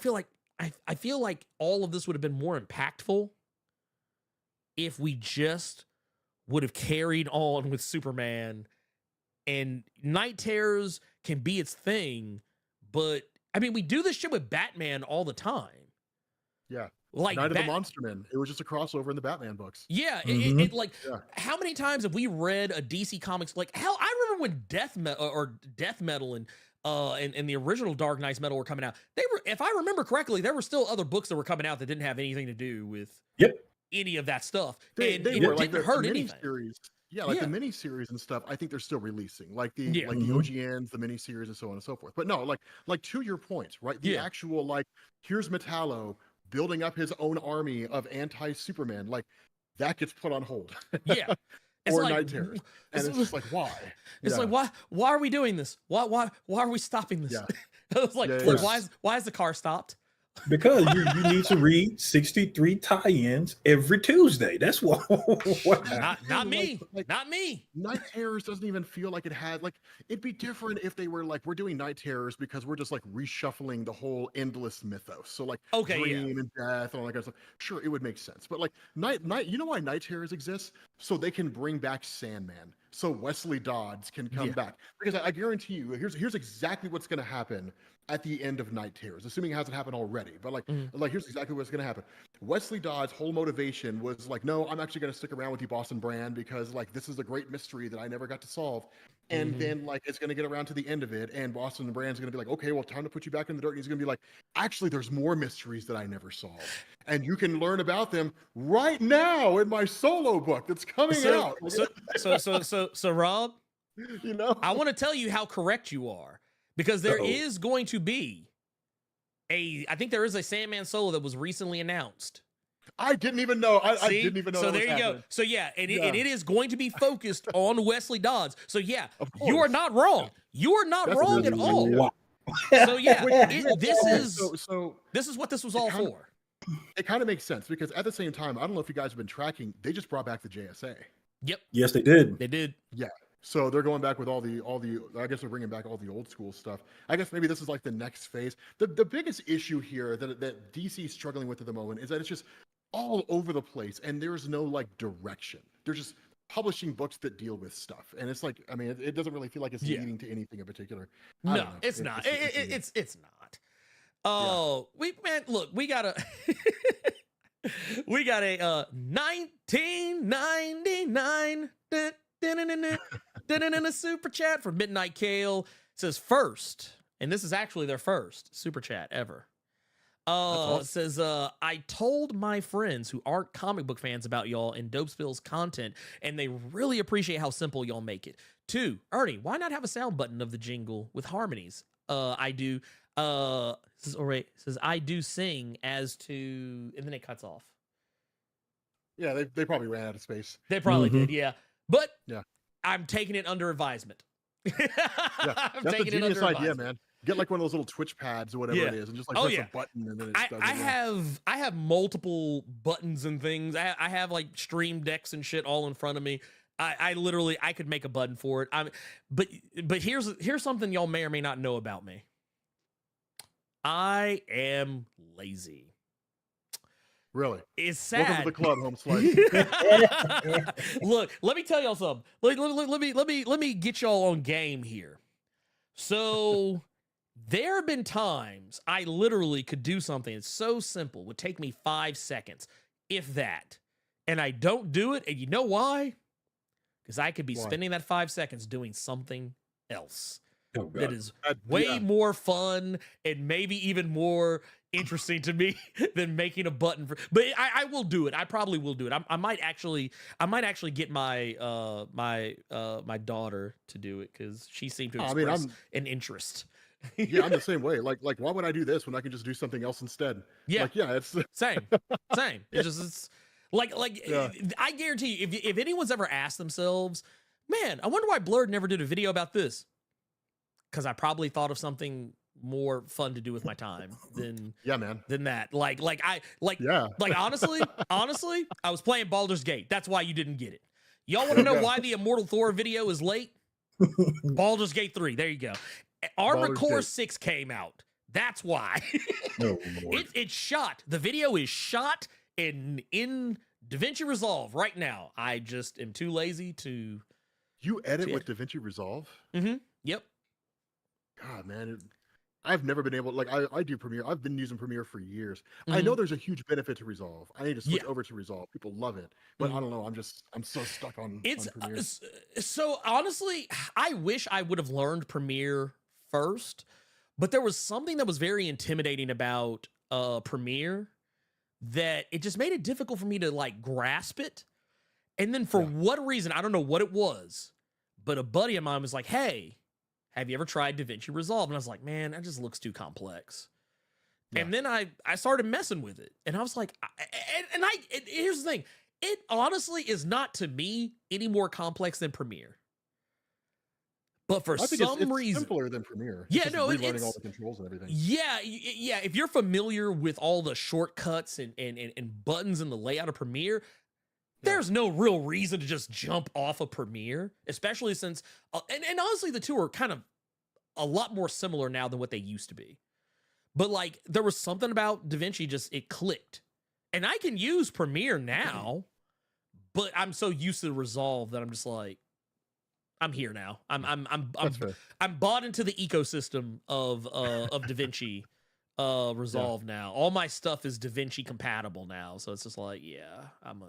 I feel like all of this would have been more impactful if we just would have carried on with Superman, and Night Terrors can be its thing. But I mean, we do this shit with Batman all the time. Yeah. Like Night of the Monstermen. It was just a crossover in the Batman books. Yeah. How many times have we read a DC Comics? Like, hell, I remember when Death Metal and the original Dark Knights Metal were coming out. They were, if I remember correctly, there were still other books that were coming out that didn't have anything to do with any of that stuff. They were like the miniseries. Yeah, like the miniseries and stuff, I think they're still releasing, like the the OGNs, the miniseries, and so on and so forth. But no, like to your point, right? The actual, like, here's Metallo building up his own army of anti-Superman, like, that gets put on hold. Yeah. Or like, Night Terrors. And it's just like, why? It's like, why are we doing this? Why are we stopping this? Yeah. It's like, why is the car stopped? Because you need to read 63 tie-ins every Tuesday. That's what. Not me. Not me. Night Terrors doesn't even feel like it had like it'd be different if they were like we're doing Night Terrors because we're just like reshuffling the whole endless mythos. So like dream and death and all that kind of stuff. Sure, it would make sense. But like night, you know why Night Terrors exists? So they can bring back Sandman. So Wesley Dodds can come back. Because I guarantee you, here's exactly what's gonna happen at the end of Night Terrors, assuming it hasn't happened already. But like here's exactly what's gonna happen. Wesley Dodds' whole motivation was like, no, I'm actually gonna stick around with you, Boston Brand, because like this is a great mystery that I never got to solve. And then like it's gonna get around to the end of it, and Boston Brand's gonna be like, okay, well, time to put you back in the dirt. And he's gonna be like, actually, there's more mysteries that I never solved, and you can learn about them right now in my solo book that's coming out. So Rob, you know, I want to tell you how correct you are. Because there is going to be I think there is a Sandman solo that was recently announced. I didn't even know. I didn't even know. So there you go. So yeah, and it is going to be focused on Wesley Dodds. So yeah, you are not wrong. You are not wrong at all. Wow. So yeah, this is what this was all for. It kind of makes sense because at the same time, I don't know if you guys have been tracking. They just brought back the JSA. Yep. Yes, they did. They did. Yeah. So they're going back with all the. I guess they're bringing back all the old school stuff. I guess maybe this is like the next phase. The biggest issue here that DC is struggling with at the moment is that it's just all over the place and there's no like direction. They're just publishing books that deal with stuff, and it's like, I mean, it doesn't really feel like it's leading to anything in particular. No, it's not. It's not. Oh, we got a. We got a 1999 a super chat from Midnight Kale. It says first, and this is actually their first super chat ever. Awesome. It says, I told my friends who aren't comic book fans about y'all and Dopespill's content, and they really appreciate how simple y'all make it. 2, Ernie, why not have a sound button of the jingle with harmonies? I do. Says I do sing as to, and then it cuts off. Yeah, they probably ran out of space. They probably did, yeah. But I'm taking it under advisement. That's a genius idea, man. Get like one of those little Twitch pads or whatever it is, and just like press a button, and then it does I have multiple buttons and things. I have like stream decks and shit all in front of me. I literally could make a button for it. But here's something y'all may or may not know about me. I am lazy. Really? It's sad. Welcome to the club, home slice. Look, let me tell y'all something. Let me get y'all on game here. So there have been times I literally could do something that's so simple, would take me 5 seconds, if that, and I don't do it. And you know why? Because I could be spending that 5 seconds doing something else that is way more fun and maybe even more interesting to me than making a button for. But I will do it. I probably will do it. I might actually get my my daughter to do it because she seemed to express an interest. Yeah, I'm the same way. Like why would I do this when I can just do something else instead? Yeah, it's same. It's like I guarantee you, if anyone's ever asked themselves, man, I wonder why Blerd never did a video about this, because I probably thought of something more fun to do with my time than that. Honestly, I was playing Baldur's Gate. That's why you didn't get it. Y'all want to know why the Immortal Thor video is late? Baldur's Gate 3. There you go. Armored Core 6 came out. That's why. It's shot. The video is shot in DaVinci Resolve right now. I just am too lazy to. You edit with DaVinci Resolve? Mm-hmm. Yep. God, man. I've never been able, like, I do Premiere. I've been using Premiere for years. I know there's a huge benefit to Resolve. I need to switch over to Resolve. People love it. But I don't know. I'm so stuck on Premiere. So honestly, I wish I would have learned Premiere first, but there was something that was very intimidating about Premiere that it just made it difficult for me to like grasp it. And then for what reason, I don't know what it was, but a buddy of mine was like, hey, have you ever tried DaVinci Resolve? And I was like, man, that just looks too complex. Yeah. And then I started messing with it. And I was like, here's the thing. It honestly is not, to me, any more complex than Premiere. But for I think some it's reason, simpler than Premiere. Yeah, It's just no, relearning it's all the controls and everything. yeah, yeah. If you're familiar with all the shortcuts and buttons in the layout of Premiere, there's no real reason to just jump off of Premiere, especially since and honestly, the two are kind of a lot more similar now than what they used to be. But like, there was something about DaVinci it clicked, and I can use Premiere now, but I'm so used to Resolve that I'm just like, I'm here now. I'm bought into the ecosystem of DaVinci Resolve now. All my stuff is DaVinci compatible now, so it's just like, yeah, I'm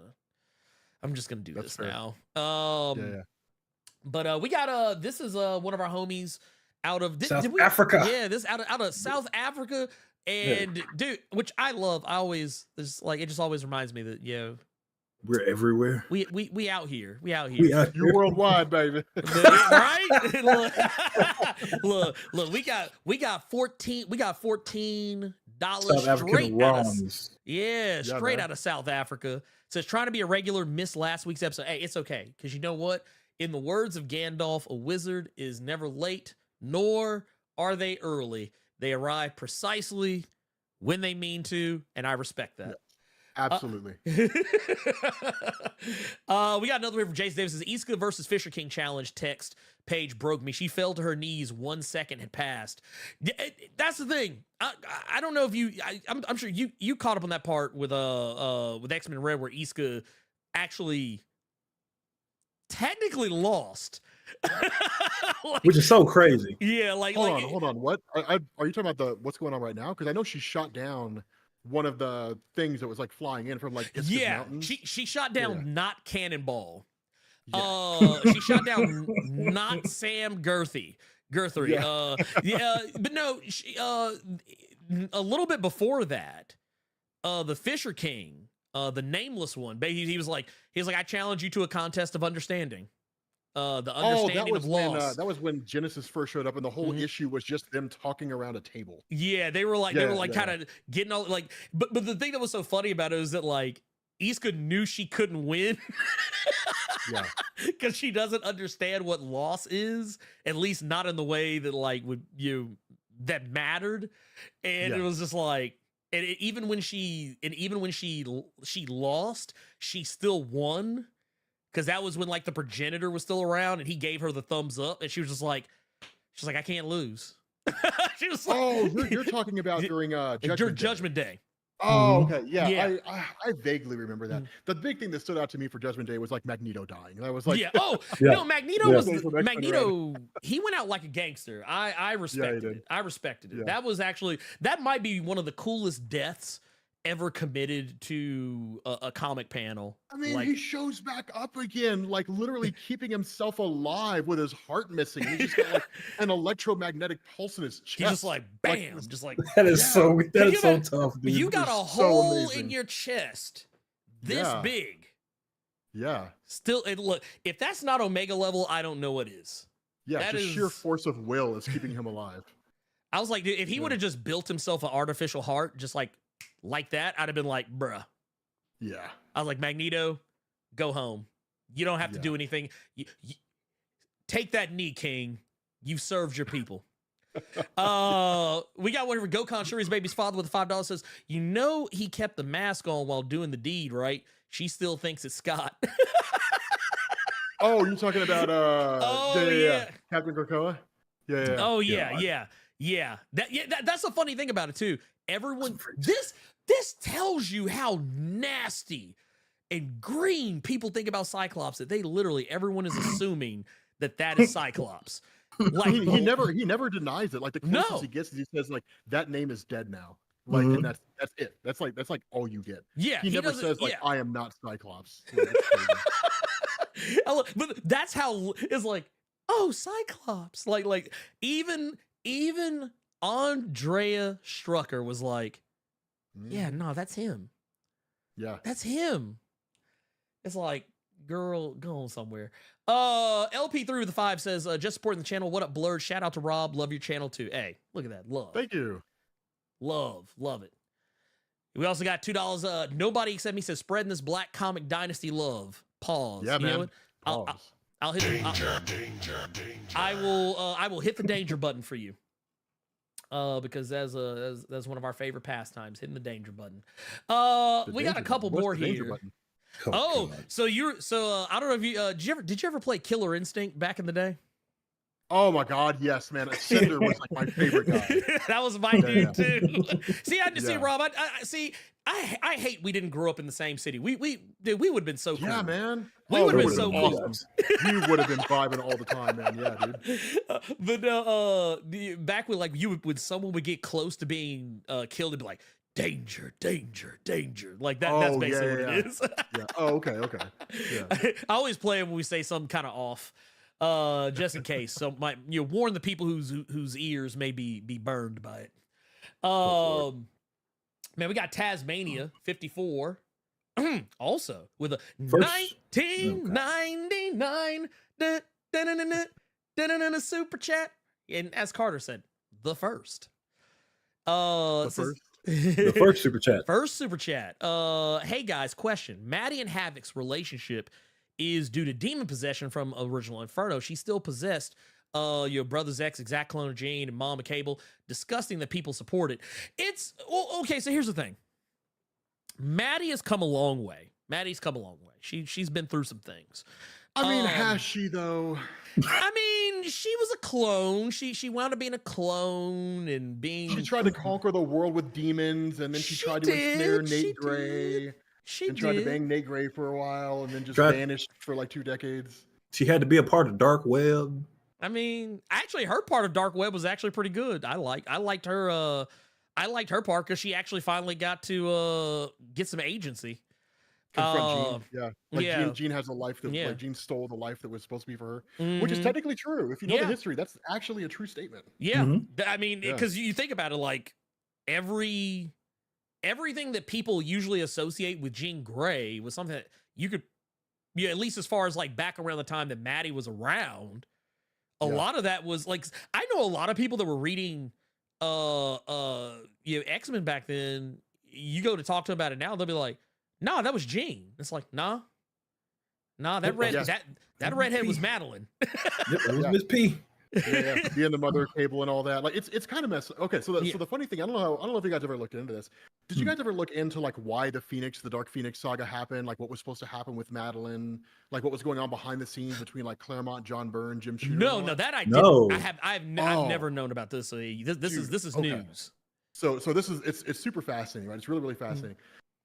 just gonna do this fair. now. But we got this is one of our homies out of South Africa. Yeah, this out of South Africa, and dude, which I love. I always it just always reminds me that we're everywhere. We out here. We out here. We out You're here. worldwide, baby. Right? look, we got $14 South straight African out of, wrongs. straight out of South Africa. Says trying to be a regular, missed last week's episode. Hey, it's okay, because you know what? In the words of Gandalf, a wizard is never late, nor are they early. They arrive precisely when they mean to, and I respect that. Absolutely. We got another one from Jason Davis. Iska versus Fisher King challenge text page broke me. She fell to her knees. 1 second had passed. That's the thing. I don't know if you. I'm sure you caught up on that part with X-Men Red, where Iska actually technically lost. Which is so crazy. Yeah, hold on. What are you talking about? What's going on right now? Because I know she shot down one of the things that was like flying in from like Iska's mountains. she shot down not Cannonball. Yeah. She shot down not Sam Guthrie. But no, a little bit before that, the Fisher King, the nameless one, he was like, I challenge you to a contest of understanding. The understanding of loss. That was when Genesis first showed up, and the whole issue was just them talking around a table. Yeah, they were kind of getting all like, but the thing that was so funny about it was that like Iska knew she couldn't win. Yeah, because she doesn't understand what loss is, at least not in the way that like that mattered, and it was just like, and even when she lost, she still won. Because that was when like the progenitor was still around, and he gave her the thumbs up, and she was like, I can't lose. She was like, you're talking about during Judgment Day. Oh, okay, yeah. I vaguely remember that. The big thing that stood out to me for Judgment Day was like Magneto dying. I was like, no, Magneto was Magneto. He went out like a gangster. I respected it. I respected it. Yeah. That might be one of the coolest deaths ever committed to a comic panel. I mean, he shows back up again, like literally keeping himself alive with his heart missing. He's just got like an electromagnetic pulse in his chest. He's just like, bam, just like that is so tough. Dude. You got a hole in your chest this big. Yeah. Still, look, if that's not Omega level, I don't know what is. Yeah, that just sheer force of will is keeping him alive. I was like, dude, if he would have just built himself an artificial heart, just like that, I'd have been like, bruh. Yeah. I was like, Magneto, go home. You don't have to do anything. You take that knee, King. You've served your people. We got one from Gokhan Shuri's baby's father with $5 says, you know he kept the mask on while doing the deed, right? She still thinks it's Scott. Oh, you're talking about Captain Krakoa? Yeah. Oh yeah. That's the funny thing about it too. Everyone, this tells you how nasty and green people think about Cyclops, that they literally, everyone is assuming that is Cyclops. Like he never denies it. Like the closest he gets is he says like, that name is dead now. Like, and that's it. That's like all you get. Yeah. He never says like, I am not Cyclops. Like, but that's how it's like, oh, Cyclops. Like even Andrea Strucker was like, yeah, no, that's him. Yeah. That's him. It's like, girl, go on somewhere. LP3 with the 5 says, just supporting the channel. What up, Blerd? Shout out to Rob. Love your channel too. Hey, look at that. Love. Thank you. Love it. We also got $2. Nobody except me says, spreading this Black Comic Dynasty love. Pause. Yeah, you man. Know what? I'll hit danger. I will hit the danger button for you. Because that's one of our favorite pastimes, hitting the danger button. We got a couple more here. Oh, so I don't know if you did you ever play Killer Instinct back in the day? Oh my God, yes, man. Cinder was like my favorite guy. That was my dude too. See, see, Rob, I hate we didn't grow up in the same city. We would have been so cool. Yeah, man. We would have been so cool. We would have been vibing all the time, man. Yeah, dude. But back when when someone would get close to being killed, it'd be like danger, danger, danger. Like that. That's basically what it is. Yeah. Oh, okay. Yeah. I always play it when we say something kind of off. Just in case. So warn the people whose ears may be burned by it. Man, we got Tasmania 54. Also with a 1999 super chat. And as Carter said, the first. The first super chat. First super chat. Hey guys, question. Maddie and Havoc's relationship is due to demon possession from original Inferno. She's still possessed. Your brother's ex, exact clone of Jane, and Mama Cable. Disgusting that people support it. It's okay. So here's the thing. Maddie has come a long way. Maddie's come a long way. She's been through some things. I mean, has she though? I mean, she was a clone. She wound up being a clone and being. She tried to conquer the world with demons, and then she tried to ensnare Nate Gray. She tried to bang Nate Gray for a while, and then just vanished for like 2 decades. She had to be a part of Dark Web. I mean, actually, her part of Dark Web was actually pretty good. I liked her. I liked her part because she actually finally got to get some agency. Confront Jean. Yeah. Jean has a life that like Jean stole the life that was supposed to be for her, which is technically true. If you know the history, that's actually a true statement. Yeah. I mean, because you think about it, like everything that people usually associate with Jean Grey was something that you could, at least as far as like back around the time that Maddie was around, a lot of that was like, I know a lot of people that were reading X-Men back then. You go to talk to them about it now, they'll be like, "No, that was Jean." It's like, nah, that redhead was Madeline. It was Miss P. Being the mother Cable and all that. Like it's kind of messed. Okay, so the funny thing, I don't know if you guys ever looked into this. Did you guys ever look into like why the Dark Phoenix saga happened? Like what was supposed to happen with Madeline? Like what was going on behind the scenes between like Claremont, John Byrne, Jim Shooter? No, that I didn't. I've never known about this. This is news. So this is it's super fascinating, right? It's really fascinating.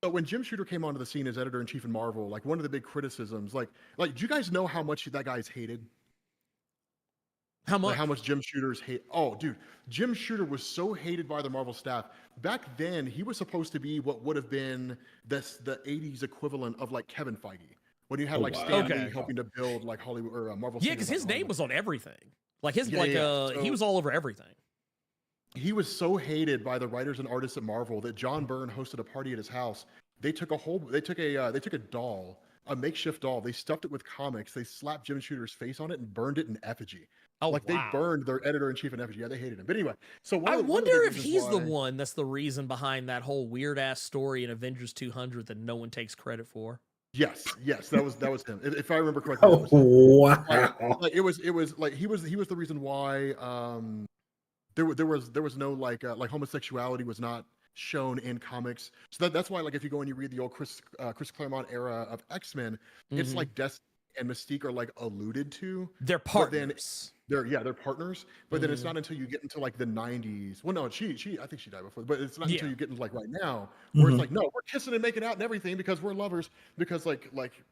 So when Jim Shooter came onto the scene as editor-in-chief in Marvel, like one of the big criticisms, like do you guys know how much that guy's hated? How much? Like how much Jim Shooter's hate? Oh, dude, Jim Shooter was so hated by the Marvel staff. Back then, he was supposed to be what would have been the '80s equivalent of like Kevin Feige, when you had Stan Lee helping to build like Hollywood or Marvel. Yeah, because his name was on everything. Like his he was all over everything. He was so hated by the writers and artists at Marvel that John Byrne hosted a party at his house. They took a doll, a makeshift doll. They stuffed it with comics. They slapped Jim Shooter's face on it and burned it in effigy. Oh, they burned their editor-in-chief in effigy. Yeah, they hated him. But anyway, so I wonder if he's the one that's the reason behind that whole weird ass story in Avengers 200 that no one takes credit for. Yes, that was him. If I remember correctly. Oh wow! Like it was like he was the reason why there was no like homosexuality was not shown in comics. So that's why like if you go and you read the old Chris Claremont era of X-Men, it's like Destiny and Mystique are like alluded to. They're partners. They're partners. But then it's not until you get into like the 90s. Well, no, she I think she died before. But it's not until you get into like right now where it's like, no, we're kissing and making out and everything because we're lovers. Because like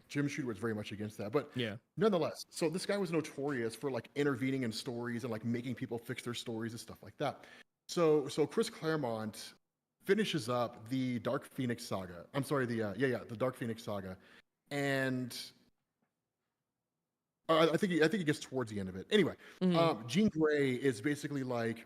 Jim Shooter was very much against that. But nonetheless, so this guy was notorious for like intervening in stories and like making people fix their stories and stuff like that. So Chris Claremont finishes up the Dark Phoenix Saga. I'm sorry, the Dark Phoenix Saga, and I think he gets towards the end of it. Anyway, Jean Grey is basically like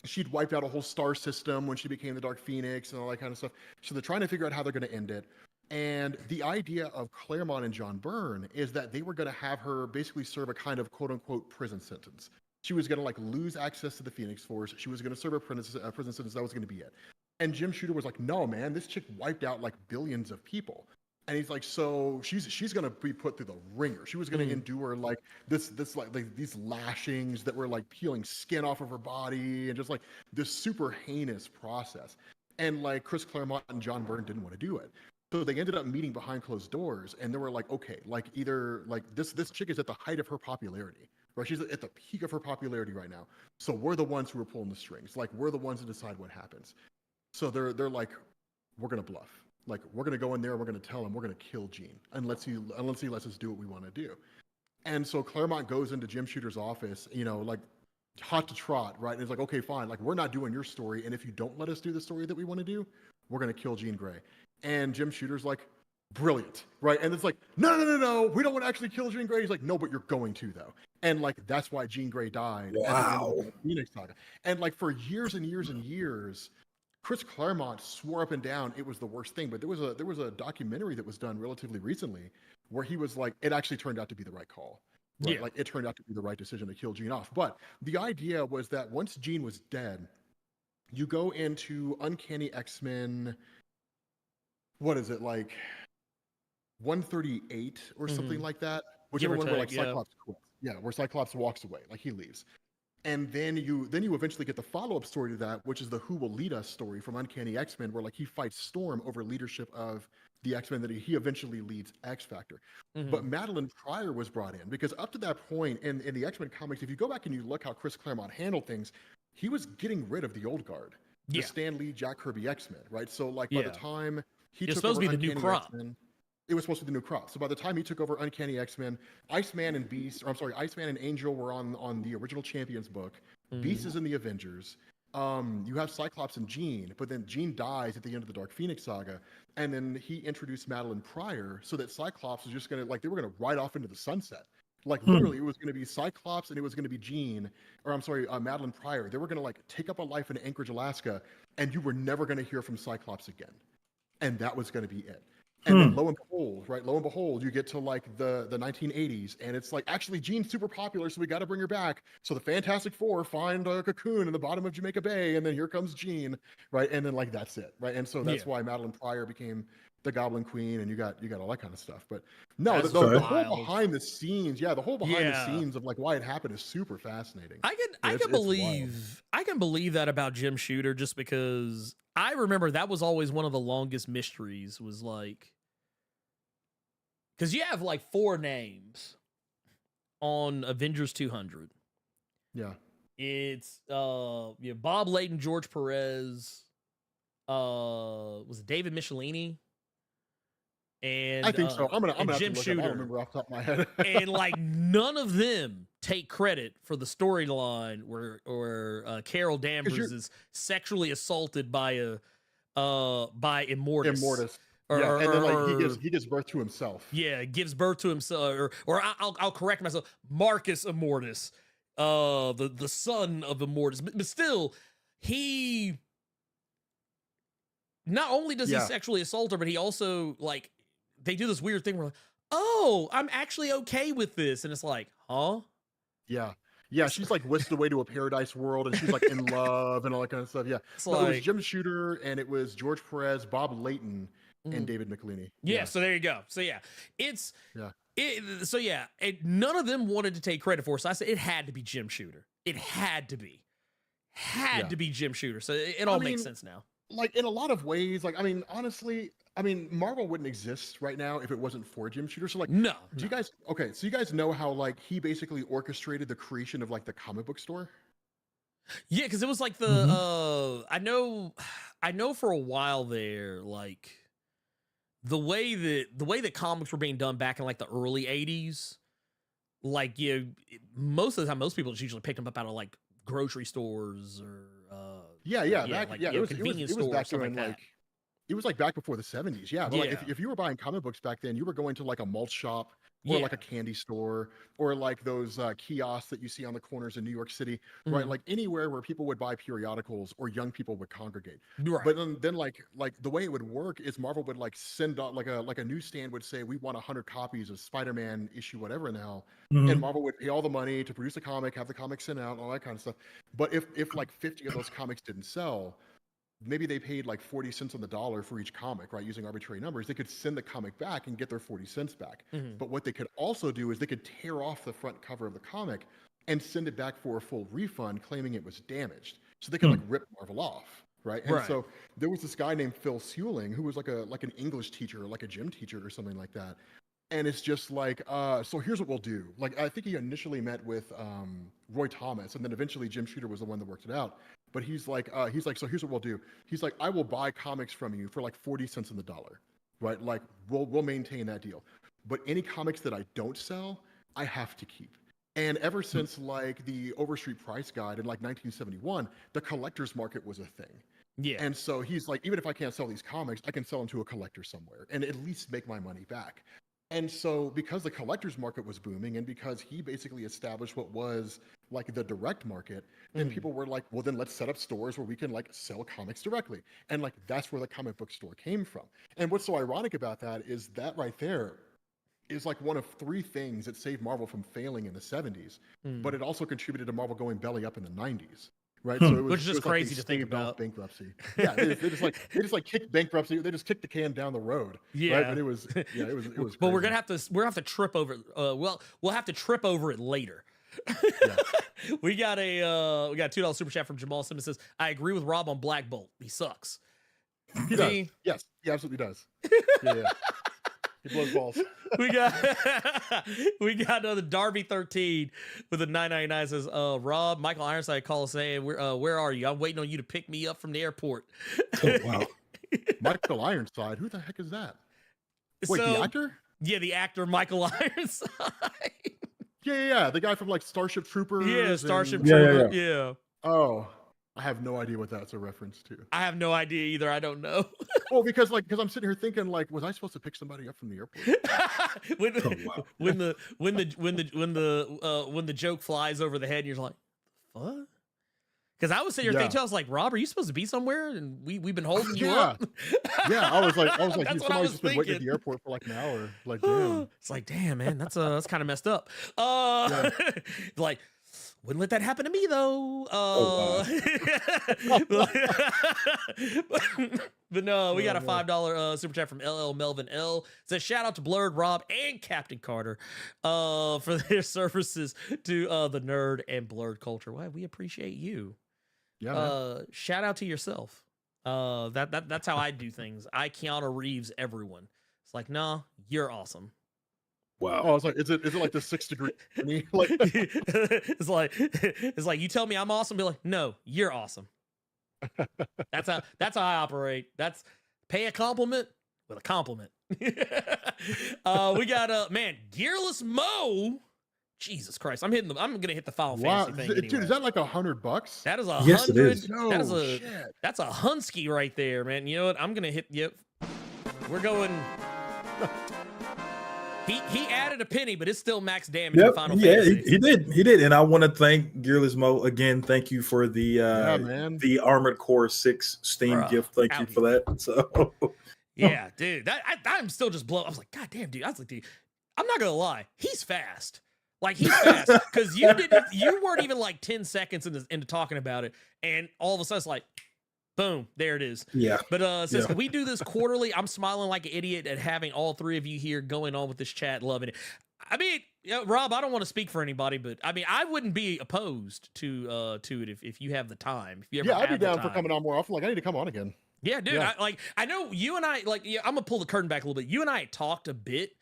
she'd wiped out a whole star system when she became the Dark Phoenix and all that kind of stuff. So they're trying to figure out how they're going to end it. And the idea of Claremont and John Byrne is that they were going to have her basically serve a kind of quote unquote prison sentence. She was going to like lose access to the Phoenix Force. She was going to serve a prison sentence. That was going to be it. And Jim Shooter was like, no, man, this chick wiped out like billions of people. And he's like, so she's gonna be put through the ringer. She was gonna endure like this like these lashings that were like peeling skin off of her body and just like this super heinous process. And like Chris Claremont and John Byrne didn't want to do it. So they ended up meeting behind closed doors, and they were like, okay, like either like this chick is at the height of her popularity, right? She's at the peak of her popularity right now. So we're the ones who are pulling the strings. Like we're the ones to decide what happens. So they're like, we're gonna bluff. Like we're gonna go in there and we're gonna tell him we're gonna kill Gene unless he lets us do what we want to do. And so Claremont goes into Jim Shooter's office, you know, like hot to trot, right? And it's like, okay, fine, like we're not doing your story, and if you don't let us do the story that we want to do, we're gonna kill Jean Grey. And Jim Shooter's like, brilliant, right? And it's like, no, we don't want to actually kill Jean Grey. He's like, no, but you're going to though. And like that's why Jean Grey died at the end of the Phoenix Saga. And like for years and years and years, Chris Claremont swore up and down it was the worst thing. But there was a documentary that was done relatively recently where he was like, it actually turned out to be the right call. Right? Yeah. Like it turned out to be the right decision to kill Jean off. But the idea was that once Jean was dead, you go into Uncanny X-Men. What is it, like 138 or something like that? Whichever one where like Cyclops quits. Yeah, where Cyclops walks away, like he leaves. And then you eventually get the follow-up story to that, which is the Who Will Lead Us story from Uncanny X-Men, where like he fights Storm over leadership of the X-Men that he eventually leads X Factor. But Madeline Pryor was brought in because up to that point in the X-Men comics, if you go back and you look how Chris Claremont handled things, he was getting rid of the old guard. The Stan Lee, Jack Kirby X-Men, right? So like by the time he took supposed over to be the Uncanny new crop. X-Men, it was supposed to be the new crop. So by the time he took over Uncanny X-Men, Iceman and Angel were on the original Champions book. Beast is in the Avengers. You have Cyclops and Jean, but then Jean dies at the end of the Dark Phoenix Saga, and then he introduced Madeline Pryor so that Cyclops was just gonna they were gonna ride off into the sunset. Like literally, it was going to be Cyclops and it was going to be Jean, Madeline Pryor. They were going to like take up a life in Anchorage, Alaska, and you were never going to hear from Cyclops again, and that was going to be it. And then lo and behold, you get to like the 1980s, and it's like actually Jean's super popular, so we got to bring her back. So the Fantastic Four find a cocoon in the bottom of Jamaica Bay, and then here comes Jean, right? And then like that's it, right? And so that's why Madeline Pryor became the Goblin Queen, and you got all that kind of stuff. But no, the whole behind the scenes, the whole behind the scenes of like why it happened is super fascinating. I can believe that about Jim Shooter, just because I remember that was always one of the longest mysteries, was like, because you have like 4 names on Avengers 200. Yeah. It's Bob Layton, George Perez, was it David Michelini? And I think so. I'm gonna Jim have to look Shooter. I don't remember off the top of my head. And like none of them take credit for the storyline where Carol Danvers is sexually assaulted by Immortus. And then like he gives birth to himself. Yeah, gives birth to himself, or I'll correct myself. Marcus Immortus, the son of Immortus, but still, he not only does he sexually assault her, but he also like they do this weird thing where like, oh, I'm actually okay with this, and it's like, huh? Yeah, she's like whisked away to a paradise world, and she's like in love and all that kind of stuff. Yeah, it was Jim Shooter, and it was George Perez, Bob Layton, and David Michelini. Yeah, so there you go. So none of them wanted to take credit for it. So I said it had to be Jim Shooter. It had to be Jim Shooter. So it all makes sense now. Like in a lot of ways, like honestly, Marvel wouldn't exist right now if it wasn't for Jim Shooter. So like, no. You guys know how like he basically orchestrated the creation of like the comic book store? Yeah, because it was like the I know for a while there, like the way that comics were being done back in like the early 80s, like most of the time most people just usually picked them up out of like grocery stores or convenience stores, back stuff like that. It was like back before the 70s, but like if you were buying comic books back then, you were going to like a malt shop or like a candy store or like those kiosks that you see on the corners in New York City, right? Like anywhere where people would buy periodicals or young people would congregate. Right. But then like the way it would work is Marvel would like send out like a newsstand would say we want 100 copies of Spider-Man issue whatever in the hell, and Marvel would pay all the money to produce a comic, have the comic sent out, all that kind of stuff. But if like 50 of those comics didn't sell, maybe they paid like 40 cents on the dollar for each comic, right? Using arbitrary numbers, they could send the comic back and get their 40 cents back. But what they could also do is they could tear off the front cover of the comic and send it back for a full refund, claiming it was damaged. So they could like rip Marvel off, right? And so there was this guy named Phil Seuling who was like an English teacher, or like a gym teacher or something like that. And it's just like, so here's what we'll do. Like, I think he initially met with Roy Thomas, and then eventually Jim Shooter was the one that worked it out. But he's like, so here's what we'll do. He's like, I will buy comics from you for like 40 cents on the dollar, right? Like, we'll maintain that deal. But any comics that I don't sell, I have to keep. And ever since like the Overstreet Price Guide in like 1971, the collector's market was a thing. Yeah. And so he's like, even if I can't sell these comics, I can sell them to a collector somewhere and at least make my money back. And so because the collector's market was booming and because he basically established what was like the direct market, then people were like, well, then let's set up stores where we can like sell comics directly. And like, that's where the comic book store came from. And what's so ironic about that is that right there is like one of three things that saved Marvel from failing in the 70s, but it also contributed to Marvel going belly up in the 90s. Right, so it was, which is just crazy to think about. Bankruptcy. Yeah, they just kicked bankruptcy. They just kicked the can down the road. Yeah, right? But it was crazy. But we're gonna have to trip over. We'll have to trip over it later. Yeah. we got a $2 super chat from Jamal Simmons. Says, I agree with Rob on Black Bolt. He sucks. He does. Yes, he absolutely does. Yeah. He blows balls. we got another Darby 13 with a 999. Says, Rob, Michael Ironside call us saying, where are you? I'm waiting on you to pick me up from the airport. Oh, wow. Michael Ironside, who the heck is that? Wait, the actor? Yeah, the actor Michael Ironside. Yeah, the guy from like Starship Troopers. Yeah, Starship Troopers. Yeah. Oh, I have no idea what that's a reference to. I have no idea either. I don't know. Well, because I'm sitting here thinking, like, was I supposed to pick somebody up from the airport? when the joke flies over the head, and you're like, what? Because I was sitting here thinking, I was like, Rob, are you supposed to be somewhere? And we've been holding you up. Yeah, I was like, That's what I was just been waiting at the airport for like an hour. Like, damn. It's like, damn, man, that's kind of messed up. Like, wouldn't let that happen to me though. But no, we got a $5 super chat from LL Melvin L. It says, shout out to Blerd, Rob, and Captain Carter for their services to the nerd and Blerd culture. Why, we appreciate you. Yeah. Shout out to yourself. That's how I do things. I Keanu Reeves everyone. It's like, nah, you're awesome. Wow. Oh, it's like, is it like the 6 degree? Like, it's like you tell me I'm awesome, be like, no, you're awesome. That's how I operate. That's pay a compliment with a compliment. We got man, Gearless Mo. Jesus Christ, I'm gonna hit the Final Fantasy thing. Dude, anyway. Is that like $100? That is $100. Yes, it is. That's a Hunsky right there, man. You know what? I'm gonna hit. Yep, we're going. He added a penny, but it's still max damage in Final Fantasy. He did. And I want to thank Gearless Mo again. Thank you for the Armored Core 6 Steam gift. Thank you for that. So yeah, dude, I'm still just blown. I was like, God damn, dude. I was like, dude, I'm not gonna lie, he's fast. Like, he's fast because you weren't even like 10 seconds into talking about it, and all of a sudden it's like, boom, there it is. Yeah. But since we do this quarterly, I'm smiling like an idiot at having all three of you here going on with this chat, loving it. I mean, Rob, I don't want to speak for anybody, but I mean, I wouldn't be opposed to it if you have the time. If you ever I'd be down for coming on more often. Like, I need to come on again. Yeah, dude. Yeah. I know you and I, like, I'm gonna pull the curtain back a little bit. You and I talked a bit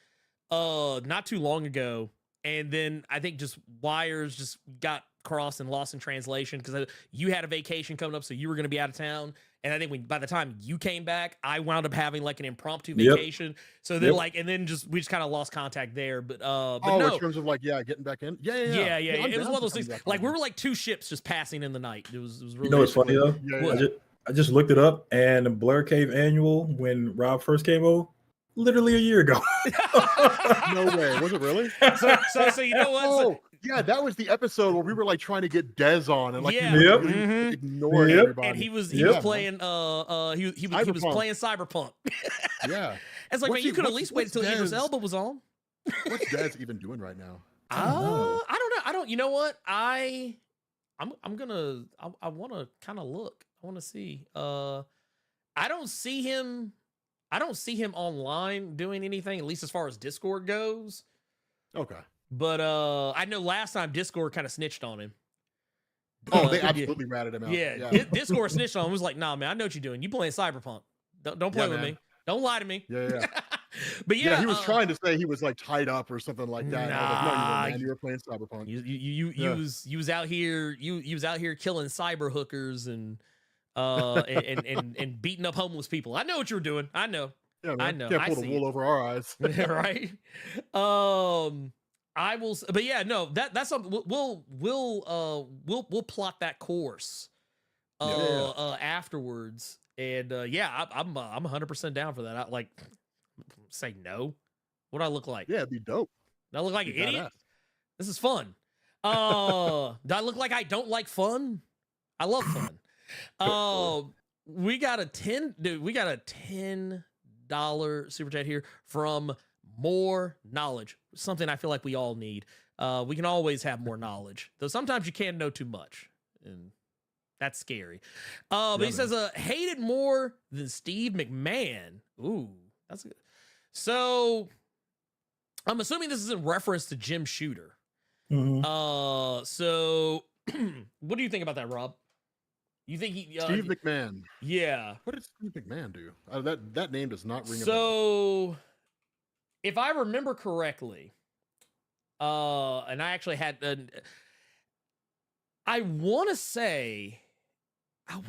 not too long ago, and then I think just wires just got crossed and lost in translation because you had a vacation coming up, so you were going to be out of town. And I think by the time you came back, I wound up having like an impromptu vacation. So then we just kind of lost contact there. But no, in terms of like getting back in. Yeah. It was one of those things. Like, we were like two ships just passing in the night. It was really. You know what's funny though? I just looked it up, and the Blerd Cave Annual, when Rob first came on, literally a year ago. No way. Was it really? So you know what? Oh, yeah, that was the episode where we were like trying to get Dez on and like ignoring everybody. And he was playing he was playing Cyberpunk. Yeah. It's like, man, you could at least wait until Idris Elba was on. What's Dez even doing right now? I don't know. You know what? I want to kind of look. I want to see. I don't see him online doing anything, at least as far as Discord goes. Okay. But I know last time Discord kind of snitched on him. Oh, they absolutely ratted him out. Yeah. Discord snitched on him. Was like, nah, man, I know what you're doing. You playing Cyberpunk. Don't play with me. Don't lie to me. Yeah. But yeah, he was trying to say he was like tied up or something like that. Nah, I was like, no, you were, man. You were playing Cyberpunk. You was out here. You was out here killing cyber hookers and beating up homeless people. I know what you were doing. I know. Yeah, man. I know. Can't pull the wool over our eyes. Right. I will, but yeah, no, that's something we'll plot that course afterwards. And yeah, I'm 100% down for that. I like say no. What do I look like? Yeah, it'd be dope. Do I look like an idiot? Badass. This is fun. Do I look like I don't like fun? I love fun. We got a $10 super chat here from More Knowledge. Something I feel like we all need. We can always have more knowledge, though sometimes you can know too much, and that's scary. But he says, hated more than Steve McMahon. Ooh, that's good. So I'm assuming this is in reference to Jim Shooter. Mm-hmm. So what do you think about that, Rob? You think Steve McMahon? Yeah. What did Steve McMahon do? That name does not ring a bell. So, if I remember correctly, and I actually had, I want to say, I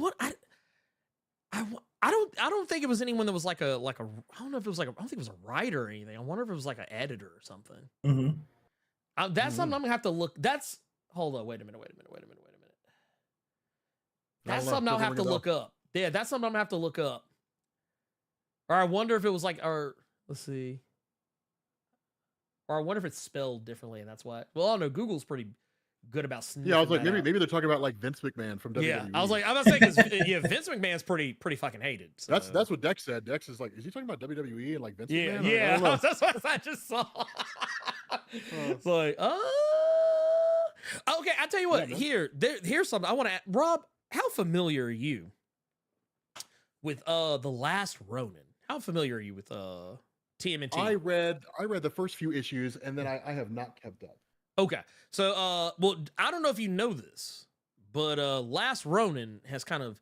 don't think it was anyone that was like a I don't know if it was like I don't think it was a writer or anything. I wonder if it was like an editor or something. Mm-hmm. That's something I'm gonna have to look. Hold on. Wait a minute. That's something I'll have to look up. Yeah, that's something I'm gonna have to look up. Or I wonder if it was like, let's see. Or I wonder if it's spelled differently, and that's why. Well, I don't know. Google's pretty good about sniffing. Yeah, I was like, that maybe they're talking about like Vince McMahon from WWE. Yeah, I was about to say because Vince McMahon's pretty fucking hated. So. That's what Dex said. Dex is like, is he talking about WWE and like Vince McMahon? Yeah, that's what I just saw. It's like, okay. I'll tell you what. Yeah, here's something I want to ask. Rob, how familiar are you with the Last Ronin? How familiar are you with TMNT? I read the first few issues and then I have not kept up. Okay. So well, I don't know if you know this, but Last Ronin has kind of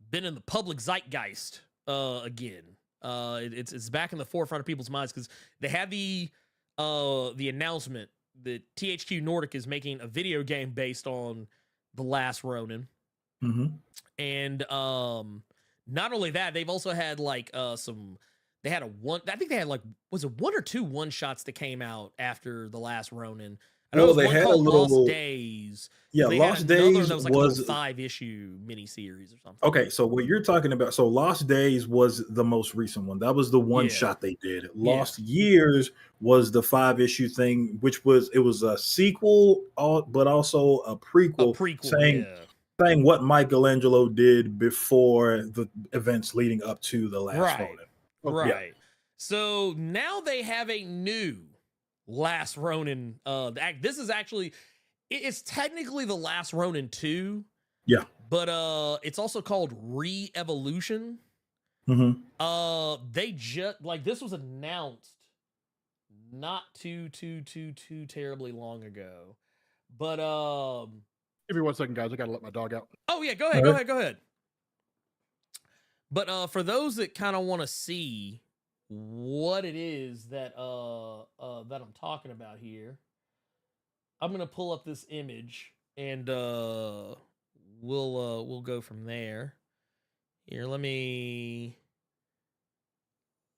been in the public zeitgeist again. It's back in the forefront of people's minds because they had the announcement that THQ Nordic is making a video game based on the Last Ronin. Mm-hmm. And not only that, they've also had like I think they had like, was it 1 or 2 one-shots that came out after the Last Ronin? No, they had a little Lost Days. Yeah, Lost Days that was like a 5-issue miniseries or something. Okay, so what you're talking about, so Lost Days was the most recent one. That was the one shot they did. Lost Years was the 5-issue thing, which was a sequel, but also a prequel saying what Michelangelo did before the events leading up to the Last Ronin. Right. Yeah. So now they have a new Last Ronin. This is actually, it's technically the Last Ronin 2. Yeah. But it's also called Re-Evolution. Mm-hmm. They just this was announced not too terribly long ago. But give me 1 second, guys. I gotta let my dog out. Oh yeah, go ahead. But for those that kind of want to see what it is that that I'm talking about here, I'm gonna pull up this image and we'll go from there. Here,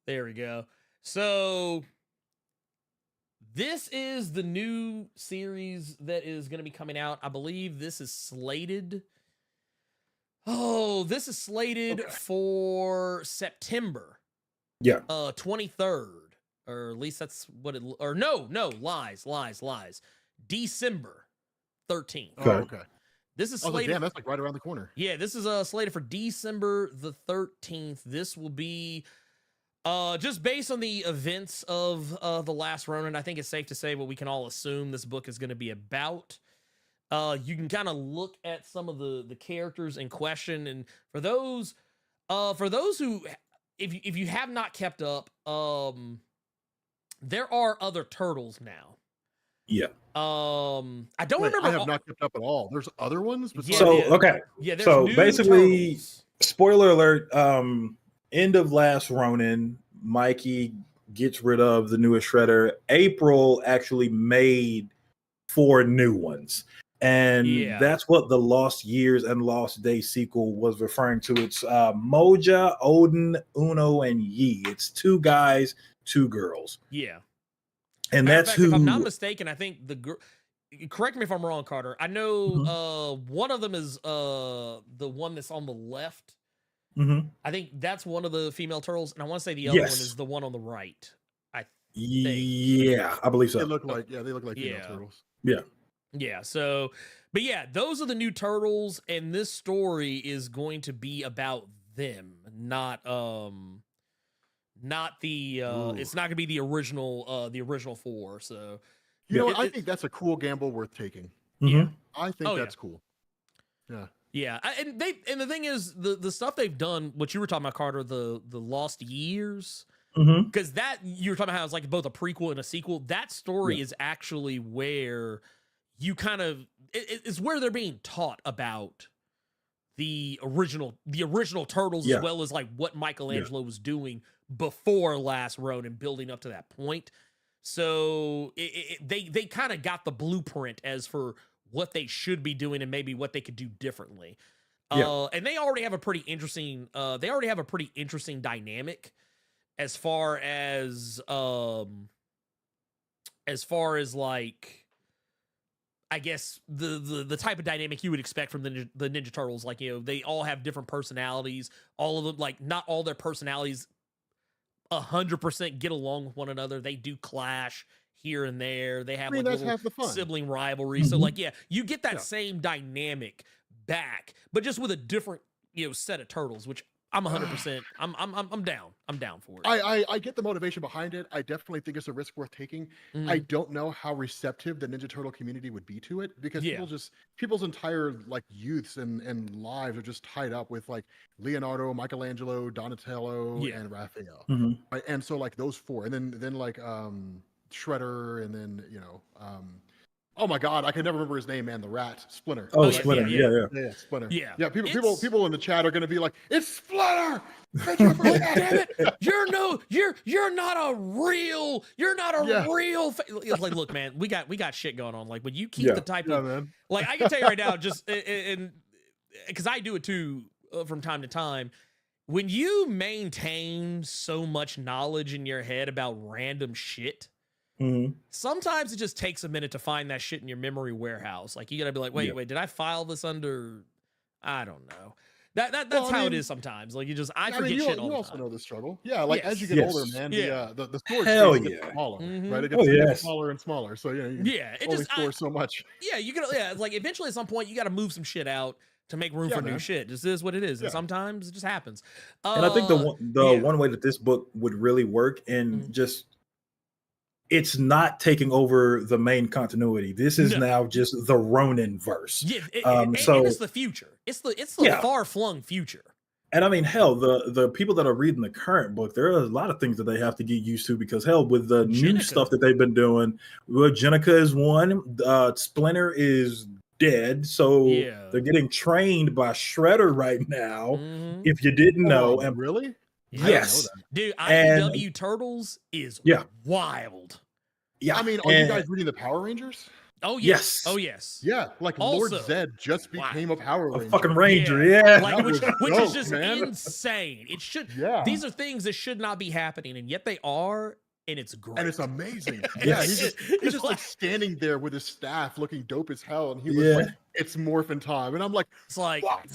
there we go. So this is the new series that is going to be coming out. I believe this is slated. Oh, this is slated for September. Yeah. 23rd. Or at least that's what it, or no, lies. December 13th. Oh, okay. This is slated. Damn, that's like right around the corner. Yeah, this is slated for December the 13th. This will be just based on the events of the Last Ronin. I think it's safe to say what we can all assume this book is going to be about. You can kind of look at some of the characters in question, and for those who, if you have not kept up, there are other turtles now. Yeah. I don't Wait, remember. I have not kept up at all. There's other ones. Yeah, So yeah. okay. Yeah, there's So new basically, turtles. spoiler alert. End of Last Ronin, Mikey gets rid of the newest Shredder. April actually made 4 new ones. And that's what the Lost Years and Lost Days sequel was referring to. It's Moja, Odin, Uno, and Yi. It's 2 guys, 2 girls. Yeah. And Matter that's of fact, who. if I'm not mistaken, I think the girl. Correct me if I'm wrong, Carter. I know one of them is the one that's on the left. I think that's one of the female turtles, and I want to say the other one is the one on the right. I think. Yeah, I believe so. They look like female turtles. Yeah. Yeah. So, but yeah, those are the new turtles, and this story is going to be about them, not the it's not gonna be the original 4. So you know, I think that's a cool gamble worth taking. Yeah, I think that's cool. Yeah, and the thing is, the stuff they've done, what you were talking about, Carter, the Lost Years, because that you were talking about how it's like both a prequel and a sequel. That story is actually where you kind of it's where they're being taught about the original turtles, as well as like what Michelangelo was doing before Last Ronin, building up to that point. So they kind of got the blueprint as for what they should be doing and maybe what they could do differently. And they already have a pretty interesting dynamic as far as like, I guess the type of dynamic you would expect from the Ninja Turtles. Like, you know, they all have different personalities. All of them, like, not all their personalities 100% get along with one another. They do clash here and there. They have like little sibling rivalry. So like, yeah, you get that same dynamic back, but just with a different, you know, set of turtles, which I'm 100%. I'm down. I'm down for it. I get the motivation behind it. I definitely think it's a risk worth taking. I don't know how receptive the Ninja Turtle community would be to it, because people's entire like youths and lives are just tied up with like Leonardo, Michelangelo, Donatello, and Raphael. Right? And so like those 4, and then like Shredder, and then oh my God, I can never remember his name, man. The rat, Splinter. Oh, Splinter. Yeah, Splinter. Yeah. People in the chat are gonna be like, "It's Splinter." Damn it! You're not a real. It's like, look, man, we got shit going on. Like, when you keep the type of man. Like, I can tell you right now, just because I do it too from time to time. When you maintain so much knowledge in your head about random shit. Sometimes it just takes a minute to find that shit in your memory warehouse. Like, you gotta be like, wait, did I file this under? I don't know. That's how it is sometimes. Like, I forget shit all the time. You also know the struggle. Yeah, like as you get older, man, the storage space gets smaller, right? It gets smaller and smaller. So it only stores so much. Yeah, you can. Yeah, like eventually at some point you got to move some shit out to make room for new shit. This is what it is, and sometimes it just happens. And I think the one way that this book would really work, and just. It's not taking over the main continuity. This is now just the Ronin verse. Yeah, and it's the future. It's the far flung future. And I mean, hell, the people that are reading the current book, there are a lot of things that they have to get used to, because hell, with the new stuff that they've been doing, Jenica is one, Splinter is dead, so they're getting trained by Shredder right now. If you didn't know, and really. Yes, dude. IDW Turtles is wild. Yeah, I mean, are you guys reading the Power Rangers? Oh yes. Oh yes. Yeah, like also, Lord Zed just became a Power Ranger. A fucking Ranger, Like, which is just insane. It should. These are things that should not be happening, and yet they are. And it's great. And it's amazing. Yeah, he's just like standing there with his staff looking dope as hell. And he was like, it's morphin' time. And I'm like, it's like, what?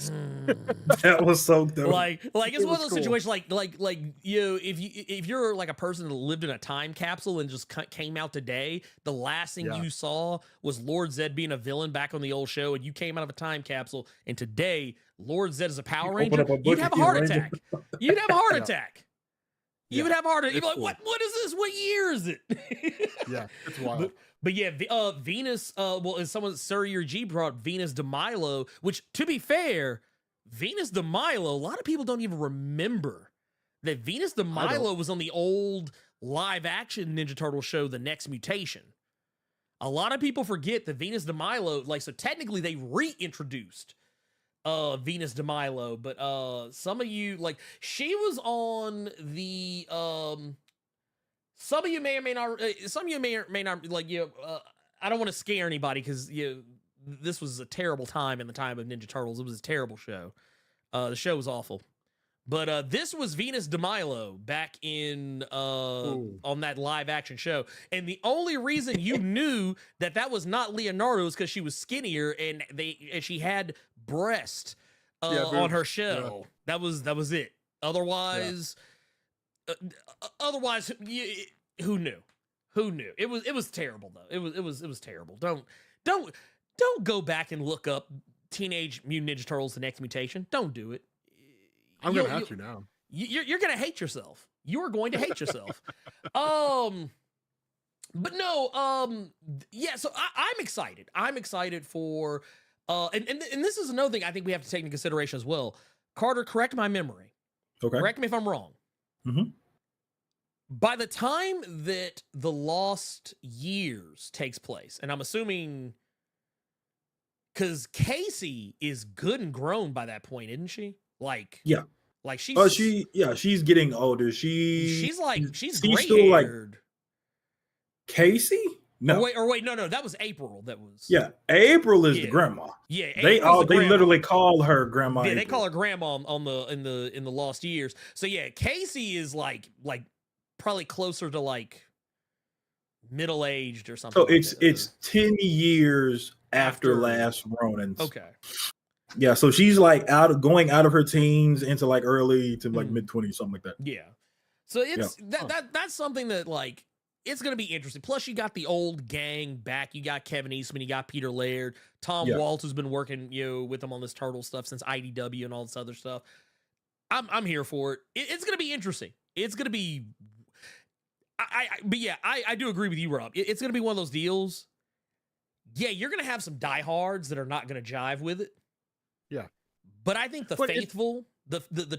That was so dope. Like it's one of those situations like you, if you're like a person that lived in a time capsule and just came out today, the last thing you saw was Lord Zed being a villain back on the old show, and you came out of a time capsule, and today Lord Zed is a Power Ranger, you'd have a heart attack. You'd have a heart attack. You would have a heart attack. You'd be like, cool. what is this? What year is it? Yeah, it's wild. But yeah, Venus, well, as someone, Sir Your G brought Venus de Milo, which, to be fair, Venus de Milo, a lot of people don't even remember that Venus de Milo was on the old live-action Ninja Turtle show, The Next Mutation. A lot of people forget that Venus de Milo, like, so technically they reintroduced Venus de Milo, but some of you, like, she was on the some of you may or may not like, I don't want to scare anybody because this was a terrible time in the time of Ninja Turtles. It was a terrible show. The show was awful. But this was Venus de Milo back in on that live action show. And the only reason you knew that was not Leonardo is because she was skinnier and she had breast on her show. Yeah. That was it. Otherwise, who knew? Who knew? It was terrible though. It was terrible. Don't go back and look up Teenage Mutant Ninja Turtles: The Next Mutation. Don't do it. I'm gonna have to now. You're gonna hate yourself. You are going to hate yourself. But no, yeah. So I'm excited. I'm excited for and this is another thing I think we have to take into consideration as well. Carter, correct my memory. Okay. Correct me if I'm wrong. Mm-hmm. By the time that the Lost Years takes place, and I'm assuming because Casey is good and grown by that point, isn't she? Like, yeah, like she's she's getting older. She's still like Casey. No, wait, no, that was April. That was April is the grandma. Yeah, they literally call her grandma. Yeah, April. They call her grandma in the Lost Years. So yeah, Casey is like probably closer to like middle aged or something. So it's 10 years after Last Ronin. Okay. Yeah, so she's like going out of her teens into like early to like mid-20s, something like that. Yeah. So it's that's something that like it's gonna be interesting. Plus, you got the old gang back. You got Kevin Eastman, you got Peter Laird, Tom Waltz, who's been working with them on this turtle stuff since IDW and all this other stuff. I'm here for it. It's gonna be interesting. It's gonna be I do agree with you, Rob. It's gonna be one of those deals. Yeah, you're gonna have some diehards that are not gonna jive with it. Yeah, but I think the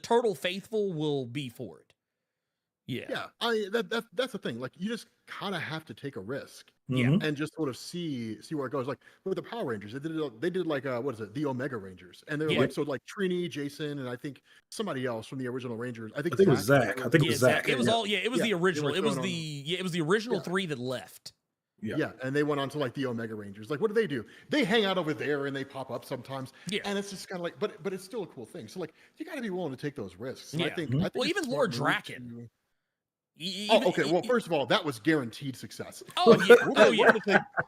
turtle faithful will be for it. Yeah, that's the thing. Like, you just kind of have to take a risk, and just sort of see where it goes. Like with the Power Rangers, they did like what is it, the Omega Rangers, and they're like Trini, Jason, and I think somebody else from the original Rangers. I think it was Zach. I think it was Zach. It was the original. It was the original three that left. Yeah, and they went on to like the Omega Rangers. Like, what do? They hang out over there and they pop up sometimes. Yeah, and it's just kind of like, but it's still a cool thing. So like, you got to be willing to take those risks. And I think even Lord Draken. Okay. Well, first of all, that was guaranteed success. Oh yeah.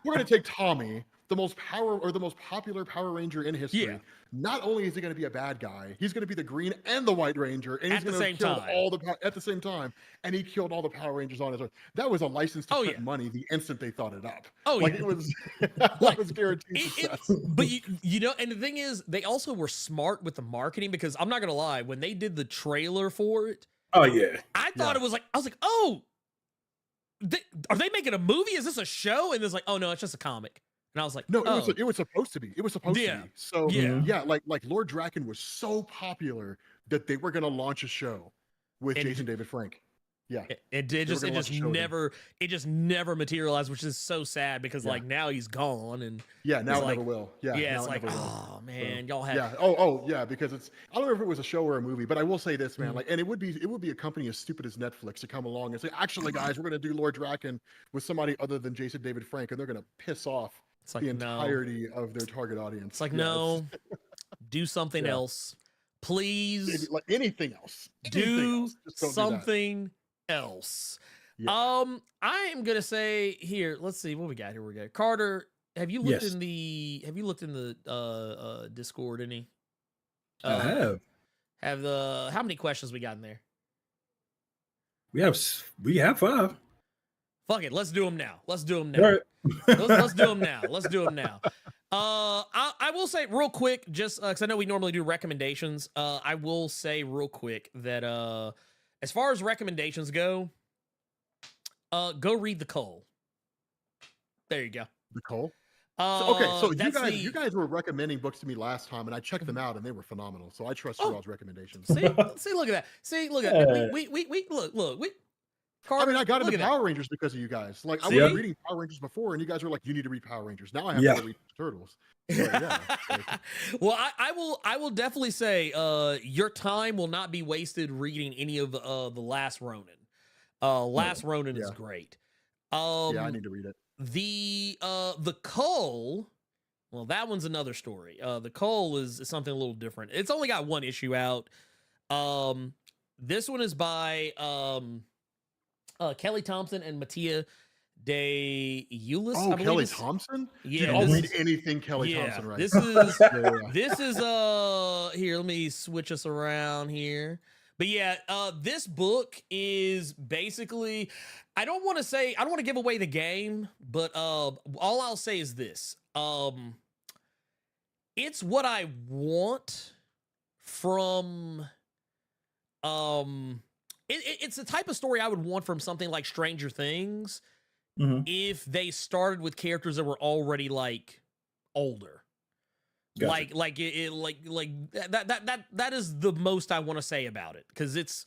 We're gonna take Tommy, the most popular Power Ranger in history. Yeah. Not only is he going to be a bad guy, he's going to be the Green and the White Ranger, and he's going to kill at the same time. And he killed all the Power Rangers on his own. That was a license to print money the instant they thought it up. It was that was guaranteed success. But and the thing is, they also were smart with the marketing, because I'm not going to lie, when they did the trailer for it. Oh yeah, I thought it was like, I was like, oh, are they making a movie? Is this a show? And it's like, oh no, it's just a comic. And I was like, no, it was supposed to be. It was supposed to be. So like Lord Draken was so popular that they were going to launch a show with Jason David Frank. Yeah, it just never materialized, which is so sad, because like now he's gone, and now it never will. It's like, oh man, y'all have because it's, I don't know if it was a show or a movie, but I will say this, man, like, and it would be a company as stupid as Netflix to come along and say, actually guys, we're gonna do Lord Draken with somebody other than Jason David Frank, and they're gonna piss off the entirety of their target audience. It's like, no, do something else, please. Like anything else. Do something else. I am gonna say here, let's see what we got here. We got Carter. Have you looked in the Discord any? I have. How many questions we got in there? We have 5. Fuck it, let's do them now. All right. let's do them now. I will say real quick, just because I know we normally do recommendations. I will say real quick that as far as recommendations go read The Cull. There you go. The Cull. So you guys were recommending books to me last time, and I checked them out, and they were phenomenal. So I trust you all's recommendations. See, look at that. See, look at that. We look. Carter, I mean, I got into Power Rangers because of you guys. Like, I was reading Power Rangers before, and you guys were like, "You need to read Power Rangers." Now I have to read Turtles. But, Well, I will definitely say, your time will not be wasted reading any of the Last Ronin. Last Ronin is great. I need to read it. The Cull, well, that one's another story. The Cull is something a little different. It's only got one issue out. This one is by Kelly Thompson and Mattia de Eulis. Oh, Kelly Thompson? Yeah, I'll read anything Kelly Thompson writes. This is here, let me switch us around here. But yeah, this book is basically, I don't want to give away the game, but all I'll say is this. It's what I want from it's the type of story I would want from something like Stranger Things if they started with characters that were already like older. Gotcha. That is the most I want to say about it, because it's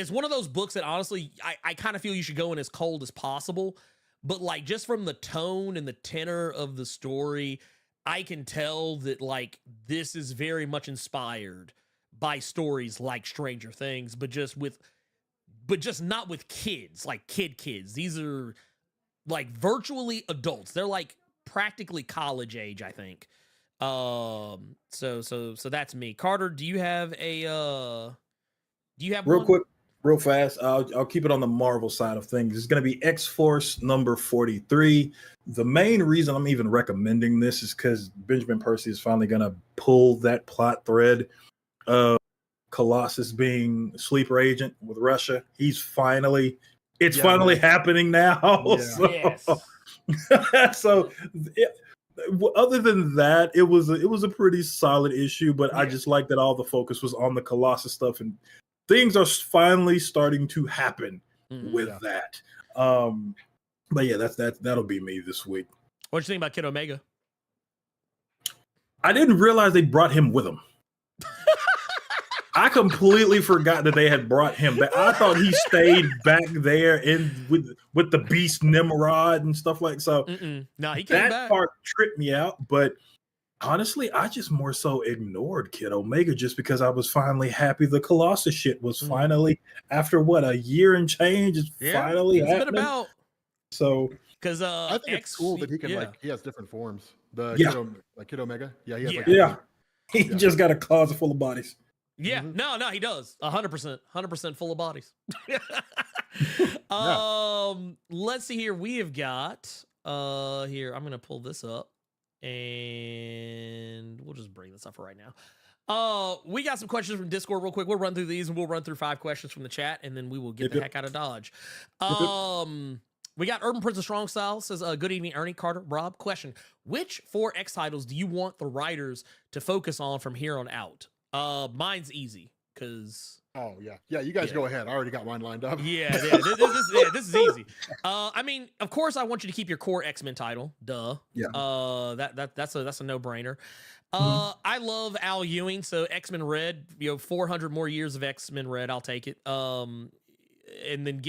one of those books that honestly I kind of feel you should go in as cold as possible, but like just from the tone and the tenor of the story, I can tell that like this is very much inspired by stories like Stranger Things, but just not with kids, like kids. These are like virtually adults. They're like practically college age, I think. So that's me. Carter, do you have quick, real fast? I'll keep it on the Marvel side of things. It's going to be X-Force number 43. The main reason I'm even recommending this is because Benjamin Percy is finally going to pull that plot thread of Colossus being sleeper agent with Russia. It's finally happening now. Yeah. So other than that, it was a pretty solid issue, but I just like that all the focus was on the Colossus stuff, and things are finally starting to happen with that. But yeah, that'll be me this week. What you think about Kid Omega? I didn't realize they brought him with them. I completely forgot that they had brought him back. I thought he stayed back there with the Beast Nimrod and stuff like so. No, he came back. That part tripped me out, but honestly, I just more so ignored Kid Omega just because I was finally happy the Colossus shit was finally, after a year and change, it's finally happening. Been about. So, because I think it's cool that he can he has different forms. Kid Omega. Yeah, he has he just got a closet full of bodies. Yeah, no, he does 100% full of bodies. Let's see here. We have got here. I'm gonna pull this up, and we'll just bring this up for right now. We got some questions from Discord real quick. We'll run through these, and we'll run through 5 questions from the chat, and then we will get the heck out of Dodge. We got Urban Prince of Strong Style says, good evening, Ernie, Carter, Rob. Question: which 4X titles do you want the writers to focus on from here on out? Mine's easy, because you guys go ahead. I already got mine lined up. This is easy. I mean, of course I want you to keep your core X-Men title, duh. That's a no-brainer. I love Al Ewing, so X-Men Red, 400 more years of X-Men Red, I'll take it. And then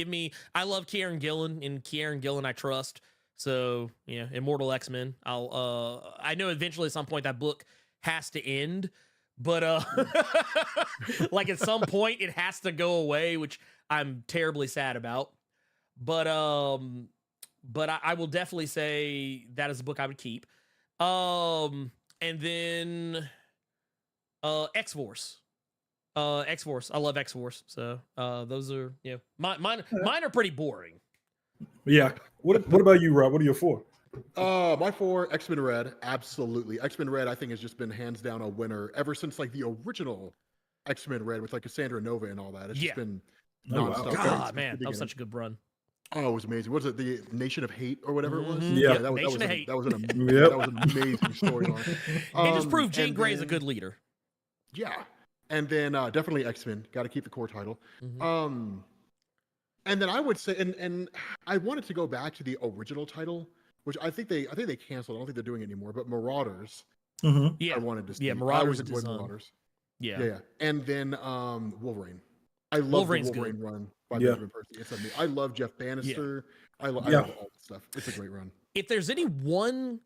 I love Kieran Gillen, and Kieran Gillen I trust, so Immortal X-Men. I know eventually at some point that book has to end, but like at some point it has to go away, which I'm terribly sad about. But I will definitely say that is a book I would keep. And then X-Force. X-Force. I love X-Force. So those are mine are pretty boring. Yeah. What about you, Rob? What are your 4? My 4, X-Men Red, absolutely. X-Men Red, I think, has just been hands down a winner ever since like the original X-Men Red with like Cassandra Nova and all that. It's just been nonstop. God, man, that was such a good run. Oh, it was amazing. What was it? The Nation of Hate or whatever it was? Yeah, that was an amazing storyline. It just proved Jean Grey is a good leader. Yeah. And then definitely X-Men. Got to keep the core title. Mhm. And then I would say, and I wanted to go back to the original title, which I think they canceled. I don't think they're doing it anymore. But Marauders, Yeah, I wanted to see. yeah, I Marauders always enjoyed is, Marauders. yeah. Yeah. And then Wolverine. I love Wolverine's the Wolverine run by Yeah. Benjamin Percy. It's amazing. I love Jeff Bannister. I love all that stuff. It's a great run. If there's any one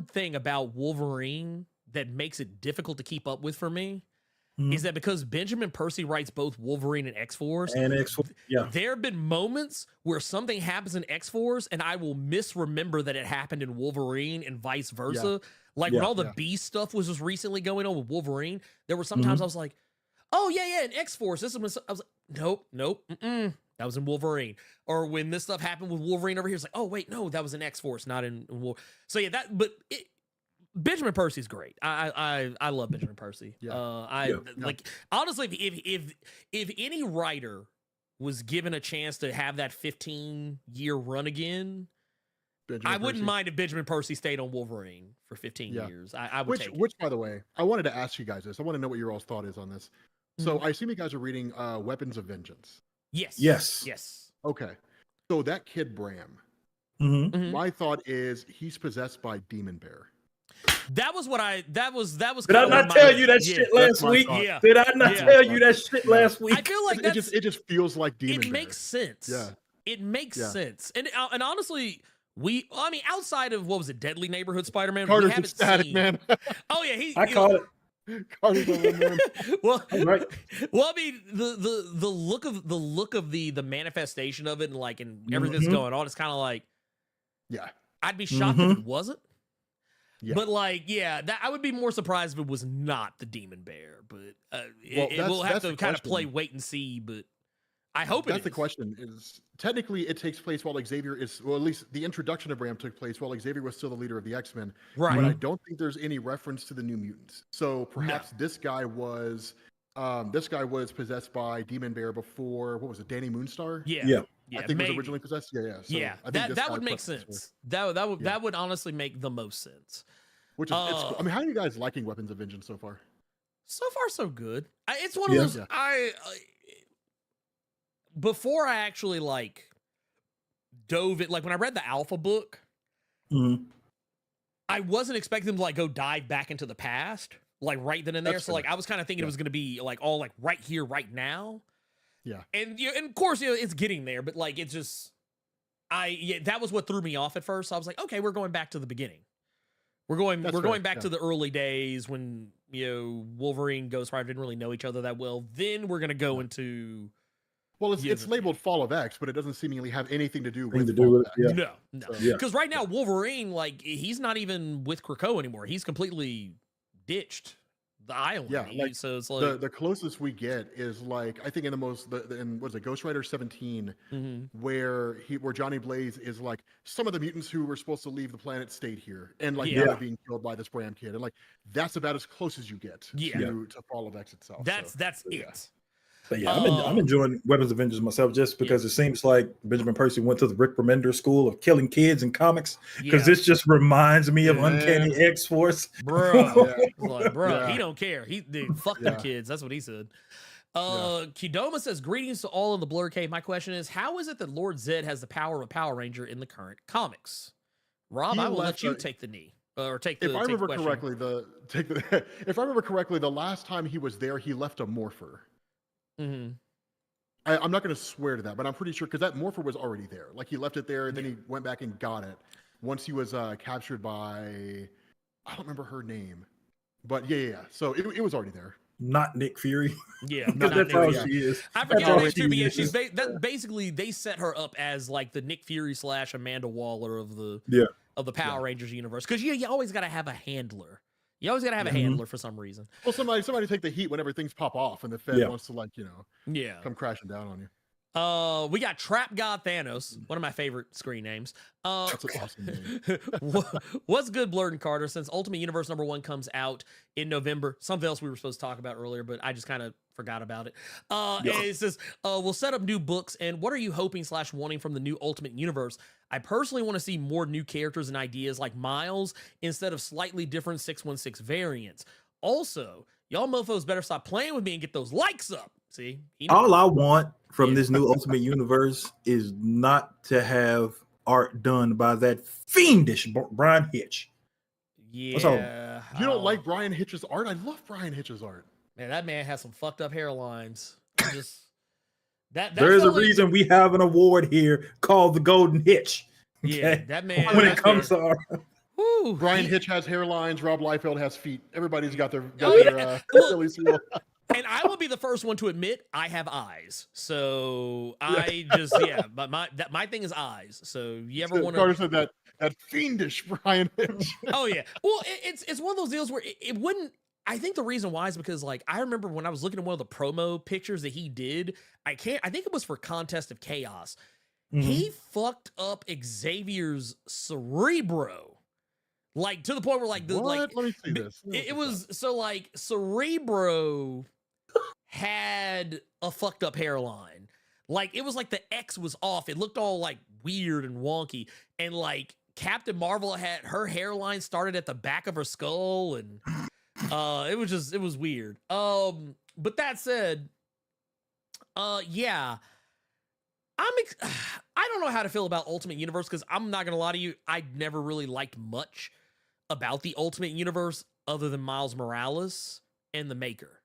thing about Wolverine that makes it difficult to keep up with for me, is that because Benjamin Percy writes both Wolverine and X-Force, And X-Force, yeah. there have been moments where something happens in X-Force and I will misremember that it happened in Wolverine and vice versa. Like when all the Beast stuff was just recently going on with Wolverine, there were sometimes I was like, oh yeah, in X-Force, this was, I was like, nope, that was in Wolverine. Or when this stuff happened with Wolverine over here, it's like, oh wait, no, that was in X-Force, not in Wolverine. So yeah, Benjamin Percy's great. I love Benjamin Percy. Like honestly, if any writer was given a chance to have that 15-year run again, I wouldn't mind if Benjamin Percy stayed on Wolverine for 15 years. I would take it. Which, by the way, I wanted to ask you guys this. I want to know what your all's thought is on this. So I assume you guys are reading Weapons of Vengeance. Yes. Okay. So that kid Bram, my thought is he's possessed by Demon Bear. That was Did I not tell you that shit last week? Yeah. Did I not tell you that shit last week? I feel like it just feels like Demon Bear. It makes sense. Yeah. It makes sense. And honestly, outside of what was it, Deadly Neighborhood Spider-Man, Carter's we haven't ecstatic, seen. man. Oh yeah, I caught it. Carter's on one. Well, right. Well, I mean, the look of the manifestation of it and everything that's going on, it's kind of like, I'd be shocked if it wasn't. Yeah. But that I would be more surprised if it was not the Demon Bear. But we'll have to kind of play wait and see. But I hope that's the question. Is technically it takes place while Xavier is, well, at least the introduction of Bram took place while Xavier was still the leader of the X-Men. Right. But I don't think there's any reference to the New Mutants. So perhaps this guy was possessed by Demon Bear before, what was it, Danny Moonstar? Yeah. I think was originally possessed. So I think that would make sense. That would honestly make the most sense. Which is, I mean, how are you guys liking Weapons of Vengeance so far? So far, so good. It's one of those. Before I actually dove it, when I read the Alpha book, I wasn't expecting them to go dive back into the past, right then and there. So I was kind of thinking it was going to be all right here, right now. Yeah. And and of course, it's getting there, but it's just that was what threw me off at first. I was like, okay, we're going back to the beginning. We're going back to the early days when Wolverine and Ghost Rider didn't really know each other that well. Then we're going to go into it's labeled Fall of X, but it doesn't seemingly have anything to do with it. No. Because right now Wolverine, he's not even with Krakoa anymore. He's completely ditched the island. Yeah, so it's the closest we get is I think in in what is it, Ghost Rider 17, where Johnny Blaze is some of the mutants who were supposed to leave the planet stayed here, and now they're being killed by this Bram kid, and that's about as close as you get to Fall of X itself. That's it. But I'm enjoying Weapons of Vengeance myself just because it seems like Benjamin Percy went to the Rick Remender school of killing kids in comics, because this just reminds me of Uncanny X-Force. Bro, he don't care. Fuck them kids. That's what he said. Kidoma says, greetings to all in the Blerd Cave. My question is, how is it that Lord Zed has the power of a Power Ranger in the current comics? Rob, I will let you take the knee. Or take the If I remember correctly, the last time he was there, he left a morpher. I'm not going to swear to that, but I'm pretty sure because that morpher was already there. He left it there, and then he went back and got it once he was captured by, I don't remember her name, but so it was already there. Not Nick Fury. Yeah, that's how she is. I forget Nick Fury, but she's basically they set her up as the Nick Fury / Amanda Waller of the Power Rangers universe, because you always got to have a handler. You always got to have a handler for some reason. Well, somebody take the heat whenever things pop off and the Fed wants to come crashing down on you. We got Trap God Thanos, one of my favorite screen names. That's an awesome name. What's good, Blerd and Carter? Since Ultimate Universe #1 comes out in November, something else we were supposed to talk about earlier, but I just kind of forgot about it. And it says, we'll set up new books, and what are you hoping / wanting from the new Ultimate Universe? I personally want to see more new characters and ideas like Miles instead of slightly different 616 variants. Also, y'all mofos better stop playing with me and get those likes up. See, all I want from this new Ultimate Universe is not to have art done by that fiendish Brian Hitch. Yeah, you don't like Brian Hitch's art? I love Brian Hitch's art. Man, that man has some fucked up hairlines. Just there's a reason we have an award here called the Golden Hitch. Okay? Yeah, that man. When it comes to art. Woo. Brian Hitch has hairlines. Rob Liefeld has feet. Everybody's got their Philly seal. And I will be the first one to admit I have eyes. So I just but my thing is eyes. So you ever want to? Carter said that fiendish Brian Hitch. Oh yeah. Well, it's one of those deals where it wouldn't. I think the reason why is because like I remember when I was looking at one of the promo pictures that he did. I think it was for Contest of Chaos. Mm-hmm. He fucked up Xavier's Cerebro. Like to the point where like Let me see this. It was so like Cerebro had a fucked up hairline. Like it was like the X was off. It looked all like weird and wonky. And like Captain Marvel had her hairline started at the back of her skull, and it was weird. But that said, yeah. I don't know how to feel about Ultimate Universe because I'm not gonna lie to you, I never really liked much about the Ultimate Universe other than Miles Morales and the Maker.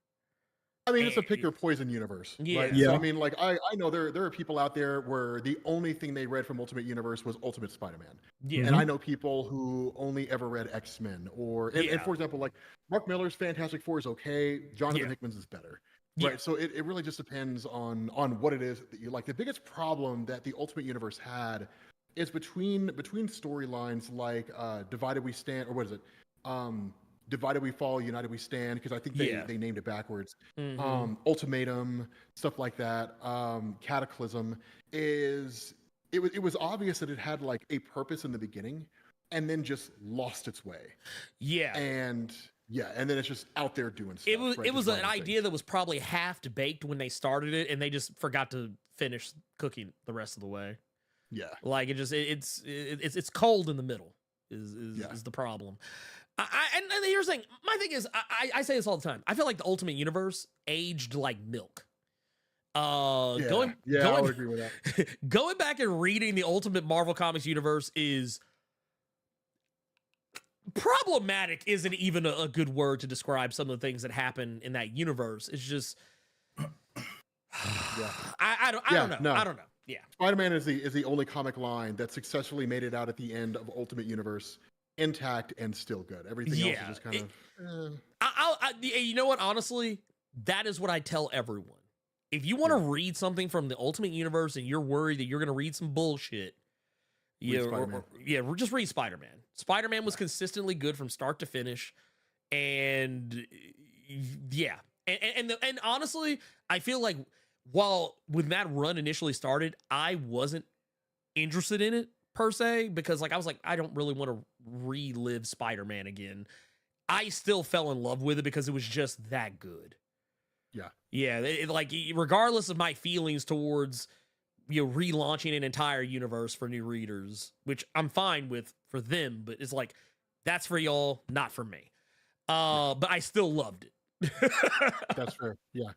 I mean, it's a pick your poison universe. Yeah. Right? Yeah. So, I mean, like I know there are people out there where the only thing they read from Ultimate Universe was Ultimate Spider-Man. Yeah. And I know people who only ever read X-Men and for example, like Mark Miller's Fantastic Four is okay. Jonathan Hickman's is better. Right. So it really just depends on what it is that you like. The biggest problem that the Ultimate Universe had is between storylines like Divided We Stand, or what is it? Divided We Fall, United We Stand, because I think they named it backwards. Mm-hmm. Ultimatum, stuff like that. Cataclysm it was obvious that it had like a purpose in the beginning and then just lost its way. Yeah. And then it's just out there doing stuff. It was an idea that was probably half baked when they started it, and they just forgot to finish cooking the rest of the way. Yeah, like it's cold in the middle is the problem. And here's the thing. My thing is, I say this all the time. I feel like the Ultimate Universe aged like milk. I would agree with that. Going back and reading the Ultimate Marvel Comics universe is problematic. Isn't even a good word to describe some of the things that happen in that universe. It's just, I don't know. I don't know. Yeah, Spider-Man is the only comic line that successfully made it out at the end of Ultimate Universe intact and still good. Everything else is just kind of. You know what? Honestly, that is what I tell everyone. If you want to read something from the Ultimate Universe and you're worried that you're going to read some bullshit, just read Spider-Man. Spider-Man was consistently good from start to finish, and and honestly, I feel like while when that run initially started, I wasn't interested in it per se because like I was like I don't really want to relive Spider-Man again. I still fell in love with it because it was just that good. Like regardless of my feelings towards relaunching an entire universe for new readers, which I'm fine with for them, but it's like that's for y'all, not for me. But I still loved it. That's fair. Yeah.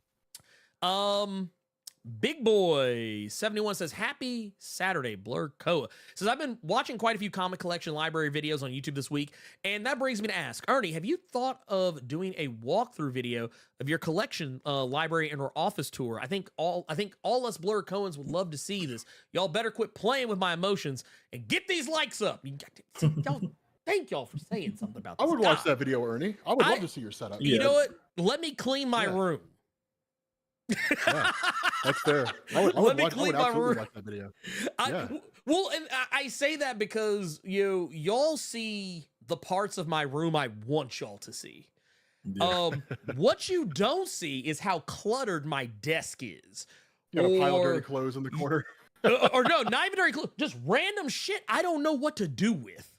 Big Boy 71 says, happy Saturday, Blerd Koa. Says, I've been watching quite a few comic collection library videos on YouTube this week, and that brings me to ask, Ernie, have you thought of doing a walkthrough video of your collection library and or office tour? I think all us Blerd Coens would love to see this. Y'all better quit playing with my emotions and get these likes up. Y'all, thank y'all for saying something about this. I would watch that video, Ernie. I would love to see your setup. You know what? Let me clean my room. Yeah, that's fair. I would absolutely watch that video. Well, and I say that because y'all see the parts of my room I want y'all to see. Yeah. What you don't see is how cluttered my desk is. You got a pile of dirty clothes in the corner. or no, not even dirty clothes, just random shit I don't know what to do with.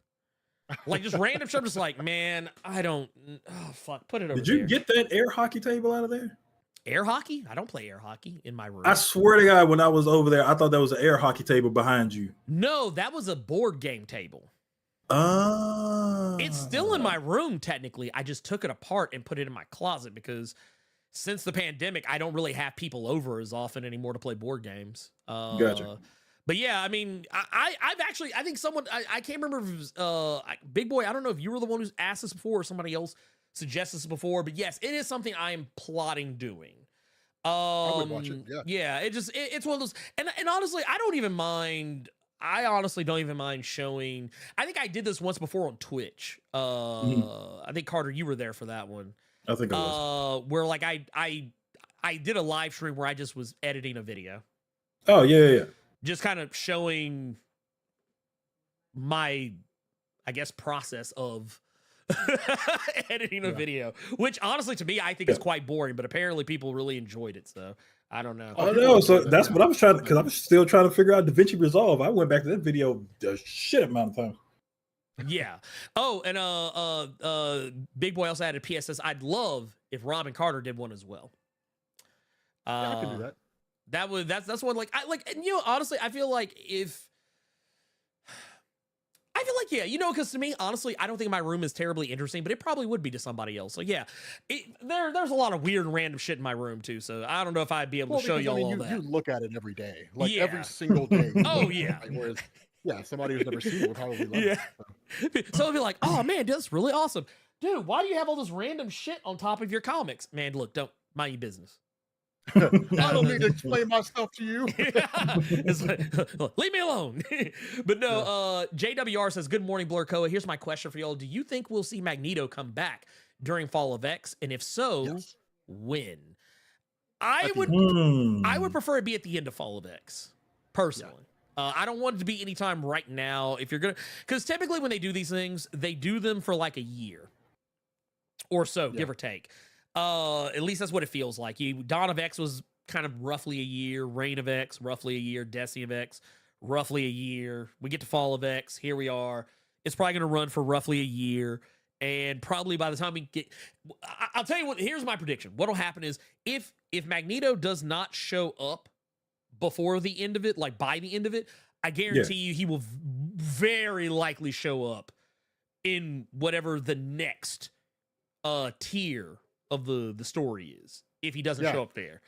Like just random shit. I'm just like, man, I don't. Oh fuck, put it over. Did you get that air hockey table out of there? Air hockey? I don't play air hockey in my room. I swear to God, when I was over there, I thought that was an air hockey table behind you. No, that was a board game table. It's still in my room, technically. I just took it apart and put it in my closet because since the pandemic, I don't really have people over as often anymore to play board games. Gotcha. But yeah, I mean, I've actually, I think someone, I can't remember if it was, Big Boy, I don't know if you were the one who's asked this before or somebody else suggested this before, but yes, it is something I am plotting doing. I would watch it, yeah, it's one of those, and honestly, I honestly don't even mind showing. I think I did this once before on Twitch. I think Carter, you were there for that one. I think I was. Where like I did a live stream where I just was editing a video. Oh yeah. Just kind of showing my, I guess, process of editing a video, which honestly to me I think is quite boring, but apparently people really enjoyed it. So I don't know. Oh no, so that's what I was trying, because I was still trying to figure out DaVinci Resolve. I went back to that video a shit amount of time. Yeah. Oh, and Big Boy also added PSS. I'd love if Rob and Carter did one as well. Yeah, I can do that. That's one like and you know, honestly, I feel like yeah, you know, because to me, honestly, I don't think my room is terribly interesting, but it probably would be to somebody else. So yeah, there's a lot of weird random shit in my room too. So I don't know if I'd be able to show y'all all that. You look at it every day, like every single day. Oh yeah. Whereas, yeah, somebody who's never seen it would probably love it. So it'll be like, oh man, that's really awesome, dude. Why do you have all this random shit on top of your comics, man? Look, don't mind your business. I don't need to explain myself to you. It's like, leave me alone. But no, JWR says, good morning, Blurkoa. Here's my question for y'all. Do you think we'll see Magneto come back during Fall of X? And if so, when? I would prefer it be at the end of Fall of X, personally. I don't want it to be anytime right now. If you're gonna, because typically when they do these things, they do them for like a year or so, give or take. At least that's what it feels like. Dawn of X was kind of roughly a year, Reign of X, roughly a year, Destiny of X, roughly a year. We get to Fall of X, here we are. It's probably going to run for roughly a year, and probably by the time we get, I'll tell you what, here's my prediction. What'll happen is if Magneto does not show up before the end of it, like by the end of it, I guarantee you he will very likely show up in whatever the next tier of the story is, if he doesn't show up there.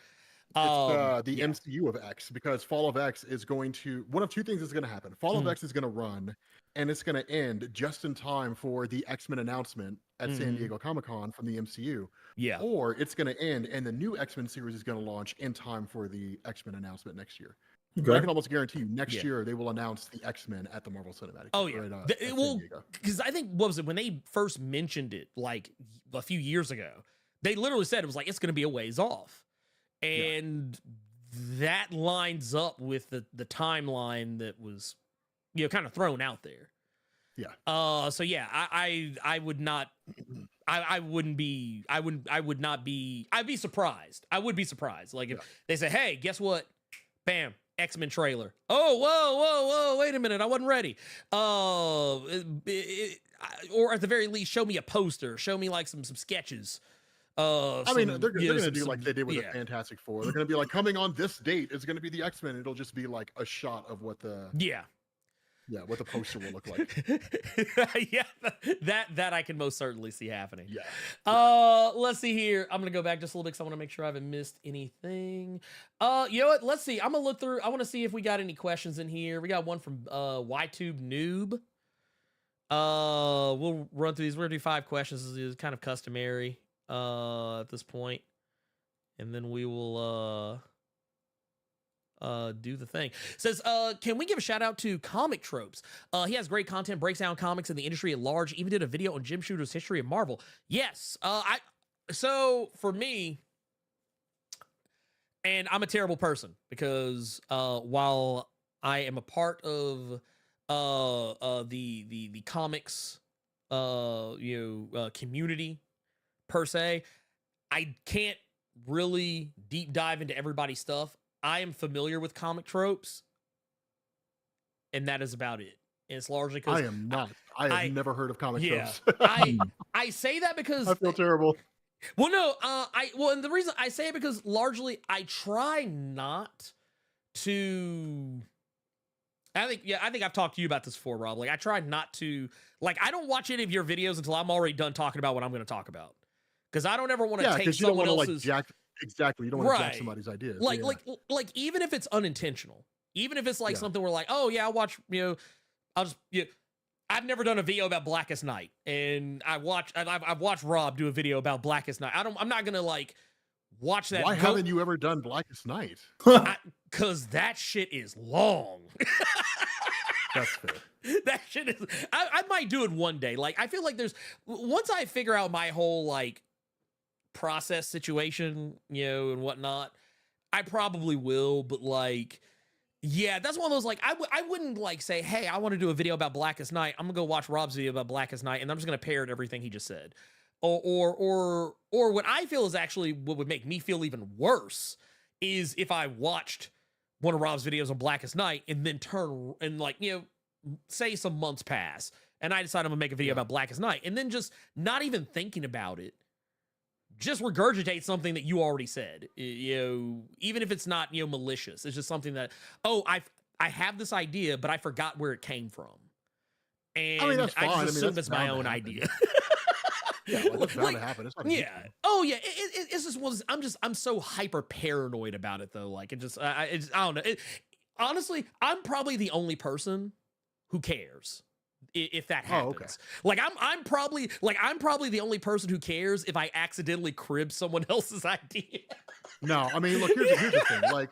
It's the MCU of X, because Fall of X is going to, one of two things is going to happen. Fall of X is going to run, and it's going to end just in time for the X-Men announcement at San Diego Comic-Con from the MCU. Yeah. Or it's going to end, and the new X-Men series is going to launch in time for the X-Men announcement next year. Okay. I can almost guarantee you next year they will announce the X-Men at the Marvel Cinematic. Oh yeah, because I think, what was it, when they first mentioned it like a few years ago, they literally said it was like, it's going to be a ways off. And that lines up with the timeline that was, you know, kind of thrown out there. Yeah. So yeah, I would not, I would be surprised. I would be surprised. Like if they say, hey, guess what? Bam, X-Men trailer. Oh, whoa, wait a minute. I wasn't ready. Or at the very least, show me a poster, show me like some sketches. I mean, they're going to do like they did with the Fantastic Four. They're going to be like, coming on this date is going to be the X-Men. It'll just be like a shot of what the what the poster will look like. that I can most certainly see happening. Yeah. Let's see here. I'm gonna go back just a little bit because I want to make sure I haven't missed anything. You know what? Let's see. I'm gonna look through. I want to see if we got any questions in here. We got one from YTube Noob. We'll run through these. We're gonna do 5 questions. This is kind of customary at this point, and then we will do the thing. Says, can we give a shout out to Comic Tropes? He has great content, breaks down comics and the industry at large, even did a video on Jim Shooter's history of Marvel. Yes. So for me, and I'm a terrible person because while I am a part of the comics community per se, I can't really deep dive into everybody's stuff. I am familiar with Comic Tropes, and that is about it. And it's largely because I am not. I have never heard of Comic Tropes. I say that because I feel terrible. Well, no, and the reason I say it because largely I try not to. I think I've talked to you about this before, Rob. Like I try not to I don't watch any of your videos until I'm already done talking about what I'm going to talk about. Because I don't ever want to take someone else's exactly. You don't want to jack somebody's ideas. Like even if it's unintentional, even if it's something where oh yeah, I'll watch, I'll just I've never done a video about Blackest Night, and I've watched Rob do a video about Blackest Night. I'm not gonna watch that. Why haven't you ever done Blackest Night? Because that shit is long. That's fair. That shit is. I might do it one day. I feel like once I figure out my whole process situation, and whatnot, I probably will. But yeah, that's one of those I wouldn't say, hey, I want to do a video about Blackest Night. I'm gonna go watch Rob's video about Blackest Night, and I'm just gonna parrot everything he just said. Or what I feel is actually what would make me feel even worse is if I watched one of Rob's videos on Blackest Night and then turn and say some months pass and I decide I'm gonna make a video about Blackest Night and then just not even thinking about it, just regurgitate something that you already said, even if it's not, malicious. It's just something that, I have this idea, but I forgot where it came from. And that's fine. I just assume it's my own idea. Yeah, that's bound to happen. It's not Oh yeah. It's just one. I'm so hyper paranoid about it though. I don't know. Honestly, I'm probably the only person who cares if that happens. I'm probably the only person who cares if I accidentally crib someone else's idea. No, I mean, look, here's the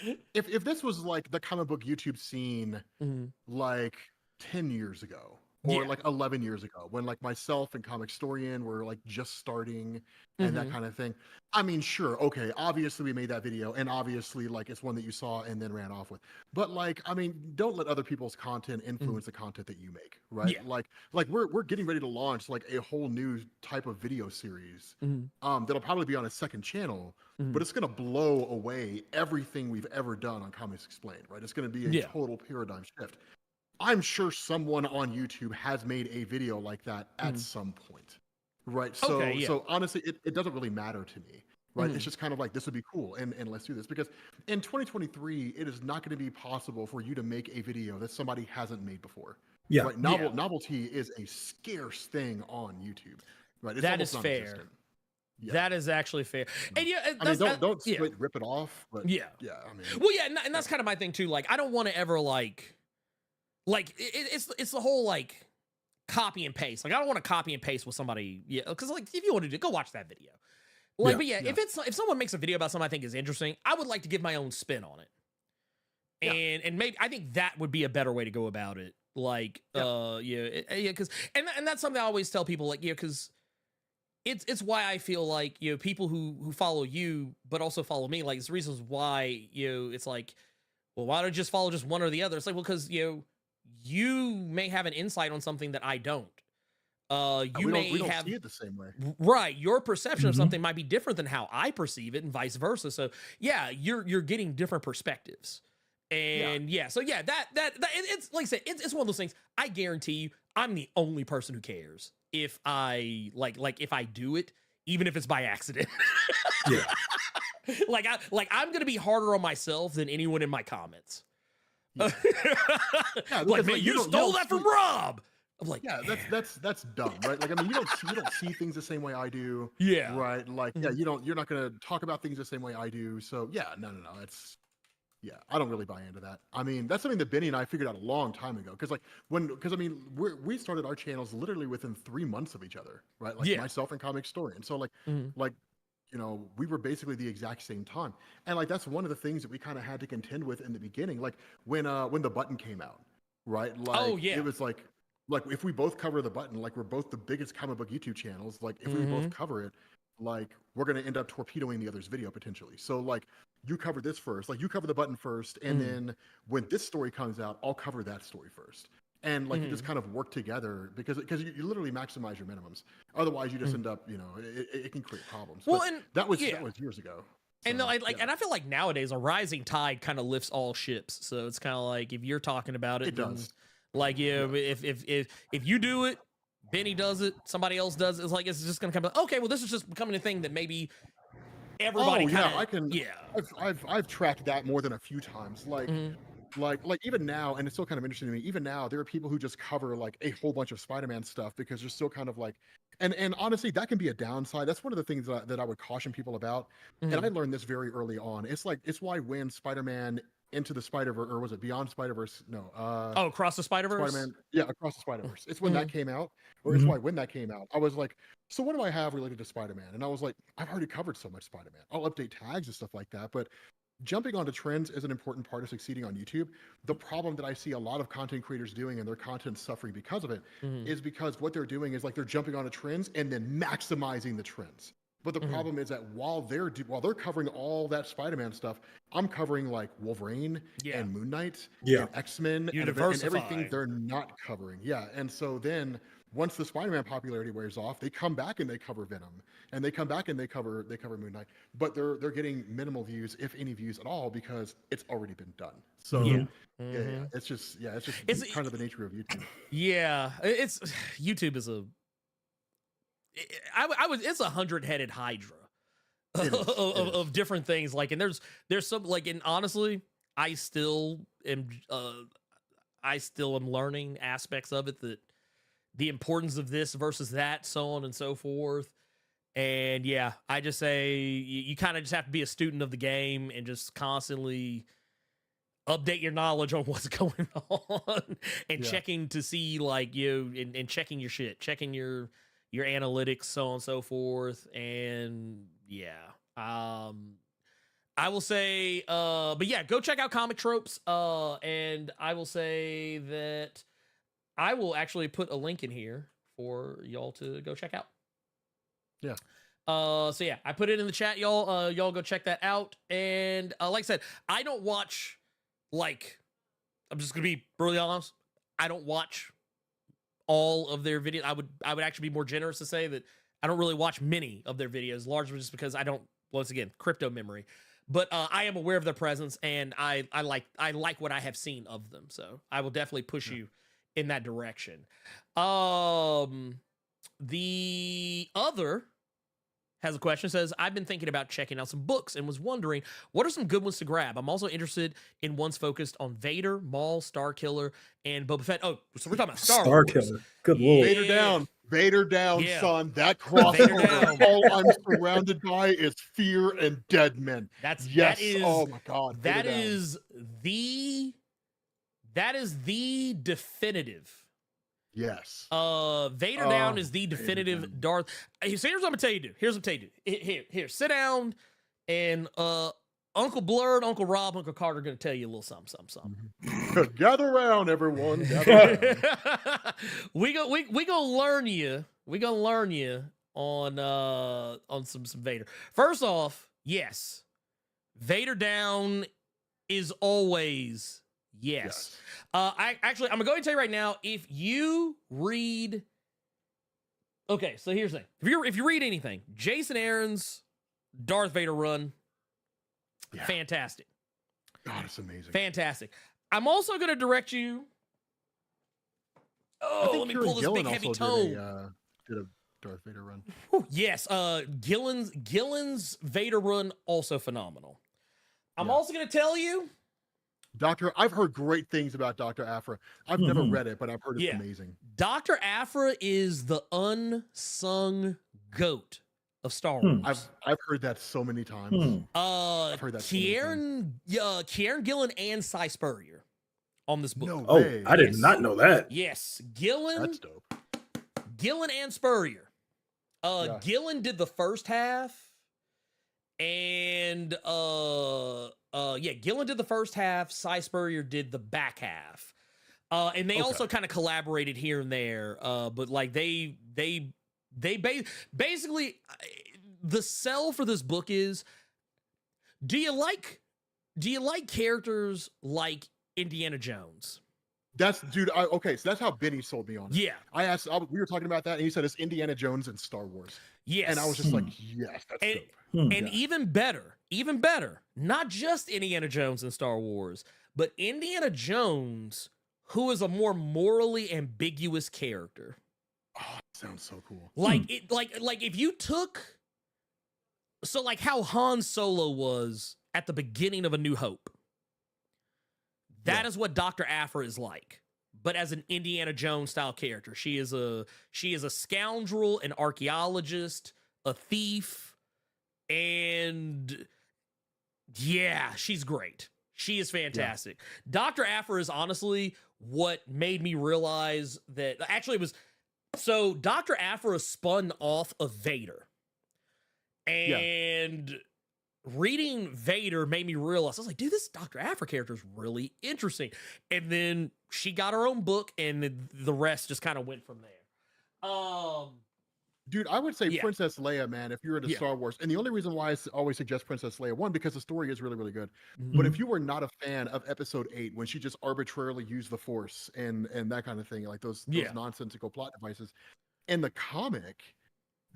thing. If this was the comic book YouTube scene 10 years ago, or 11 years ago, when myself and Comic Storian were just starting and that kind of thing. I mean, sure, okay, obviously we made that video, and obviously it's one that you saw and then ran off with. But I mean, don't let other people's content influence the content that you make, right? Yeah. We're getting ready to launch a whole new type of video series that'll probably be on a second channel, but it's gonna blow away everything we've ever done on Comics Explained, right? It's gonna be a total paradigm shift. I'm sure someone on YouTube has made a video like that at some point, right? So, so honestly, it doesn't really matter to me, right? It's just kind of this would be cool, and let's do this, because in 2023, it is not going to be possible for you to make a video that somebody hasn't made before. Yeah, right? Novelty is a scarce thing on YouTube, right? It's that is fair. Yeah. That is actually fair. And I mean, don't rip it off. But I mean, well, and that's kind of my thing too. I don't want to ever it's the whole copy and paste. I don't want to copy and paste with somebody. Yeah, because if you want to do, go watch that video. But if someone makes a video about something I think is interesting, I would like to give my own spin on it. And maybe I think that would be a better way to go about it. Because and that's something I always tell people. Because it's why I feel people who follow you but also follow me. It's reasons why it's well, why don't you just follow just one or the other? It's well, because you may have an insight on something that I don't. We don't see it the same way. Right. Your perception of something might be different than how I perceive it, and vice versa. So yeah, you're getting different perspectives. And so that it's like I said, it's one of those things. I guarantee you, I'm the only person who cares if I if I do it, even if it's by accident. Yeah. I'm gonna be harder on myself than anyone in my comments. Yeah. Man, you stole that from Rob. I'm that's dumb, right? I mean, you don't see things the same way I do. Yeah. Right. You're not gonna talk about things the same way I do. So no. It's I don't really buy into that. I mean, that's something that Benny and I figured out a long time ago. Because I mean, we started our channels literally within 3 months of each other, right? Myself and Comic Storian. So we were basically the exact same time. And that's one of the things that we kind of had to contend with in the beginning. When the button came out, right? It was if we both cover the button, we're both the biggest comic book YouTube channels. If we both cover it, we're going to end up torpedoing the other's video potentially. So you cover this first, you cover the button first. And then when this story comes out, I'll cover that story first. And you just kind of work together because you literally maximize your minimums. Otherwise, you just end up, it can create problems. Well, but and that was years ago. So, and and I feel like nowadays a rising tide kind of lifts all ships. So it's kind of if you're talking about it, it does. If you do it, Benny does it, somebody else does it. It's just gonna come. Okay, well, this is just becoming a thing that maybe everybody. I've tracked that more than a few times. like even now, and it's still kind of interesting to me, even now there are people who just cover like a whole bunch of Spider-Man stuff because they're still kind of like, and honestly that can be a downside. That's one of the things that I would caution people about. And I learned this very early on. It's why when Spider-Man Into the Spider-Verse, or was it Beyond Spider-Verse? No. Across the Spider-Verse? Spider-Man, yeah, Across the Spider-Verse. It's when that came out, or it's why when that came out, I was like, so what do I have related to Spider-Man? And I was like, I've already covered so much Spider-Man. I'll update tags and stuff like that, but jumping onto trends is an important part of succeeding on YouTube. The problem that I see a lot of content creators doing, and their content suffering because of it, is because what they're doing is like they're jumping onto trends and then maximizing the trends. But the problem is that while they're covering all that Spider-Man stuff, I'm covering like Wolverine and Moon Knight and X-Men and everything they're not covering. Yeah, and so then once the Spider-Man popularity wears off, they come back and they cover Venom, and they come back and they cover Moon Knight, but they're getting minimal views, if any views at all, because it's already been done. So it's just kind of the nature of YouTube. Yeah, it's YouTube is it's 100-headed hydra of different things. Like, and there's some like, and honestly, I still am learning aspects of it, that the importance of this versus that, so on and so forth. And yeah, I just say you kind of just have to be a student of the game and just constantly update your knowledge on what's going on and checking to see like and checking your shit, checking your analytics, so on and so forth. And I will say, but yeah, go check out Comic Tropes. And I will say that I will actually put a link in here for y'all to go check out. Yeah. So yeah, I put it in the chat, y'all. Y'all go check that out. And like I said, I don't watch, like, I'm just gonna be brutally honest, I don't watch all of their videos. I would actually be more generous to say that I don't really watch many of their videos, largely just because I don't, once again, crypto memory. But I am aware of their presence, and I like what I have seen of them. So I will definitely push you in that direction. The other has a question, says, I've been thinking about checking out some books and was wondering what are some good ones to grab. I'm also interested in ones focused on Vader, Maul, Starkiller, and Boba Fett. Oh, so we're talking about Star Wars. Starkiller. Good lord. Vader down, son. That crossover. All I'm surrounded by is fear and dead men. That is, oh my god. That is the definitive. Yes. Vader down is the definitive Darth. Here's what I'm gonna tell you, dude. Here's what I'm gonna tell you. Here, sit down, and Uncle Blerd, Uncle Rob, Uncle Carter are gonna tell you a little something. Gather around, everyone. Gather around. we gonna learn you. We gonna learn you on some Vader. First off, yes, Vader down is always yes. I'm gonna go ahead and tell you right now, if you read, okay, so here's the thing. If you read anything, Jason Aaron's Darth Vader run, fantastic. God, it's amazing. Fantastic. I'm also gonna direct you. Oh, let me pull this big heavy tome. Did a Darth Vader run. Yes, Gillen's Vader run, also phenomenal. I'm also gonna tell you, I've heard great things about Dr. Aphra. I've never read it, but I've heard it's amazing. Dr. Aphra is the unsung goat of Star Wars. I've heard that so many times. I've heard that Kieran Gillen and Cy Spurrier on this book. No way. I did not know that. Yes, Gillen. That's dope. Gillen and Spurrier. Gillen did the first half, and Gillen did the first half. Cy Spurrier did the back half, and they also kind of collaborated here and there. But like they basically, the sell for this book is: do you like characters like Indiana Jones? That's okay. So that's how Benny sold me on it. Yeah, we were talking about that, and he said it's Indiana Jones and Star Wars. Yes, and I was just like, yes, that's dope. And even better, not just Indiana Jones and Star Wars, but Indiana Jones, who is a more morally ambiguous character. Oh, that sounds so cool. Like if you took, so like how Han Solo was at the beginning of A New Hope. That is what Dr. Aphra is like, but as an Indiana Jones style character. She is a scoundrel, an archaeologist, a thief, and yeah, she's great. She is fantastic. Yeah. Dr. Aphra is honestly what made me realize that actually it was so Dr. Aphra spun off of Vader. And reading Vader made me realize, I was like, dude, this Dr. Aphra character is really interesting. And then she got her own book, and the rest just kind of went from there. Dude, I would say Princess Leia, man, if you're into Star Wars. And the only reason why I always suggest Princess Leia, one, because the story is really, really good. Mm-hmm. But if you were not a fan of Episode 8, when she just arbitrarily used the Force and that kind of thing, like those nonsensical plot devices, in the comic,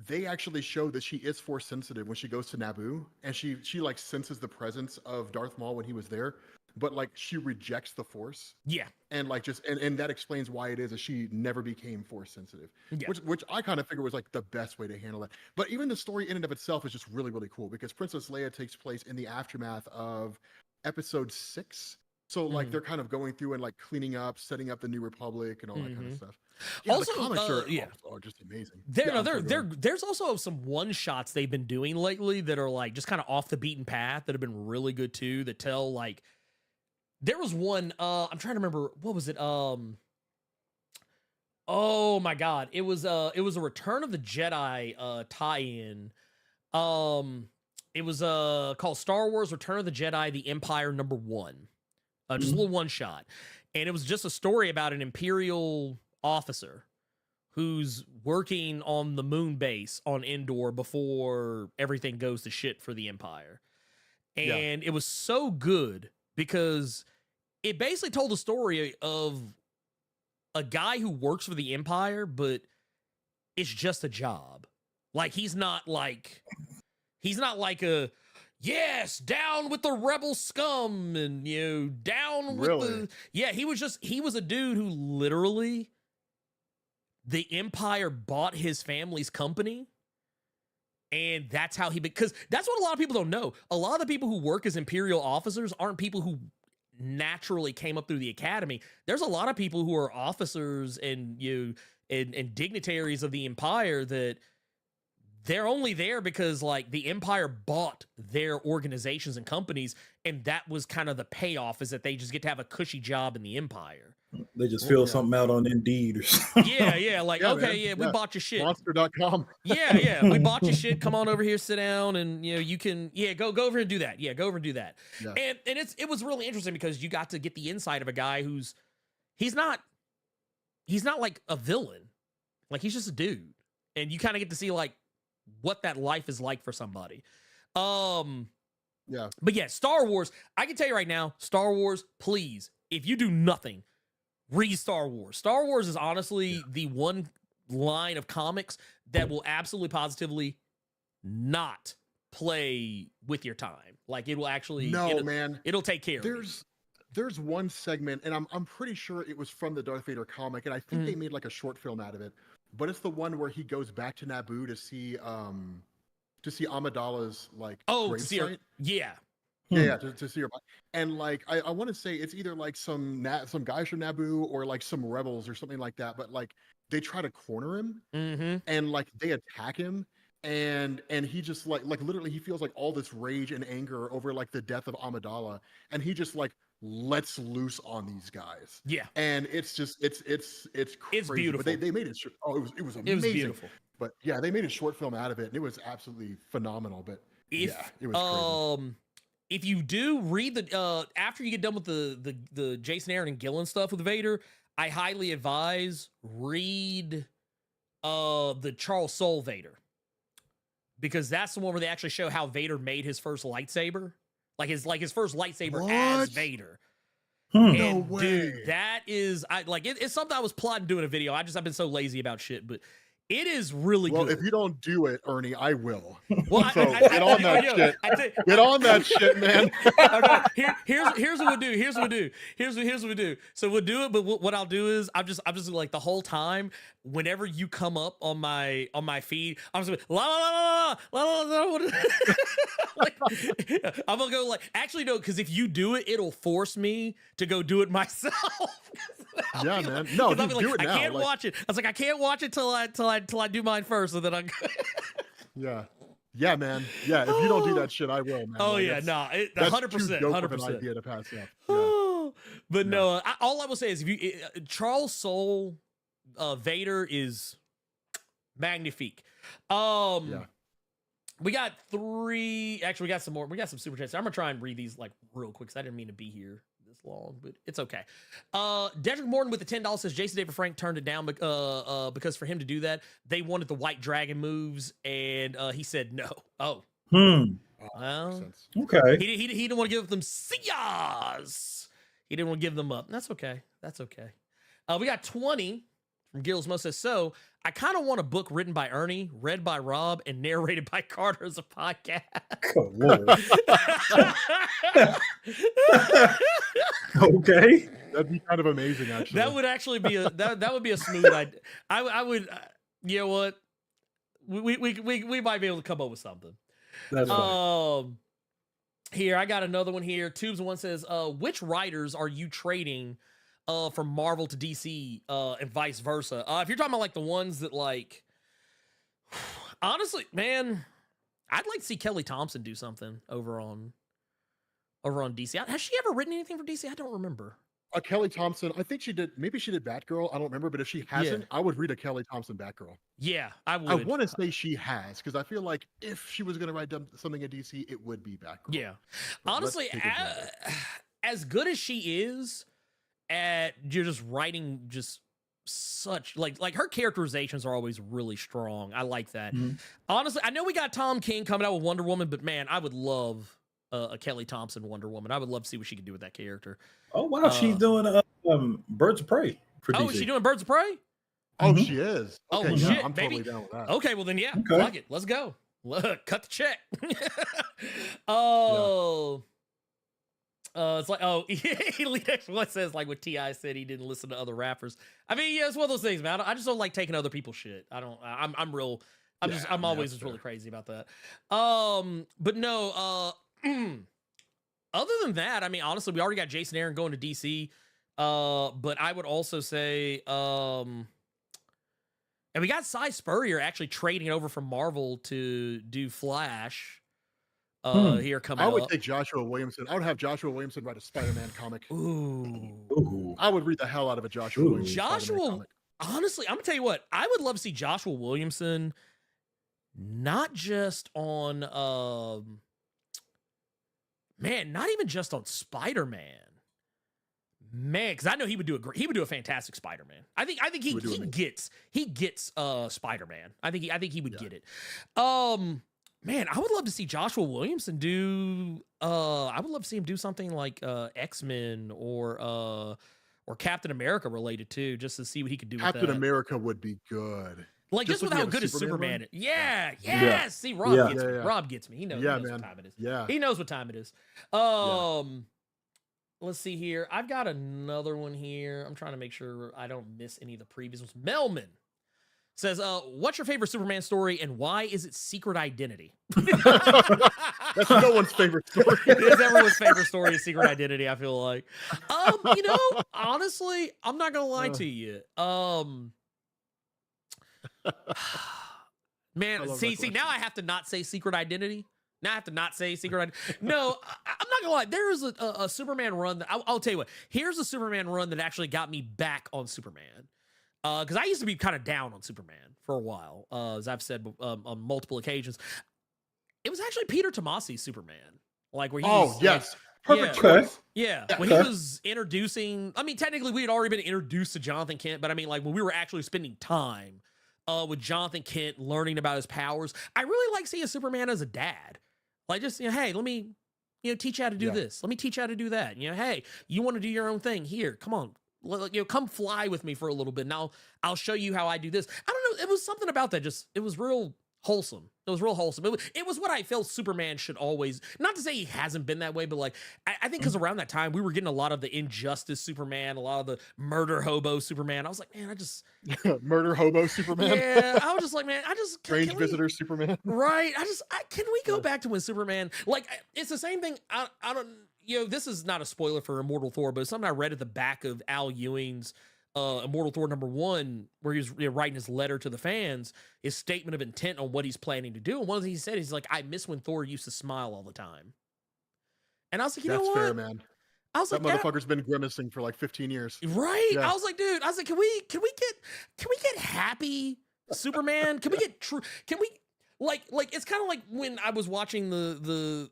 they actually show that she is Force sensitive when she goes to Naboo, and she like senses the presence of Darth Maul when he was there, but like she rejects the Force. Yeah. And like just and that explains why it is that she never became Force sensitive. Yeah. Which I kind of figure was like the best way to handle that. But even the story in and of itself is just really, really cool because Princess Leia takes place in the aftermath of Episode 6. So like they're kind of going through and like cleaning up, setting up the New Republic and all that kind of stuff. Yeah, also, the comics are just amazing. There's also some one shots they've been doing lately that are like just kind of off the beaten path that have been really good too. That tell like there was one. I'm trying to remember what was it. Oh my god, it was a Return of the Jedi tie-in. It was called Star Wars Return of the Jedi: The Empire #1. Just a little one shot, and it was just a story about an Imperial officer who's working on the moon base on Endor before everything goes to shit for the Empire. And it was so good because it basically told the story of a guy who works for the Empire, but it's just a job. Like he's not like a yes, down with the rebel scum and down with the he was a dude who literally the Empire bought his family's company, and that's how because that's what a lot of people don't know. A lot of the people who work as Imperial officers aren't people who naturally came up through the academy. There's a lot of people who are officers and and dignitaries of the Empire that they're only there because like the Empire bought their organizations and companies, and that was kind of the payoff is that they just get to have a cushy job in the Empire. They just fill something out on Indeed or something. We bought your shit. Monster.com. We bought your shit. Come on over here, sit down, and you can go over and do that. Go over and do that. Yeah. And it was really interesting because you got to get the insight of a guy who's he's not like a villain. Like he's just a dude. And you kind of get to see like what that life is like for somebody. But yeah, Star Wars, I can tell you right now, Star Wars, please, if you do nothing, read Star Wars. Star Wars is honestly the one line of comics that will absolutely positively not play with your time. Like it will actually it'll take care of you. There's one segment, and I'm pretty sure it was from the Darth Vader comic, and I think they made like a short film out of it. But it's the one where he goes back to Naboo to see Amidala's like to see her, to see her. And like I want to say it's either like some guys from Naboo or like some rebels or something like that. But like they try to corner him, and like they attack him, and he just like literally he feels like all this rage and anger over like the death of Amidala, and he just like lets loose on these guys. Yeah. And it's just it's crazy. It's beautiful. But they made it it was amazing. It was beautiful. But yeah, they made a short film out of it and it was absolutely phenomenal. But it was crazy. If you do read the after you get done with the Jason Aaron and Gillen stuff with Vader, I highly advise read the Charles Soule Vader. Because that's the one where they actually show how Vader made his first lightsaber. Like his first lightsaber as Vader. No way. Dude, that is it's something I was plotting doing a video. I've been so lazy about shit, but It is really Well, good. if you don't do it, Ernie, I will. Well, So get on that shit. Get on that shit, man. Here's what we do. Here's what we do. So we'll do it, but what I'll do is I'm just like the whole time. Whenever you come up on my feed, I'm just la la la la la la. Like, I'm gonna go like actually no, because if you do it, it'll force me to go do it myself. Yeah, man. No, I'll just be do like, it now. I can't watch it. I was like, I can't watch it till I do mine first, and then I'm. Yeah. Yeah, man. Yeah, if you don't do that shit, I will, man. Oh like, yeah, no, 100%, 100%. Idea to pass up. Yeah. But no, all I will say is if you Charles Soule, Vader is magnifique. We got 3. Actually, we got some more. We got some super chats. I'm gonna try and read these like real quick because I didn't mean to be here this long, but it's okay. Dedrick Morton with the $10 says Jason David Frank turned it down because for him to do that, they wanted the White Dragon moves, and he said no. Oh. Well, Okay. He didn't want to give them Sias. He didn't want to give them up. That's okay. That's okay. We got 20 from Gills Mo says, so I kind of want a book written by Ernie, read by Rob, and narrated by Carter as a podcast. Okay. That'd be kind of amazing, actually. That would actually be that would be a smooth idea. I would you know what? We might be able to come up with something. That's fine. Here, I got another one here. Tubes one says, which writers are you trading from Marvel to DC and vice versa? If you're talking about like the ones that like honestly, man, I'd like to see Kelly Thompson do something over on DC. Has she ever written anything for DC? I don't remember. Kelly Thompson, I think she did. Maybe she did Batgirl. I don't remember, but if she hasn't, I would read a Kelly Thompson Batgirl. Yeah, I would. I want to say she has because I feel like if she was going to write something at DC, it would be Batgirl. Yeah, But honestly, as good as she is at just writing, just such like her characterizations are always really strong. I like that. Mhm. Honestly, I know we got Tom King coming out with Wonder Woman, but man, I would love a Kelly Thompson Wonder Woman. I would love to see what she could do with that character. Oh wow, she's doing Birds of Prey for DC. Oh, is she doing Birds of Prey? Oh, Mhm. she is. Oh, Okay, shit, I'm baby. totally down with that. Okay, well then, yeah, Okay. fuck it. Let's go. Cut the check. Oh, it's like, oh, Elite X1 says like what T.I. said he didn't listen to other rappers. I mean, yeah, it's one of those things, man. I just don't like taking other people's shit. I'm always just really crazy about that. But no, other than that, I mean, honestly, we already got Jason Aaron going to DC. But I would also say, and we got Cy Spurrier actually trading over from Marvel to do Flash. Here coming up. I would take Joshua Williamson. I would have Joshua Williamson write a Spider-Man comic. Ooh. I would read the hell out of a Joshua Williamson Spider-Man comic. Honestly, I'm gonna tell you what, I would love to see Joshua Williamson not just on man, not even just on Spider-Man. Man, because I know he would do a fantastic Spider-Man. I think he gets Spider-Man. I think he would get it. Man, I would love to see Joshua Williamson do I would love to see him do something like X-Men or Captain America related too, just to see what he could do with that. Captain America would be good. Like just with how good his Superman is. Yeah. See, Rob gets me. Rob gets me. He knows what time it is. Yeah. He knows what time it is. Let's see here. I've got another one here. I'm trying to make sure I don't miss any of the previous ones. Melman says, what's your favorite Superman story and why is it Secret Identity? That's no one's favorite story. It is everyone's favorite story is Secret Identity, I feel like. Honestly, I'm not gonna lie to you. Man, see, now I have to not say Secret Identity. Now I have to not say Secret Identity. No, I'm not gonna lie. There is a Superman run that I'll tell you what. Here's a Superman run that actually got me back on Superman. Because I used to be kind of down on Superman for a while, as I've said on multiple occasions. It was actually Peter Tomasi's Superman, like where he was, yes, perfect choice. Yeah, when he was introducing. I mean, technically we had already been introduced to Jonathan Kent, but I mean, like when we were actually spending time with Jonathan Kent, learning about his powers. I really like seeing Superman as a dad. Like just hey, let me teach you how to do this. Let me teach you how to do that. Hey, you want to do your own thing? Here, come on. come fly with me for a little bit, and I'll show you how I do this. I don't know. It was something about that. It was real wholesome. It was real wholesome. It was what I felt Superman should always, not to say he hasn't been that way, but like, I think because around that time we were getting a lot of the Injustice Superman, a lot of the murder hobo Superman. I was like, man, I just murder hobo Superman. Yeah, I was just like, man, strange visitor Superman. Right. Can we go back to when Superman, like, it's the same thing. I don't, this is not a spoiler for Immortal Thor, but it's something I read at the back of Al Ewing's Immortal Thor #1, where he was writing his letter to the fans, his statement of intent on what he's planning to do. And one of the things he said, he's like, I miss when Thor used to smile all the time. And I was like, you know what? That's fair, man. I was that motherfucker's been grimacing for like 15 years. Right. Yeah. I was like, dude, can we get happy Superman? Can we get true? Can we like it's kind of like when I was watching the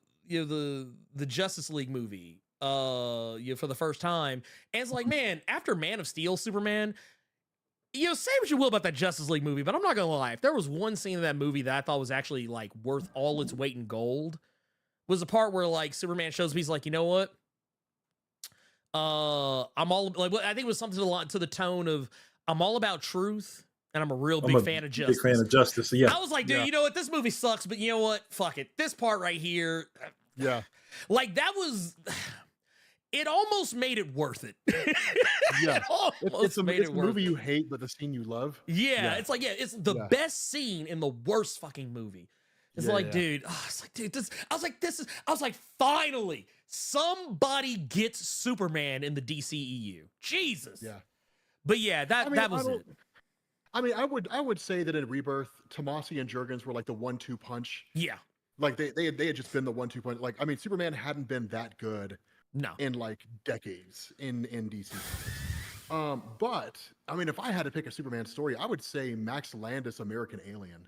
Justice League movie for the first time, and it's like, man, after Man of Steel, Superman, say what you will about that Justice League movie, but I'm not gonna lie, if there was one scene in that movie that I thought was actually like worth all its weight in gold, was the part where like Superman shows me, he's like, you know what, I'm all like, I think it was something to the tone of, I'm all about truth, and I'm a real big fan of justice. Big fan of justice. So yeah, I was like, dude, you know what, this movie sucks, but you know what, fuck it, this part right here, yeah, like that was. It almost made it worth it. Yeah, it's a movie you hate, but the scene you love. Yeah, it's like, it's the best scene in the worst fucking movie. It's dude, I was like, finally, somebody gets Superman in the DCEU. Jesus. Yeah. But yeah, that was it. I mean, I would say that in Rebirth, Tomasi and Jurgens were like the 1-2 punch. Yeah. Like they had just been the 1-2 punch. Like, I mean, Superman hadn't been that good. No. In like decades in DC. But I mean, if I had to pick a Superman story, I would say Max Landis' American Alien.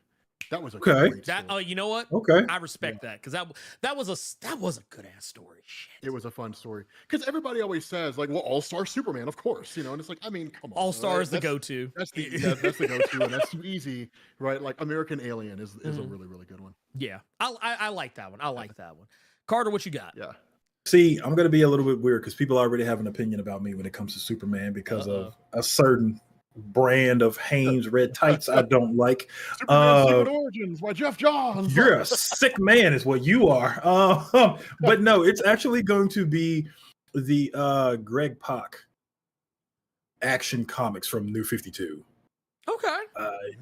That was a great story. Oh, you know what? Okay, I respect that, because that was a good ass story. Shit. It was a fun story, because everybody always says like, well, All-Star Superman, of course, and it's like, I mean, come on, All-Star is the go-to. That's the go-to, and that's too easy, right? Like American Alien is a really, really good one. Yeah, I like that one. I like that one. Carter, what you got? Yeah. See, I'm going to be a little bit weird because people already have an opinion about me when it comes to Superman because of a certain brand of Hanes red tights I don't like. Superman Secret Origins by Jeff Johns. You're a sick man is what you are. But no, it's actually going to be the Greg Pak Action Comics from New 52. Okay.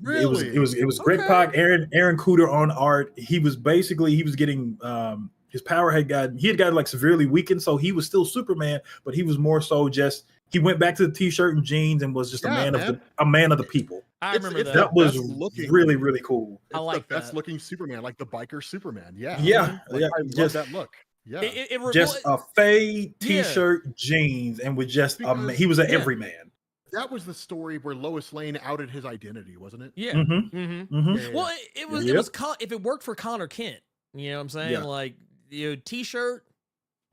Really? It was Greg Pak, Aaron Cooter on art. He was getting his power had gotten like severely weakened, so he was still Superman, but he was more so just, he went back to the t-shirt and jeans and was just a man of the people. I remember that. That was really, really cool. I like the best looking Superman, like the biker Superman. Yeah. Yeah. I love that look. Yeah. Just a fade t-shirt, jeans, and with just he was an everyman. That was the story where Lois Lane outed his identity, wasn't it? Yeah. Mm-hmm. Mm-hmm. Mm-hmm. Yeah. Well, it was if it worked for Connor Kent, you know what I'm saying? Yeah. Like, t-shirt,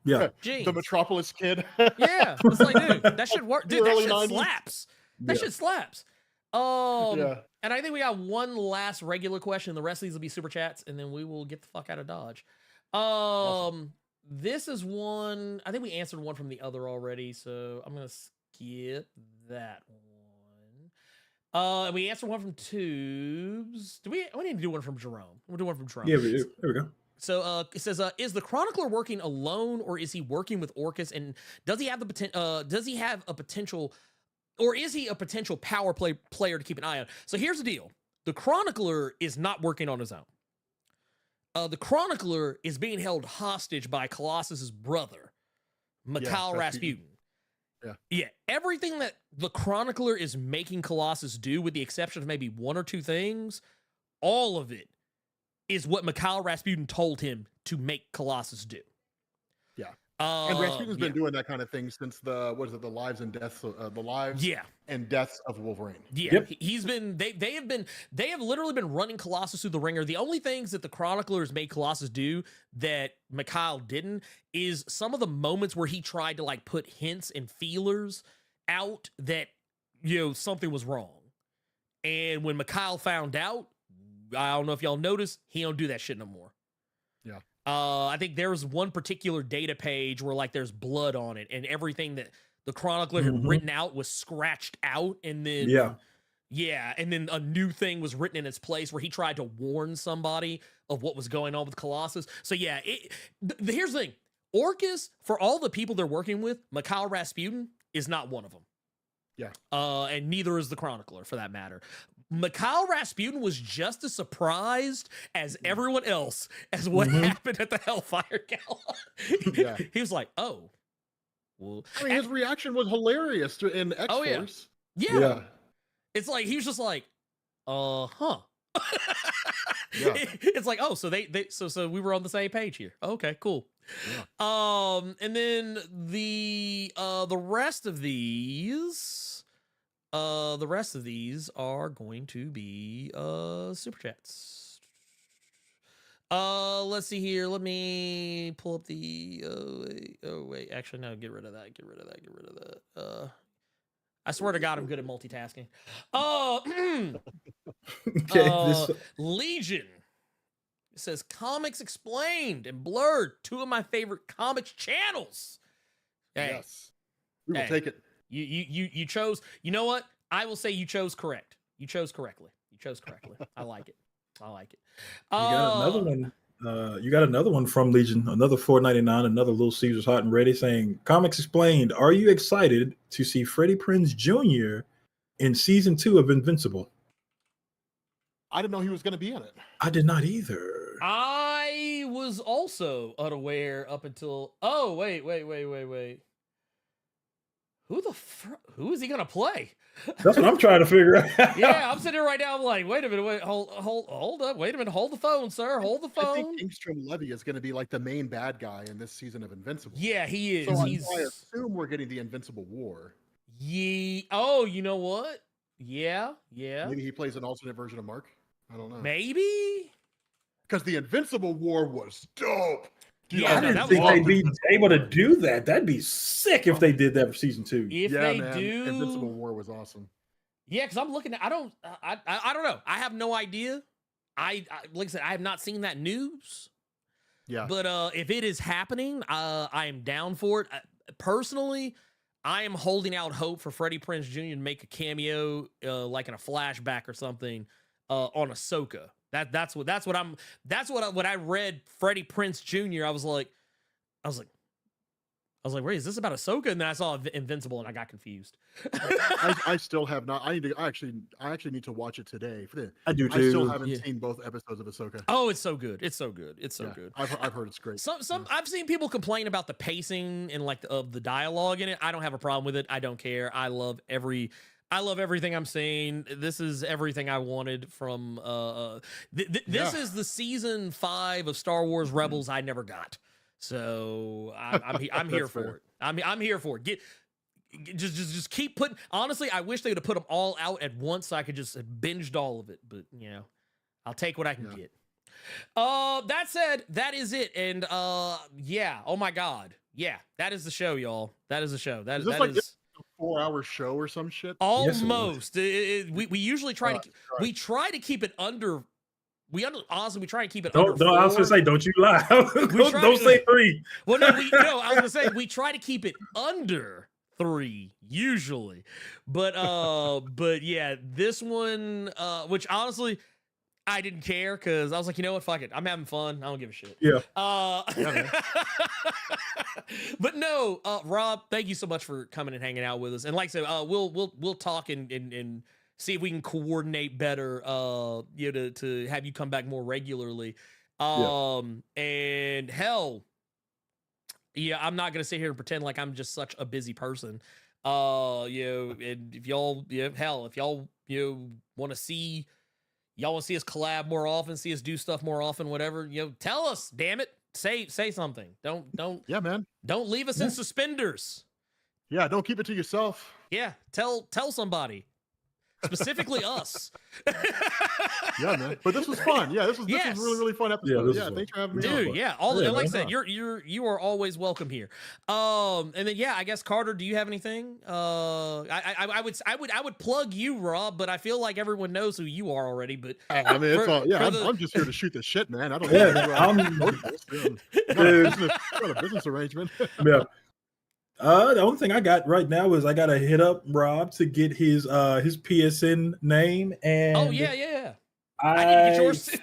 jeans. The Metropolis Kid. Yeah. It's like, dude, that should work. Dude, that shit slaps. That shit slaps. And I think we got one last regular question. The rest of these will be super chats, and then we will get the fuck out of Dodge. Awesome. This is one, I think we answered one from the other already, so I'm gonna skip that one. And we answered one from Tubes. We need to do one from Jerome. We'll do one from Jerome. Yeah, we do. There we go. So it says, is the Chronicler working alone, or is he working with Orcus? And does he have the potential? Does he have a potential, or is he a potential power player to keep an eye on? So here's the deal: the Chronicler is not working on his own. The Chronicler is being held hostage by Colossus's brother, Mikhail Rasputin. Yeah. Everything that the Chronicler is making Colossus do, with the exception of maybe one or two things, all of it is what Mikhail Rasputin told him to make Colossus do. Yeah. And Rasputin's been doing that kind of thing since the lives and deaths and deaths of Wolverine. Yeah. Yep. They have literally been running Colossus through the ringer. The only things that the Chroniclers made Colossus do that Mikhail didn't is some of the moments where he tried to like put hints and feelers out that, something was wrong. And when Mikhail found out, I don't know if y'all noticed, he don't do that shit no more. Yeah. I think there was one particular data page where like there's blood on it, and everything that the chronicler had written out was scratched out, and then and then a new thing was written in its place where he tried to warn somebody of what was going on with Colossus. So yeah, here's the thing. Orcus, for all the people they're working with, Mikhail Rasputin is not one of them. Yeah. And neither is the chronicler, for that matter. Mikhail Rasputin was just as surprised as everyone else as what happened at the Hellfire Gala. Yeah. He was like, oh. Well, I mean, his reaction was hilarious in X-Force. Yeah. It's like, he was just like, huh. Yeah. It's like, oh, so so we were on the same page here. Okay, cool. Yeah. And then the rest of these are going to be super chats. Let's see here. Let me pull up the wait. Actually, no, get rid of that. I swear to God, I'm good at multitasking. Legion. It says Comics Explained and Blerd, two of my favorite comics channels. Hey, yes. We will take it. You chose, you know what? I will say you chose correct. You chose correctly. I like it. You got another one. You got another one from Legion, another $4.99, another Little Caesars Hot and Ready saying, Comics Explained, are you excited to see Freddie Prinze Jr. in season 2 of Invincible? I didn't know he was going to be in it. I did not either. I was also unaware up until, oh, wait. Who is he going to play? That's what I'm trying to figure out. Yeah, I'm sitting here right now. I'm like, wait a minute, hold up, wait a minute, hold the phone, sir, hold the phone. I think Kingstrom Levy is going to be like the main bad guy in this season of Invincible. Yeah, he is. So I assume we're getting the Invincible War. Yeah. Oh, you know what? Yeah. Maybe he plays an alternate version of Mark. I don't know. Maybe. Because the Invincible War was dope. Dude, I didn't think they'd be able to do that. That'd be sick if they did that for season 2. If they do, Invincible War was awesome. Yeah, because I'm looking at. I don't know. I have no idea. I like I said, I have not seen that news. Yeah. But if it is happening, I am down for it. Personally, I am holding out hope for Freddie Prinze Jr. to make a cameo, like in a flashback or something, on Ahsoka. That's what I read Freddie Prinze Jr. I was like, wait, is this about Ahsoka? And then I saw Invincible and I got confused. I still have not. I actually need to watch it today. I do too. I still haven't seen both episodes of Ahsoka. Oh, it's so good. It's so good. I've heard it's great. I've seen people complain about the pacing and like of the dialogue in it. I don't have a problem with it. I don't care. I love everything I'm seeing. This is everything I wanted from this is the season 5 of Star Wars Rebels I never got. So I'm here for it. I'm here for it. Just keep putting. Honestly, I wish they would have put them all out at once so I could just have binged all of it. But you know, I'll take what I can get. That said, that is it. And yeah. Oh my God. Yeah, that is the show, y'all. That is the show. That is a 4-hour show or some shit. Almost. We usually try to we try to keep it under. Honestly, we try and keep it under 4. I was gonna say, don't you lie. don't say 3. Well, I was gonna say we try to keep it under 3 usually, but yeah, this one, which honestly I didn't care because I was like, you know what, fuck it, I'm having fun. I don't give a shit. Yeah. But no, Rob, thank you so much for coming and hanging out with us. And like I said, we'll talk and see if we can coordinate better, to have you come back more regularly. And hell, yeah, I'm not gonna sit here and pretend like I'm just such a busy person. And if y'all, if y'all, want to see us collab more often, see us do stuff more often, whatever, tell us, damn it, say something. Don't, yeah, man, don't leave us in suspenders. Yeah, don't keep it to yourself. Yeah, tell somebody. Specifically us. Yeah, man. But this was fun. Yeah, this was really, really fun episode. Yeah, thanks for having me. Dude, yeah. Like I said, you are always welcome here. And then I guess Carter, do you have anything? I would plug you, Rob, but I feel like everyone knows who you are already. But I mean, I'm just here to shoot the shit, man. I don't know. I'm a business arrangement. Yeah. The only thing I got right now is I gotta hit up Rob to get his PSN name, and Oh yeah. I need to get yours too.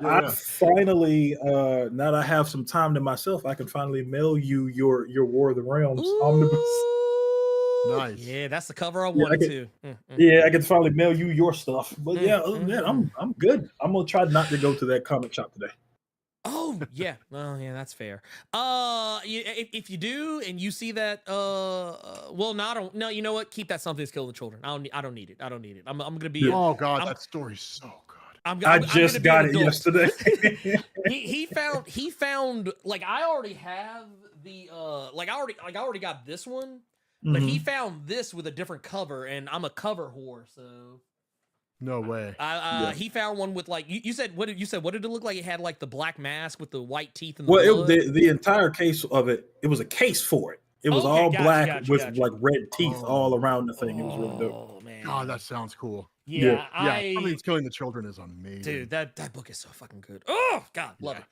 I finally now that I have some time to myself, I can finally mail you your War of the Realms omnibus. Nice. Yeah, that's the cover I wanted to. Yeah, I can finally mail you your stuff. But other than that, I'm good. I'm gonna try not to go to that comic shop today. Oh yeah, well yeah, that's fair. If you do and you see that, well, no, you know what? Keep that Something's Killing the Children. I don't need it. I'm gonna be. Oh god, that story's so good. I just got it yesterday. he found like I already have the like I already got this one, but he found this with a different cover, and I'm a cover whore, so. No way. He found one with like you said. What did it look like? It had like the black mask with the white teeth and the entire case of it. It was a case for it. It was all black with like red teeth all around the thing. It was really dope. Oh man, God, that sounds cool. Yeah. Something's Killing the Children is amazing, dude. That book is so fucking good. Oh God, love it.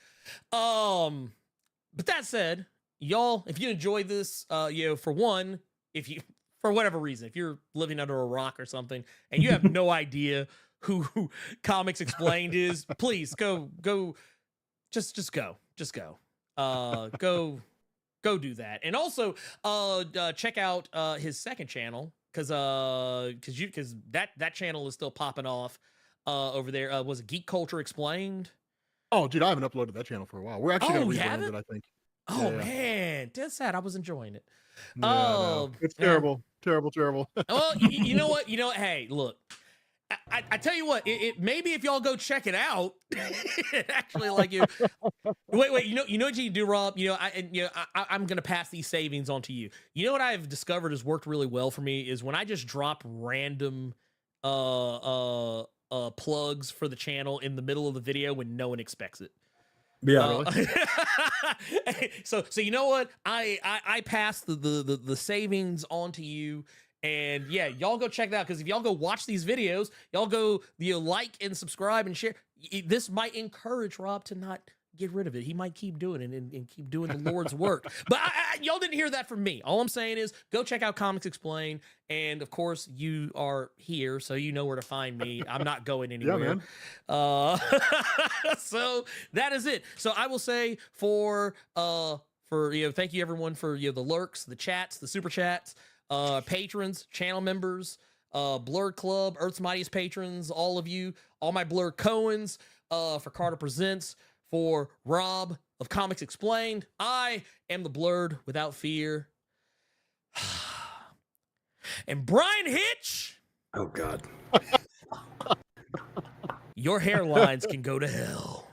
But that said, y'all, if you enjoyed this, for one, if you. For whatever reason, if you're living under a rock or something and you have no idea who Comics Explained is, please go, just go, go do that. And also, check out his second channel because that channel is still popping off over there. Was it Geek Culture Explained? Oh, dude, I haven't uploaded that channel for a while. We're actually gonna rebrand it, I think. Oh man, that's sad. I was enjoying it. No. It's terrible. Terrible. Oh, you know what? Hey, look. I tell you what. It maybe if y'all go check it out, actually like you. Wait. You know what you do, Rob? I'm gonna pass these savings on to you. You know what I've discovered has worked really well for me is when I just drop random plugs for the channel in the middle of the video when no one expects it. Yeah. So you know what? I pass the savings on to you, and yeah, y'all go check that out because if y'all go watch these videos, y'all go like and subscribe and share. This might encourage Rob to not get rid of it. He might keep doing it and keep doing the Lord's work. But y'all didn't hear that from me. All I'm saying is go check out Comics Explained. And of course, you are here, so you know where to find me. I'm not going anywhere. Yeah, man. So that is it. So I will say for thank you everyone for the lurks, the chats, the super chats, patrons, channel members, Blerd Club, Earth's Mightiest patrons, all of you, all my Blerd Cohens, for Carter Presents. For Rob of Comics Explained, I am the Blerd Without Fear. And Brian Hitch. Oh, God. Your hairlines can go to hell.